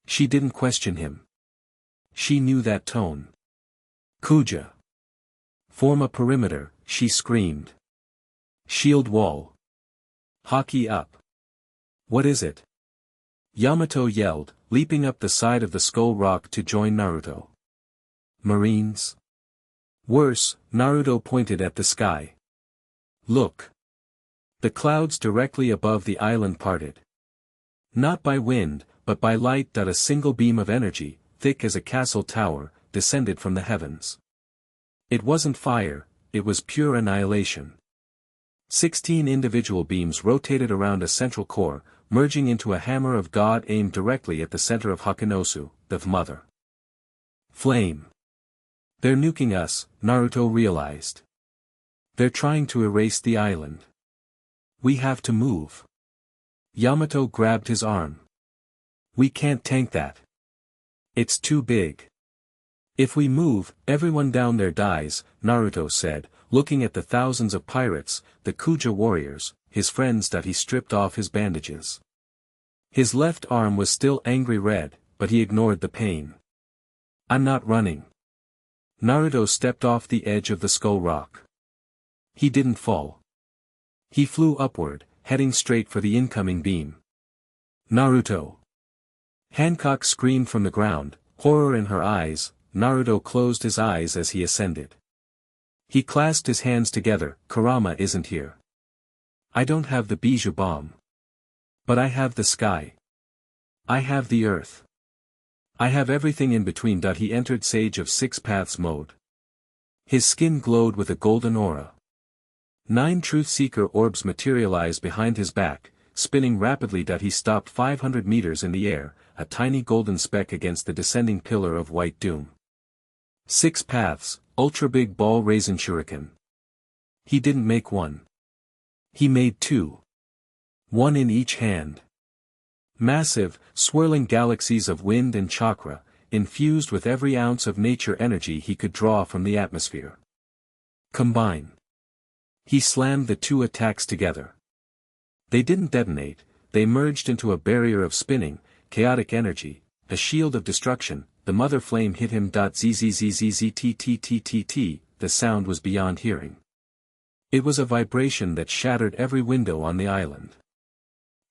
She didn't question him. She knew that tone. Kuja. Form a perimeter, she screamed. Shield wall. Hockey up. What is it? Yamato yelled, leaping up the side of the Skull Rock to join Naruto. Marines? Worse, Naruto pointed at the sky. Look. The clouds directly above the island parted. Not by wind, but by light. A single beam of energy, thick as a castle tower, descended from the heavens. It wasn't fire, it was pure annihilation. 16 individual beams rotated around a central core, merging into a hammer of God aimed directly at the center of Hakanosu, the mother. Flame. They're nuking us, Naruto realized. They're trying to erase the island. We have to move. Yamato grabbed his arm. We can't tank that. It's too big. If we move, everyone down there dies, Naruto said, looking at the thousands of pirates, the Kuja warriors, his friends. He stripped off his bandages. His left arm was still angry red, but he ignored the pain. I'm not running. Naruto stepped off the edge of the skull rock. He didn't fall. He flew upward, heading straight for the incoming beam. Naruto! Hancock screamed from the ground, horror in her eyes. Naruto closed his eyes as he ascended. He clasped his hands together. Kurama isn't here. I don't have the Bijou bomb. But I have the sky. I have the earth. I have everything in between. He entered Sage of Six Paths mode. His skin glowed with a golden aura. 9 Truth-Seeker orbs materialized behind his back, spinning rapidly. He stopped 500 meters in the air, a tiny golden speck against the descending pillar of white doom. 6 Paths, Ultra Big Ball Raisin Shuriken. He didn't make one. He made 2. One in each hand. Massive, swirling galaxies of wind and chakra, infused with every ounce of nature energy he could draw from the atmosphere. Combine. He slammed the 2 attacks together. They didn't detonate, they merged into a barrier of spinning, chaotic energy, a shield of destruction. The mother flame hit him. Zzzzzztttttt, the sound was beyond hearing. It was a vibration that shattered every window on the island.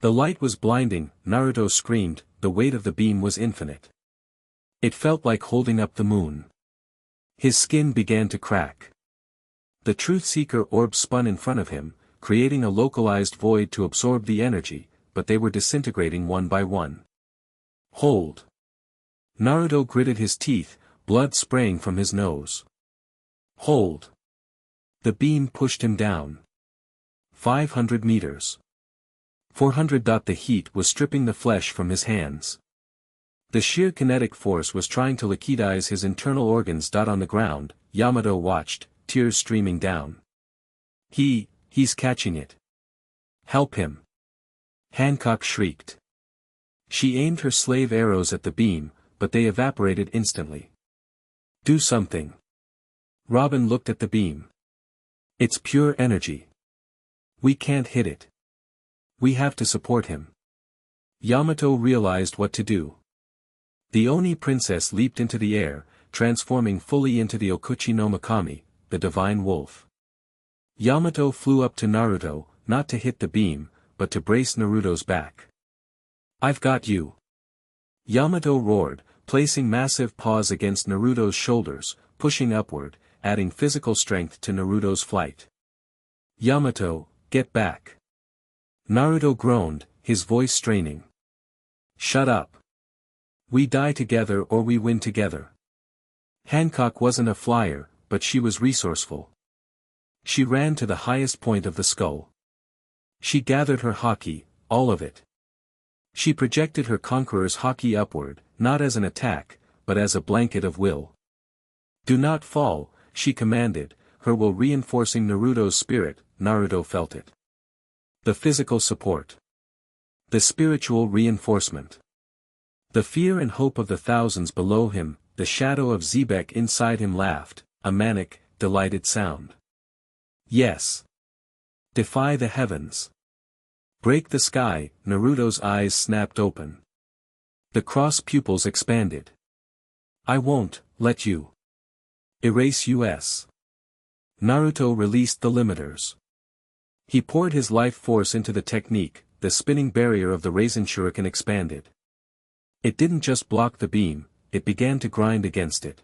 The light was blinding. Naruto screamed, the weight of the beam was infinite. It felt like holding up the moon. His skin began to crack. The Truth-Seeker orbs spun in front of him, creating a localized void to absorb the energy, but they were disintegrating one by one. Hold. Naruto gritted his teeth, blood spraying from his nose. Hold. The beam pushed him down. 500 meters. 400. The heat was stripping the flesh from his hands. The sheer kinetic force was trying to liquidize his internal organs. On the ground, Yamato watched, tears streaming down. He's catching it. Help him. Hancock shrieked. She aimed her slave arrows at the beam, but they evaporated instantly. Do something. Robin looked at the beam. It's pure energy. We can't hit it. We have to support him. Yamato realized what to do. The Oni princess leaped into the air, transforming fully into the Okuchi no Mikami, the divine wolf. Yamato flew up to Naruto, not to hit the beam, but to brace Naruto's back. I've got you. Yamato roared, placing massive paws against Naruto's shoulders, pushing upward, adding physical strength to Naruto's flight. Yamato, get back. Naruto groaned, his voice straining. Shut up. We die together or we win together. Hancock wasn't a flyer, but she was resourceful. She ran to the highest point of the skull. She gathered her haki, all of it. She projected her conqueror's haki upward, not as an attack, but as a blanket of will. Do not fall, she commanded, her will reinforcing Naruto's spirit. Naruto felt it. The physical support. The spiritual reinforcement. The fear and hope of the thousands below him. The shadow of Xebec inside him laughed, a manic, delighted sound. Yes. Defy the heavens. Break the sky. Naruto's eyes snapped open. The cross pupils expanded. I won't let you. Erase us. Naruto released the limiters. He poured his life force into the technique. The spinning barrier of the Raisin Shuriken expanded. It didn't just block the beam, it began to grind against it.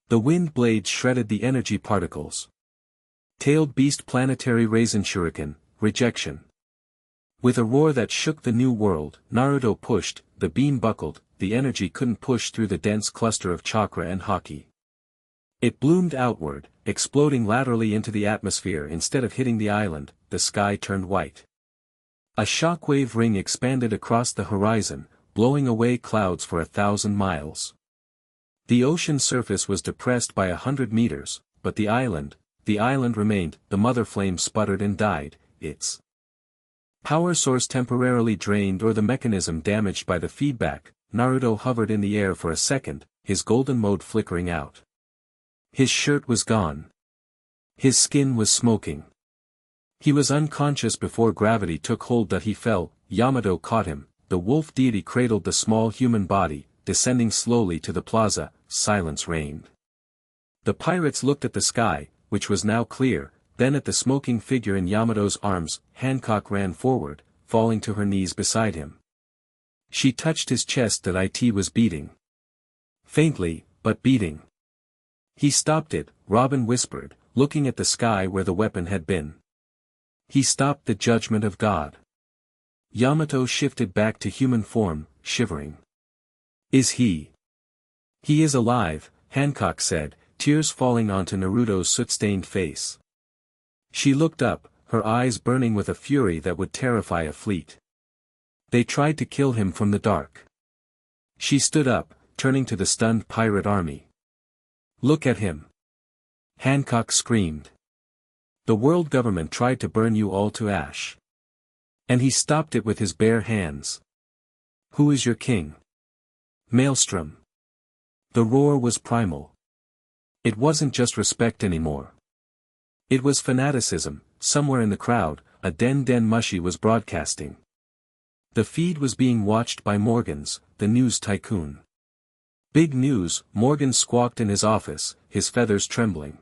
The wind blades shredded the energy particles. Tailed beast planetary Raisin Shuriken, rejection. With a roar that shook the new world, Naruto pushed, the beam buckled, the energy couldn't push through the dense cluster of chakra and haki. It bloomed outward, exploding laterally into the atmosphere. Instead of hitting the island, the sky turned white. A shockwave ring expanded across the horizon, blowing away clouds for 1,000 miles. The ocean surface was depressed by 100 meters, but the island remained. The mother flame sputtered and died, its power source temporarily drained or the mechanism damaged by the feedback. Naruto hovered in the air for a second, his golden mode flickering out. His shirt was gone. His skin was smoking. He was unconscious before gravity took hold. He fell. Yamato caught him. The wolf deity cradled the small human body, descending slowly to the plaza. Silence reigned. The pirates looked at the sky, which was now clear, then at the smoking figure in Yamato's arms. Hancock ran forward, falling to her knees beside him. She touched his chest that it was beating. Faintly, but beating. He stopped it, Robin whispered, looking at the sky where the weapon had been. He stopped the judgment of God. Yamato shifted back to human form, shivering. Is he? He is alive, Hancock said, tears falling onto Naruto's soot-stained face. She looked up, her eyes burning with a fury that would terrify a fleet. They tried to kill him from the dark. She stood up, turning to the stunned pirate army. Look at him. Hancock screamed. The world government tried to burn you all to ash. And he stopped it with his bare hands. Who is your king? Maelstrom. The roar was primal. It wasn't just respect anymore. It was fanaticism. Somewhere in the crowd, a Den Mushi was broadcasting. The feed was being watched by Morgans, the news tycoon. Big news, Morgan squawked in his office, his feathers trembling.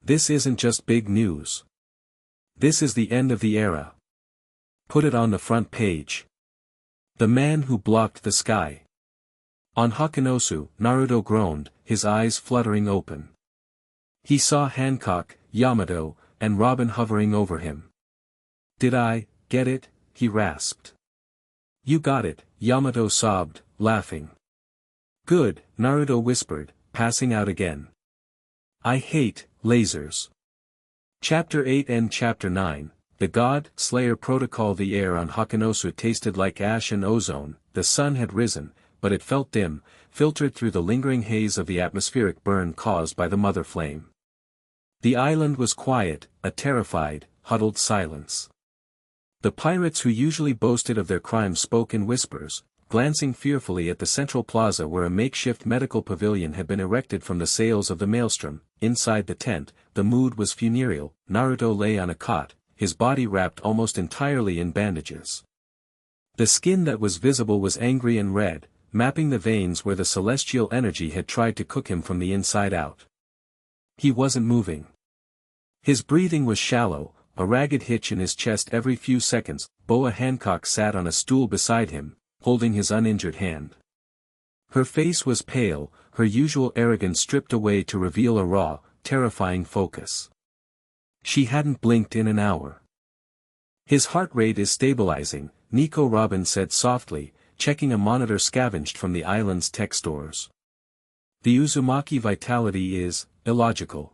This isn't just big news. This is the end of the era. Put it on the front page. The man who blocked the sky. On Hakanosu, Naruto groaned, his eyes fluttering open. He saw Hancock, Yamato, and Robin hovering over him. Did I get it? He rasped. You got it, Yamato sobbed, laughing. Good, Naruto whispered, passing out again. I hate lasers. Chapter 8 and Chapter 9, The God Slayer Protocol. The air on Hakanosu tasted like ash and ozone. The sun had risen, but it felt dim, filtered through the lingering haze of the atmospheric burn caused by the mother flame. The island was quiet, a terrified, huddled silence. The pirates who usually boasted of their crimes spoke in whispers, glancing fearfully at the central plaza where a makeshift medical pavilion had been erected from the sails of the Maelstrom. Inside the tent, the mood was funereal. Naruto lay on a cot, his body wrapped almost entirely in bandages. The skin that was visible was angry and red, mapping the veins where the celestial energy had tried to cook him from the inside out. He wasn't moving. His breathing was shallow, a ragged hitch in his chest every few seconds. Boa Hancock sat on a stool beside him, holding his uninjured hand. Her face was pale, her usual arrogance stripped away to reveal a raw, terrifying focus. She hadn't blinked in an hour. His heart rate is stabilizing, Nico, Robin said softly, checking a monitor scavenged from the island's tech stores. The Uzumaki vitality is illogical.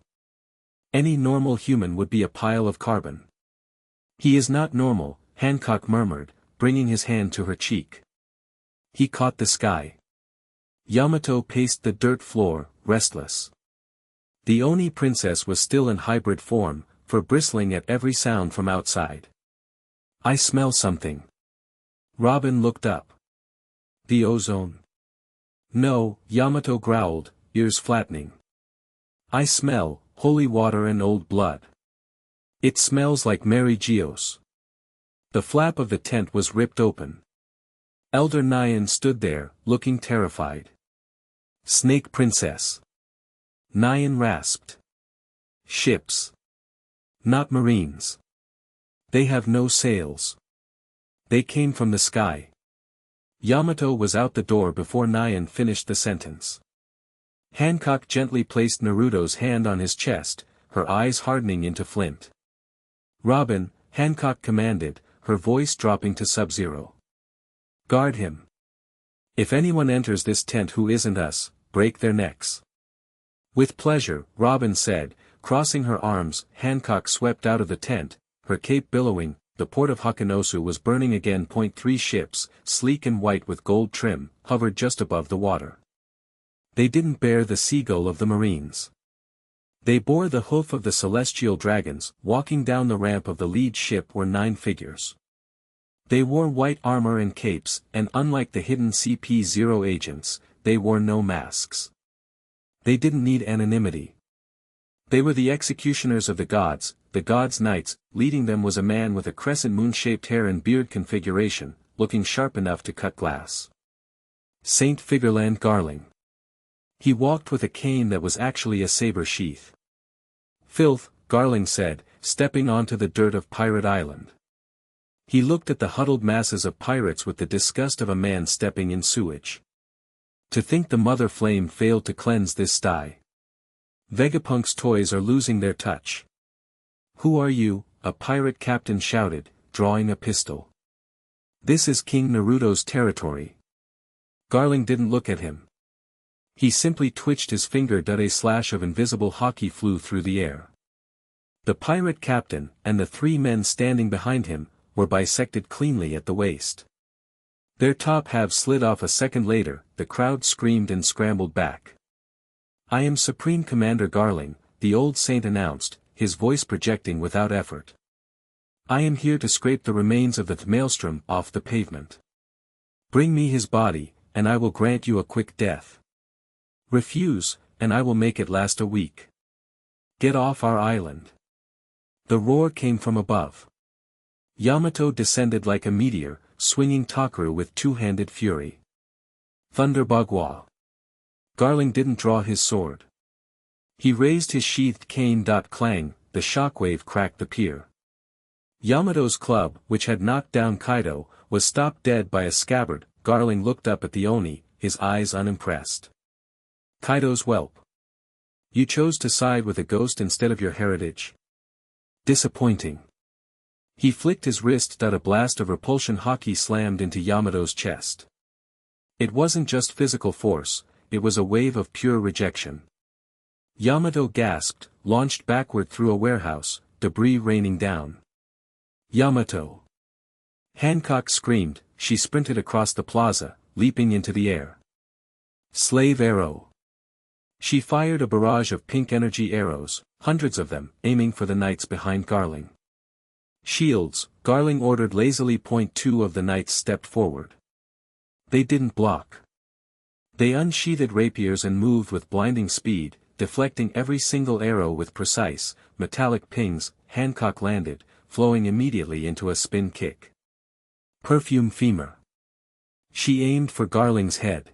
Any normal human would be a pile of carbon. He is not normal, Hancock murmured, bringing his hand to her cheek. He caught the sky. Yamato paced the dirt floor, restless. The Oni princess was still in hybrid form, fur bristling at every sound from outside. I smell something. Robin looked up. The ozone? No, Yamato growled, ears flattening. I smell holy water and old blood. It smells like Mary Geos. The flap of the tent was ripped open. Elder Nyan stood there, looking terrified. Snake Princess. Nyan rasped. Ships. Not marines. They have no sails. They came from the sky. Yamato was out the door before Nyan finished the sentence. Hancock gently placed Naruto's hand on his chest, her eyes hardening into flint. Robin, Hancock commanded, her voice dropping to sub-zero. Guard him. If anyone enters this tent who isn't us, break their necks. With pleasure, Robin said, crossing her arms. Hancock swept out of the tent, her cape billowing. The port of Hakanosu was burning again. 3 ships, sleek and white with gold trim, hovered just above the water. They didn't bear the seagull of the marines. They bore the hoof of the celestial dragons. Walking down the ramp of the lead ship were 9 figures. They wore white armor and capes, and unlike the hidden CP0 agents, they wore no masks. They didn't need anonymity. They were the executioners of the gods knights. Leading them was a man with a crescent moon-shaped hair and beard configuration, looking sharp enough to cut glass. Saint Figureland Garling. He walked with a cane that was actually a saber sheath. Filth, Garling said, stepping onto the dirt of Pirate Island. He looked at the huddled masses of pirates with the disgust of a man stepping in sewage. To think the mother flame failed to cleanse this sty. Vegapunk's toys are losing their touch. Who are you? A pirate captain shouted, drawing a pistol. This is King Naruto's territory. Garling didn't look at him. He simply twitched his finger. A slash of invisible hockey flew through the air. The pirate captain, and the 3 men standing behind him, were bisected cleanly at the waist. Their top halves slid off a second later. The crowd screamed and scrambled back. I am Supreme Commander Garling, the old saint announced, his voice projecting without effort. I am here to scrape the remains of the maelstrom off the pavement. Bring me his body, and I will grant you a quick death. Refuse, and I will make it last a week. Get off our island. The roar came from above. Yamato descended like a meteor, swinging Takaru with two-handed fury. Thunder Bagua. Garling didn't draw his sword. He raised his sheathed cane. Clang, the shockwave cracked the pier. Yamato's club, which had knocked down Kaido, was stopped dead by a scabbard. Garling looked up at the Oni, his eyes unimpressed. Kaido's whelp. You chose to side with a ghost instead of your heritage. Disappointing. He flicked his wrist. A blast of repulsion hockey slammed into Yamato's chest. It wasn't just physical force, it was a wave of pure rejection. Yamato gasped, launched backward through a warehouse, debris raining down. Yamato. Hancock screamed. She sprinted across the plaza, leaping into the air. Slave arrow. She fired a barrage of pink energy arrows, hundreds of them, aiming for the knights behind Garling. Shields, Garling ordered lazily. 2 of the knights stepped forward. They didn't block. They unsheathed rapiers and moved with blinding speed, deflecting every single arrow with precise, metallic pings. Hancock landed, flowing immediately into a spin kick. Perfume femur. She aimed for Garling's head.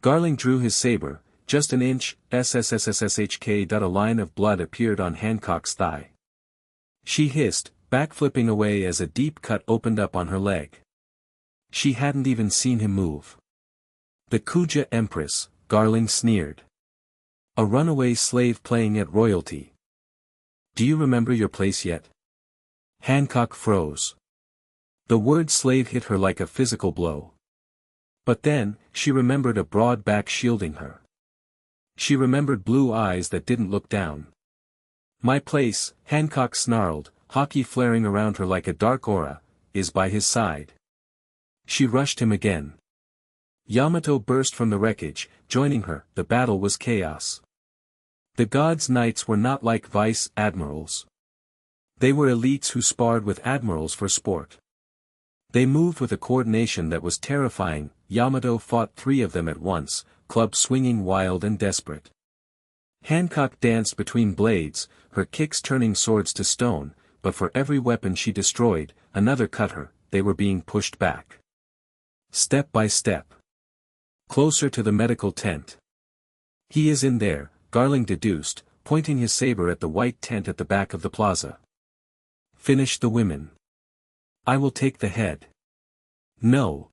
Garling drew his saber, just an inch. SSSSSHK. A line of blood appeared on Hancock's thigh. She hissed, backflipping away as a deep cut opened up on her leg. She hadn't even seen him move. The Kuja Empress, Garling sneered. A runaway slave playing at royalty. Do you remember your place yet? Hancock froze. The word slave hit her like a physical blow. But then, she remembered a broad back shielding her. She remembered blue eyes that didn't look down. My place, Hancock snarled, hockey flaring around her like a dark aura, is by his side. She rushed him again. Yamato burst from the wreckage, joining her. The battle was chaos. The gods' knights were not like vice admirals. They were elites who sparred with admirals for sport. They moved with a coordination that was terrifying. Yamato fought 3 of them at once, club swinging wild and desperate. Hancock danced between blades, her kicks turning swords to stone, but for every weapon she destroyed, another cut her. They were being pushed back. Step by step. Closer to the medical tent. He is in there, Garling deduced, pointing his saber at the white tent at the back of the plaza. Finish the women. I will take the head. No.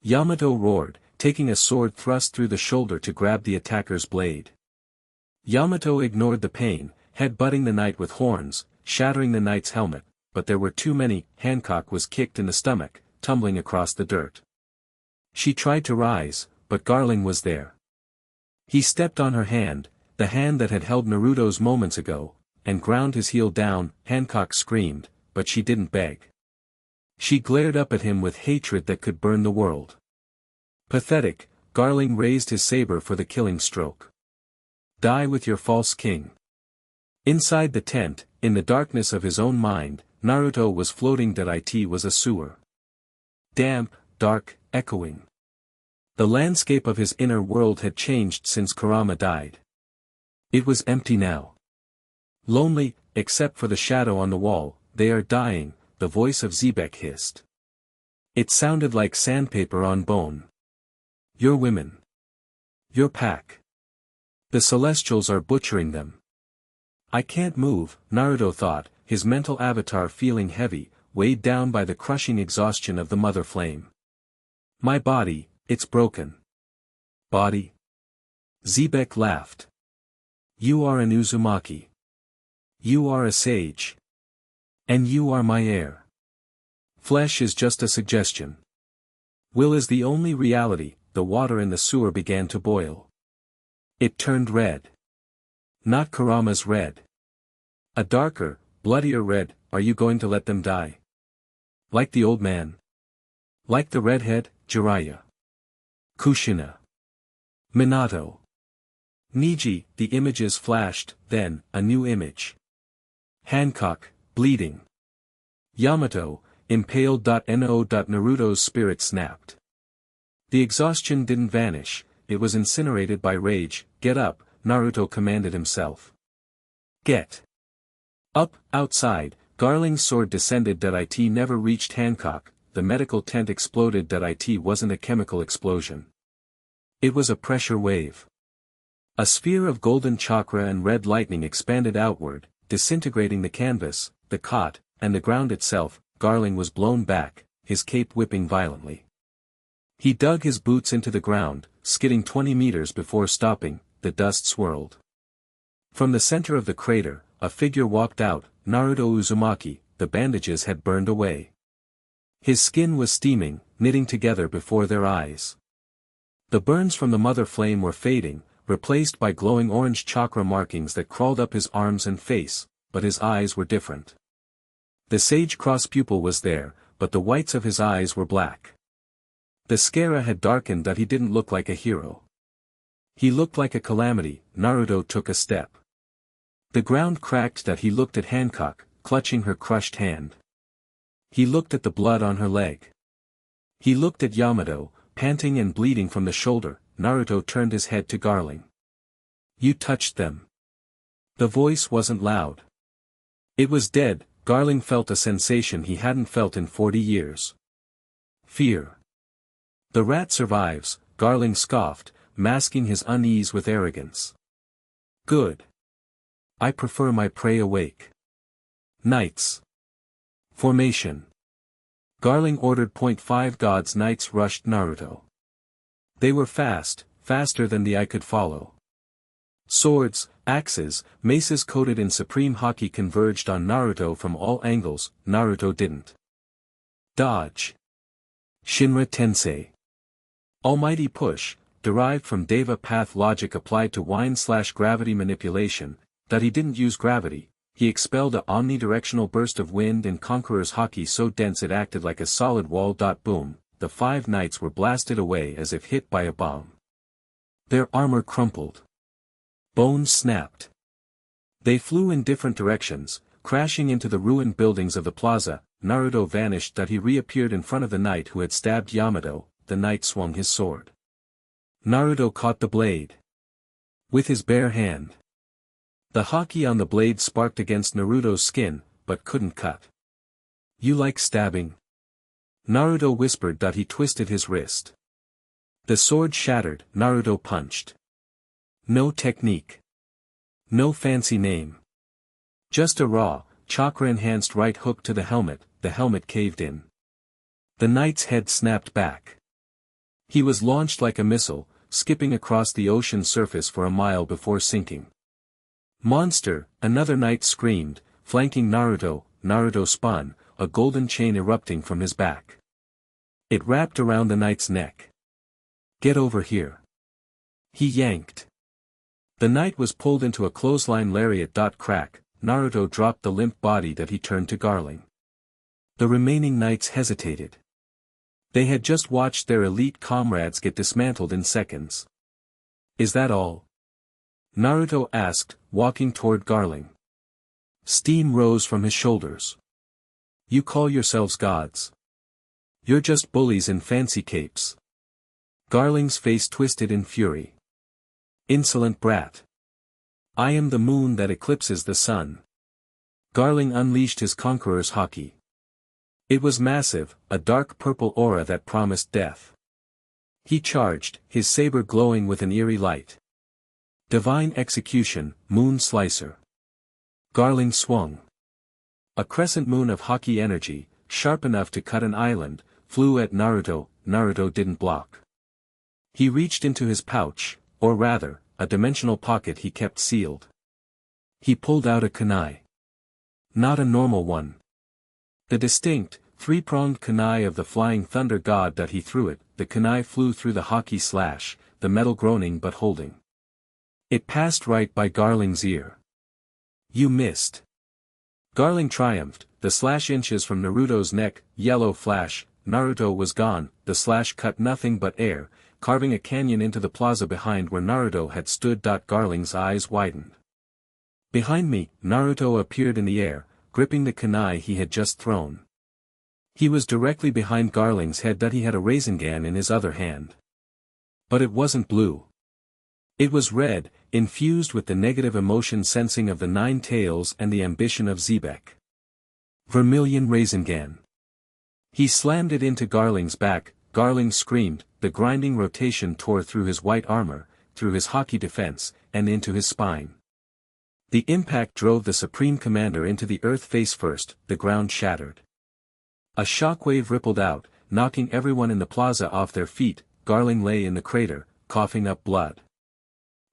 Yamato roared, taking a sword thrust through the shoulder to grab the attacker's blade. Yamato ignored the pain, head-butting the knight with horns, shattering the knight's helmet, but there were too many. Hancock was kicked in the stomach, tumbling across the dirt. She tried to rise, but Garling was there. He stepped on her hand, the hand that had held Naruto's moments ago, and ground his heel down. Hancock screamed, but she didn't beg. She glared up at him with hatred that could burn the world. Pathetic, Garling raised his saber for the killing stroke. Die with your false king. Inside the tent, in the darkness of his own mind, Naruto was floating. It was a sewer. Damp, dark, echoing. The landscape of his inner world had changed since Kurama died. It was empty now. Lonely, except for the shadow on the wall. They are dying, the voice of Xebec hissed. It sounded like sandpaper on bone. Your women. Your pack. The Celestials are butchering them. I can't move, Naruto thought, his mental avatar feeling heavy, weighed down by the crushing exhaustion of the mother flame. My body, it's broken. Body? Xebec laughed. You are an Uzumaki. You are a sage. And you are my heir. Flesh is just a suggestion. Will is the only reality. The water in the sewer began to boil. It turned red. Not Kurama's red. A darker, bloodier red. Are you going to let them die? Like the old man? Like the redhead, Jiraiya. Kushina. Minato. Niji, the images flashed, then, a new image. Hancock, bleeding. Yamato, impaled. Naruto's spirit snapped. The exhaustion didn't vanish, it was incinerated by rage. Get up, Naruto commanded himself. Get up. Outside, Garling's sword descended. It never reached Hancock. The medical tent exploded. It wasn't a chemical explosion. It was a pressure wave. A sphere of golden chakra and red lightning expanded outward, disintegrating the canvas, the cot, and the ground itself. Garling was blown back, his cape whipping violently. He dug his boots into the ground, skidding 20 meters before stopping. The dust swirled. From the center of the crater, a figure walked out, Naruto Uzumaki. The bandages had burned away. His skin was steaming, knitting together before their eyes. The burns from the mother flame were fading, replaced by glowing orange chakra markings that crawled up his arms and face, but his eyes were different. The sage cross pupil was there, but the whites of his eyes were black. The scara had darkened. He didn't look like a hero. He looked like a calamity. Naruto took a step. The ground cracked. He looked at Hancock, clutching her crushed hand. He looked at the blood on her leg. He looked at Yamato, panting and bleeding from the shoulder. Naruto turned his head to Garling. You touched them. The voice wasn't loud. It was dead. Garling felt a sensation he hadn't felt in 40 years. Fear. The rat survives, Garling scoffed, masking his unease with arrogance. Good. I prefer my prey awake. Knights. Formation. Garling ordered. 5 God's knights rushed Naruto. They were fast, faster than the eye could follow. Swords, axes, maces coated in supreme haki converged on Naruto from all angles. Naruto didn't dodge. Shinra Tensei. Almighty push, derived from Deva path logic applied to wind/gravity manipulation. That he didn't use gravity, he expelled a omnidirectional burst of wind and Conqueror's haki so dense it acted like a solid wall. Boom, the 5 knights were blasted away as if hit by a bomb. Their armor crumpled. Bones snapped. They flew in different directions, crashing into the ruined buildings of the plaza. Naruto vanished. He reappeared in front of the knight who had stabbed Yamato. The knight swung his sword. Naruto caught the blade with his bare hand. The haki on the blade sparked against Naruto's skin, but couldn't cut. You like stabbing? Naruto whispered. He twisted his wrist. The sword shattered. Naruto punched. No technique. No fancy name. Just a raw, chakra-enhanced right hook to the helmet caved in. The knight's head snapped back. He was launched like a missile, skipping across the ocean surface for a mile before sinking. Monster, another knight screamed, flanking Naruto. Naruto spun, a golden chain erupting from his back. It wrapped around the knight's neck. Get over here. He yanked. The knight was pulled into a clothesline lariat. Crack, Naruto dropped the limp body. He turned to Garling. The remaining knights hesitated. They had just watched their elite comrades get dismantled in seconds. Is that all? Naruto asked, walking toward Garling. Steam rose from his shoulders. You call yourselves gods. You're just bullies in fancy capes. Garling's face twisted in fury. Insolent brat. I am the moon that eclipses the sun. Garling unleashed his Conqueror's haki. It was massive, a dark purple aura that promised death. He charged, his saber glowing with an eerie light. Divine execution, moon slicer. Garling swung. A crescent moon of hockey energy, sharp enough to cut an island, flew at Naruto. Naruto didn't block. He reached into his pouch, or rather, a dimensional pocket he kept sealed. He pulled out a kunai. Not a normal one. The distinct, three-pronged kunai of the flying thunder god that he threw it. The kunai flew through the hockey slash, the metal groaning but holding. It passed right by Garling's ear. You missed. Garling triumphed, the slash inches from Naruto's neck, yellow flash. Naruto was gone, the slash cut nothing but air, carving a canyon into the plaza behind where Naruto had stood. Garling's eyes widened. Behind me, Naruto appeared in the air, gripping the kunai he had just thrown. He was directly behind Garling's head. He had a Rasengan in his other hand. But it wasn't blue. It was red, infused with the negative emotion sensing of the Nine Tails and the ambition of Xebec. Vermilion Rasengan. He slammed it into Garling's back. Garling screamed, the grinding rotation tore through his white armor, through his hockey defense, and into his spine. The impact drove the Supreme Commander into the earth face first. The ground shattered. A shockwave rippled out, knocking everyone in the plaza off their feet. Garling lay in the crater, coughing up blood.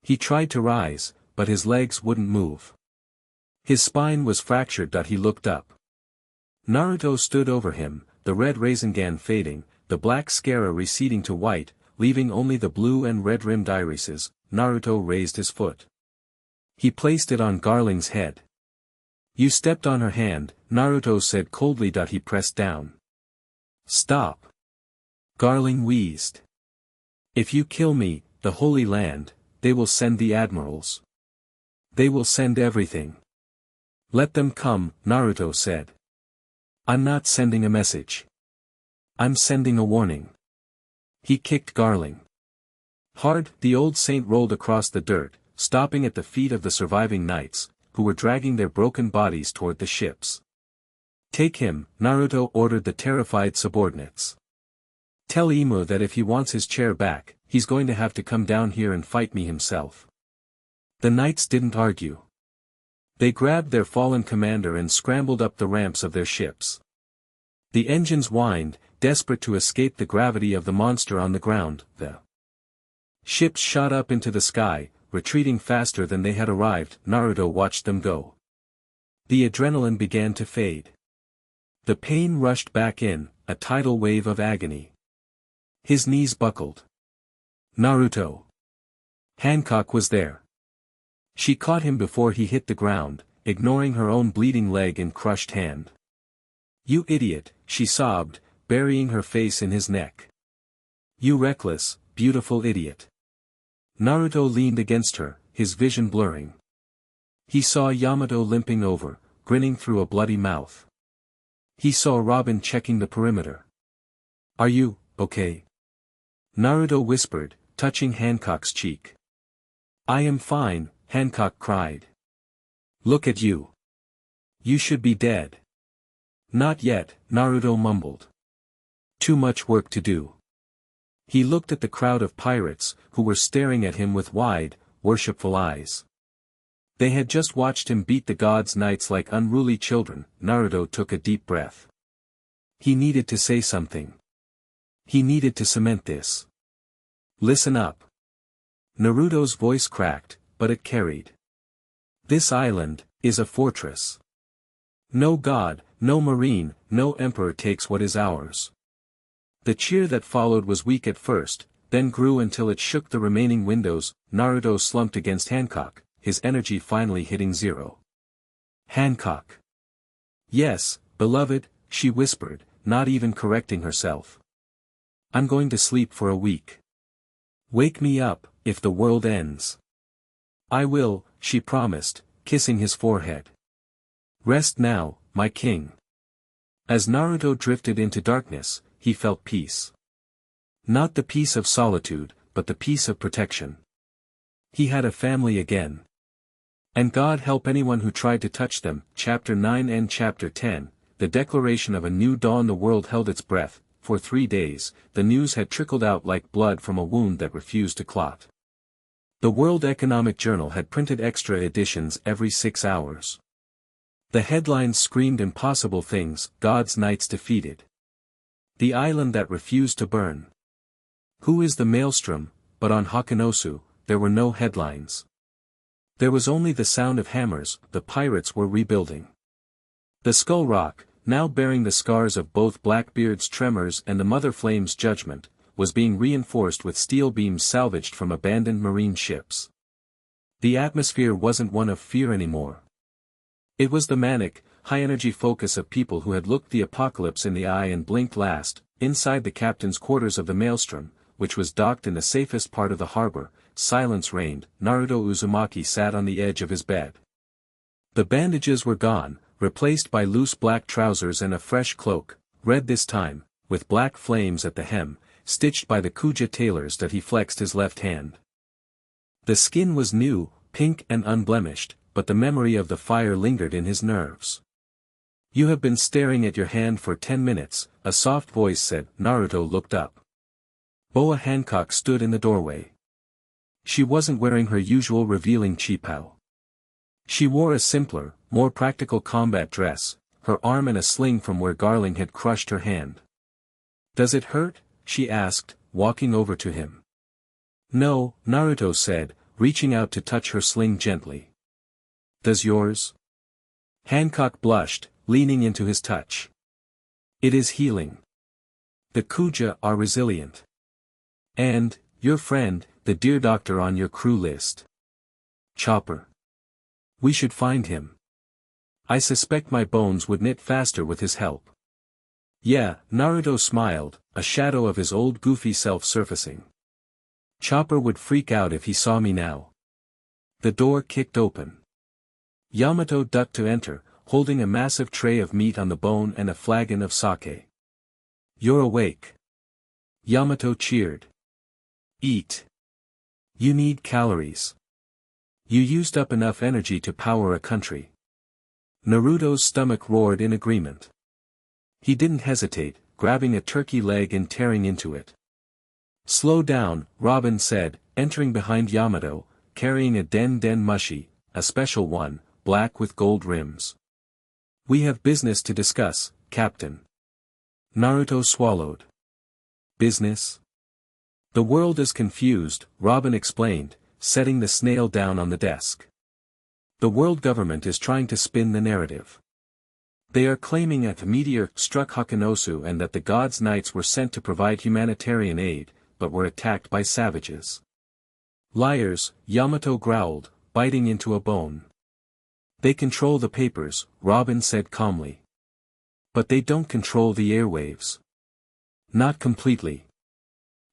He tried to rise, but his legs wouldn't move. His spine was fractured. He looked up. Naruto stood over him, the red Rasengan fading, the black Scara receding to white, leaving only the blue and red-rimmed irises. Naruto raised his foot. He placed it on Garling's head. You stepped on her hand, Naruto said coldly. He pressed down. Stop. Garling wheezed. If you kill me, the Holy Land, they will send the admirals. They will send everything. Let them come, Naruto said. I'm not sending a message. I'm sending a warning. He kicked Garling hard. The old saint rolled across the dirt, stopping at the feet of the surviving knights, who were dragging their broken bodies toward the ships. Take him, Naruto ordered the terrified subordinates. Tell Imu that if he wants his chair back, he's going to have to come down here and fight me himself. The knights didn't argue. They grabbed their fallen commander and scrambled up the ramps of their ships. The engines whined, desperate to escape the gravity of the monster on the ground. The ships shot up into the sky, retreating faster than they had arrived. Naruto watched them go. The adrenaline began to fade. The pain rushed back in, a tidal wave of agony. His knees buckled. Naruto. Hancock was there. She caught him before he hit the ground, ignoring her own bleeding leg and crushed hand. You idiot, she sobbed, burying her face in his neck. You reckless, beautiful idiot. Naruto leaned against her, his vision blurring. He saw Yamato limping over, grinning through a bloody mouth. He saw Robin checking the perimeter. Are you, okay? Naruto whispered, touching Hancock's cheek. I am fine, Hancock cried. Look at you. You should be dead. Not yet, Naruto mumbled. Too much work to do. He looked at the crowd of pirates, who were staring at him with wide, worshipful eyes. They had just watched him beat the gods' knights like unruly children. Naruto took a deep breath. He needed to say something. He needed to cement this. Listen up. Naruto's voice cracked, but it carried. This island is a fortress. No god, no marine, no emperor takes what is ours. The cheer that followed was weak at first, then grew until it shook the remaining windows. Naruto slumped against Hancock, his energy finally hitting zero. Hancock. Yes, beloved, she whispered, not even correcting herself. I'm going to sleep for a week. Wake me up, if the world ends. I will, she promised, kissing his forehead. Rest now, my king. As Naruto drifted into darkness, he felt peace. Not the peace of solitude, but the peace of protection. He had a family again. And God help anyone who tried to touch them. Chapter 9 and Chapter 10, the declaration of a new dawn. The world held its breath, for 3 days, the news had trickled out like blood from a wound that refused to clot. The World Economic Journal had printed extra editions every 6 hours. The headlines screamed impossible things: God's Knights defeated. The island that refused to burn. Who is the Maelstrom? But on Hakanosu, there were no headlines. There was only the sound of hammers. The pirates were rebuilding. The Skull Rock, now bearing the scars of both Blackbeard's tremors and the Mother Flame's judgment, was being reinforced with steel beams salvaged from abandoned marine ships. The atmosphere wasn't one of fear anymore. It was the manic, high-energy focus of people who had looked the apocalypse in the eye and blinked last. Inside the captain's quarters of the Maelstrom, which was docked in the safest part of the harbor, silence reigned. Naruto Uzumaki sat on the edge of his bed. The bandages were gone, replaced by loose black trousers and a fresh cloak, red this time, with black flames at the hem, stitched by the Kuja tailors that he flexed his left hand. The skin was new, pink and unblemished, but the memory of the fire lingered in his nerves. "You have been staring at your hand for 10 minutes, a soft voice said. Naruto looked up. Boa Hancock stood in the doorway. She wasn't wearing her usual revealing chipao. She wore a simpler, more practical combat dress, her arm in a sling from where Garling had crushed her hand. "Does it hurt?" she asked, walking over to him. "No," Naruto said, reaching out to touch her sling gently. "Does yours?" Hancock blushed, leaning into his touch. "It is healing. The Kuja are resilient. And, your friend, the dear doctor on your crew list. Chopper. We should find him. I suspect my bones would knit faster with his help." "Yeah," Naruto smiled, a shadow of his old goofy self surfacing. "Chopper would freak out if he saw me now." The door kicked open. Yamato ducked to enter, holding a massive tray of meat on the bone and a flagon of sake. "You're awake." Yamato cheered. "Eat. You need calories. You used up enough energy to power a country." Naruto's stomach roared in agreement. He didn't hesitate, grabbing a turkey leg and tearing into it. "Slow down," Robin said, entering behind Yamato, carrying a den mushi, a special one, black with gold rims. "We have business to discuss, Captain." Naruto swallowed. "Business?" "The world is confused," Robin explained, setting the snail down on the desk. "The world government is trying to spin the narrative. They are claiming that a meteor struck Hakanosu and that the God's Knights were sent to provide humanitarian aid, but were attacked by savages." "Liars," Yamato growled, biting into a bone. "They control the papers," Robin said calmly. "But they don't control the airwaves." "Not completely."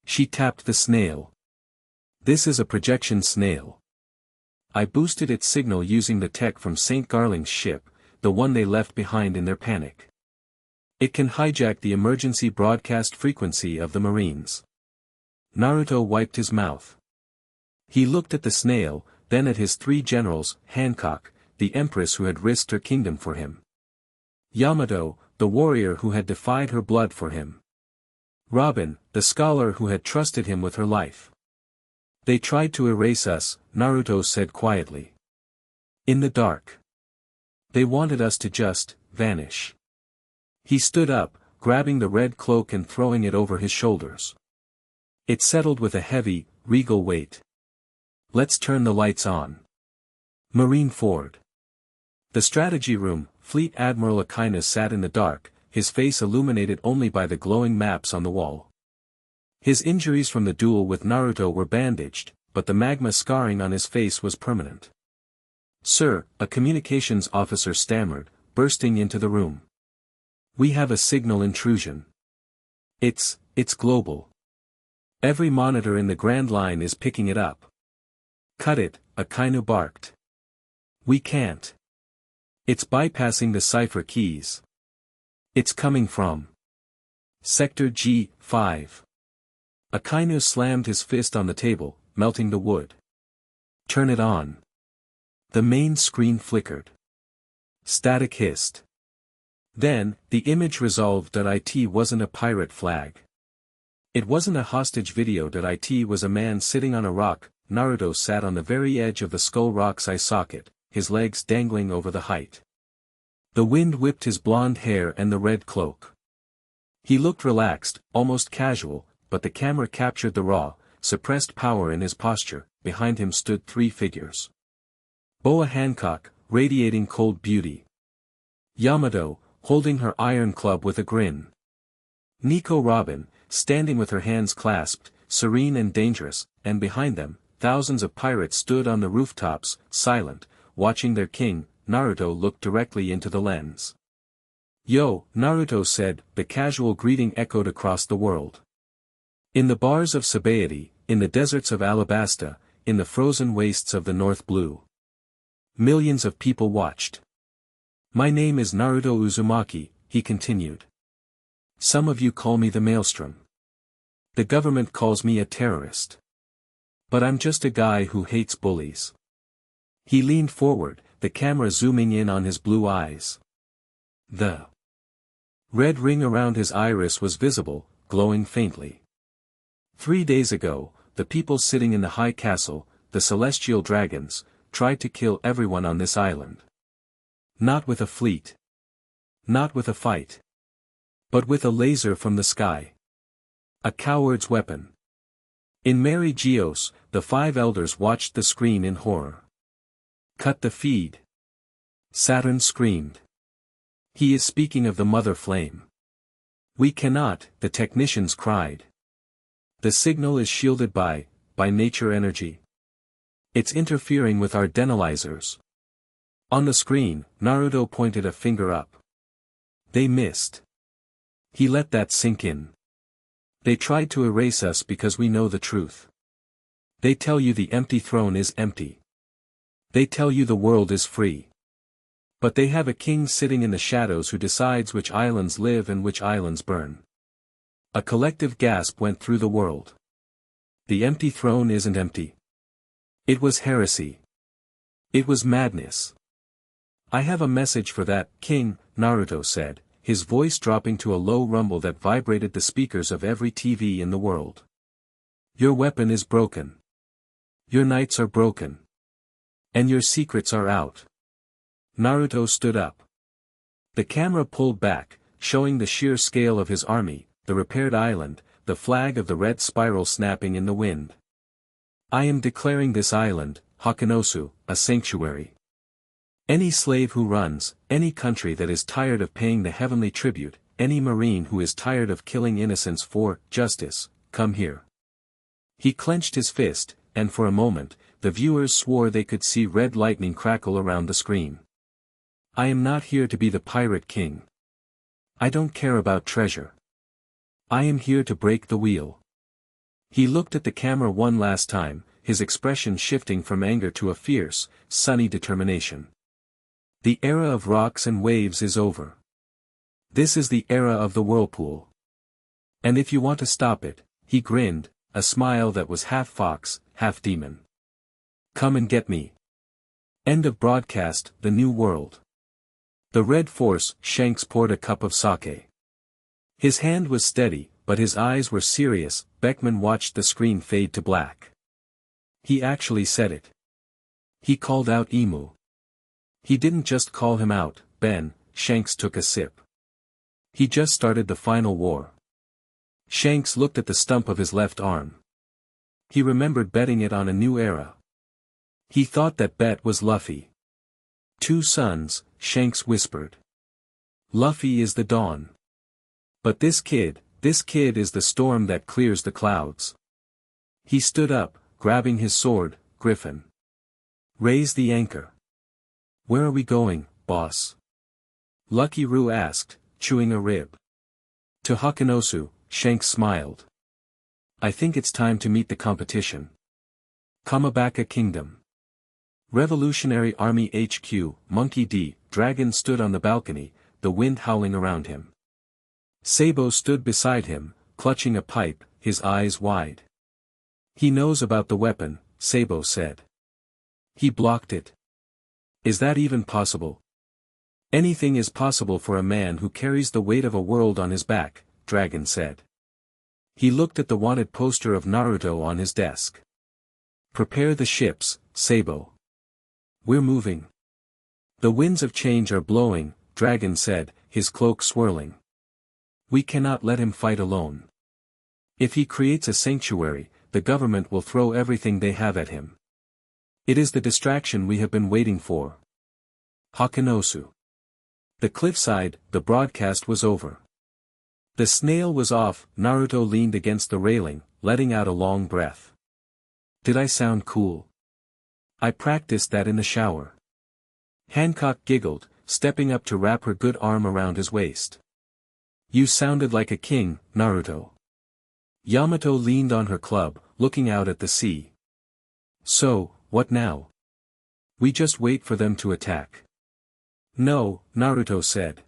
She tapped the snail. "This is a projection snail. I boosted its signal using the tech from St. Garling's ship, the one they left behind in their panic. It can hijack the emergency broadcast frequency of the Marines." Naruto wiped his mouth. He looked at the snail, then at his 3 generals, Hancock, the empress who had risked her kingdom for him. Yamato, the warrior who had defied her blood for him. Robin, the scholar who had trusted him with her life. "They tried to erase us," Naruto said quietly. "In the dark. They wanted us to just vanish." He stood up, grabbing the red cloak and throwing it over his shoulders. It settled with a heavy, regal weight. "Let's turn the lights on." Marine Ford. The strategy room, Fleet Admiral Akina sat in the dark, his face illuminated only by the glowing maps on the wall. His injuries from the duel with Naruto were bandaged, but the magma scarring on his face was permanent. "Sir," a communications officer stammered, bursting into the room. "We have a signal intrusion. It's global. Every monitor in the Grand Line is picking it up." "Cut it," Akainu barked. "We can't. It's bypassing the cipher keys. It's coming from Sector G5. Akainu slammed his fist on the table, melting the wood. "Turn it on." The main screen flickered. Static hissed. Then, the image resolved that it wasn't a pirate flag. It wasn't a hostage video. That it was a man sitting on a rock. Naruto sat on the very edge of the skull rock's eye socket, his legs dangling over the height. The wind whipped his blonde hair and the red cloak. He looked relaxed, almost casual, but the camera captured the raw, suppressed power in his posture. Behind him stood three figures. Boa Hancock, radiating cold beauty. Yamato, holding her iron club with a grin. Nico Robin, standing with her hands clasped, serene and dangerous, and behind them, thousands of pirates stood on the rooftops, silent, watching their king. Naruto looked directly into the lens. "Yo," Naruto said. The casual greeting echoed across the world. In the bars of Sabaody, in the deserts of Alabasta, in the frozen wastes of the North Blue. Millions of people watched. "My name is Naruto Uzumaki," he continued. "Some of you call me the Maelstrom. The government calls me a terrorist. But I'm just a guy who hates bullies." He leaned forward, the camera zooming in on his blue eyes. The red ring around his iris was visible, glowing faintly. 3 days ago, the people sitting in the high castle, the celestial dragons, tried to kill everyone on this island. Not with a fleet. Not with a fight. But with a laser from the sky. A coward's weapon. In Mary Geos, the 5 elders watched the screen in horror. "Cut the feed." Saturn screamed. "He is speaking of the mother flame." "We cannot," the technicians cried. "The signal is shielded by nature energy. It's interfering with our denalizers." On the screen, Naruto pointed a finger up. "They missed." He let that sink in. "They tried to erase us because we know the truth. They tell you the empty throne is empty. They tell you the world is free. But they have a king sitting in the shadows who decides which islands live and which islands burn." A collective gasp went through the world. The empty throne isn't empty. It was heresy. It was madness. "I have a message for that king," Naruto said, his voice dropping to a low rumble that vibrated the speakers of every TV in the world. "Your weapon is broken. Your knights are broken. And your secrets are out." Naruto stood up. The camera pulled back, showing the sheer scale of his army, the repaired island, the flag of the red spiral snapping in the wind. "I am declaring this island, Hakanosu, a sanctuary. Any slave who runs, any country that is tired of paying the heavenly tribute, any marine who is tired of killing innocents for justice, come here." He clenched his fist, and for a moment, the viewers swore they could see red lightning crackle around the screen. "I am not here to be the pirate king. I don't care about treasure. I am here to break the wheel." He looked at the camera one last time, his expression shifting from anger to a fierce, sunny determination. "The era of rocks and waves is over. This is the era of the whirlpool. And if you want to stop it," he grinned, a smile that was half fox, half demon. "Come and get me." End of broadcast. The New World. The Red Force. Shanks poured a cup of sake. His hand was steady, but his eyes were serious. Beckman watched the screen fade to black. "He actually said it. He called out Emu. He didn't just call him out, Ben." Shanks took a sip. "He just started the final war." Shanks looked at the stump of his left arm. He remembered betting it on a new era. He thought that bet was Luffy. "2 suns," Shanks whispered. "Luffy is the dawn. But this kid is the storm that clears the clouds." He stood up, grabbing his sword. "Griffin. Raise the anchor." "Where are we going, boss?" Lucky Roo asked, chewing a rib. "To Hakanosu," Shanks smiled. "I think it's time to meet the competition. Kamabaka Kingdom." Revolutionary Army HQ. Monkey D. Dragon stood on the balcony, the wind howling around him. Sabo stood beside him, clutching a pipe, his eyes wide. "He knows about the weapon," Sabo said. "He blocked it. Is that even possible?" Anything is possible for a man who carries the weight of a world on his back, Dragon said. He looked at the wanted poster of Naruto on his desk. Prepare the ships, Sabo. We're moving. The winds of change are blowing, Dragon said, his cloak swirling. We cannot let him fight alone. If he creates a sanctuary, the government will throw everything they have at him. It is the distraction we have been waiting for. Hakanosu. The cliffside, the broadcast was over. The snail was off, Naruto leaned against the railing, letting out a long breath. Did I sound cool? I practiced that in the shower. Hancock giggled, stepping up to wrap her good arm around his waist. You sounded like a king, Naruto. Yamato leaned on her club, looking out at the sea. So, what now? We just wait for them to attack. No, Naruto said.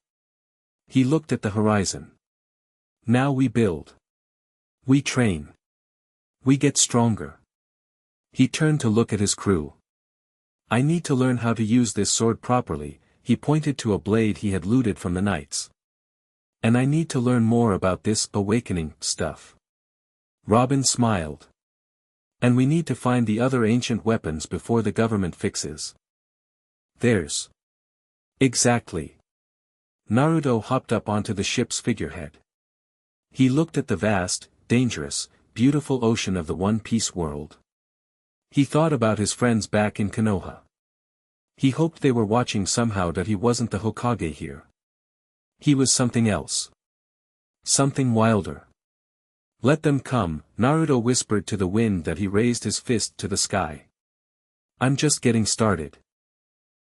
He looked at the horizon. Now we build. We train. We get stronger. He turned to look at his crew. I need to learn how to use this sword properly, he pointed to a blade he had looted from the knights. And I need to learn more about this awakening stuff. Robin smiled. And we need to find the other ancient weapons before the government fixes theirs. Exactly. Naruto hopped up onto the ship's figurehead. He looked at the vast, dangerous, beautiful ocean of the One Piece world. He thought about his friends back in Konoha. He hoped they were watching somehow that he wasn't the Hokage here. He was something else. Something wilder. Let them come, Naruto whispered to the wind that he raised his fist to the sky. I'm just getting started.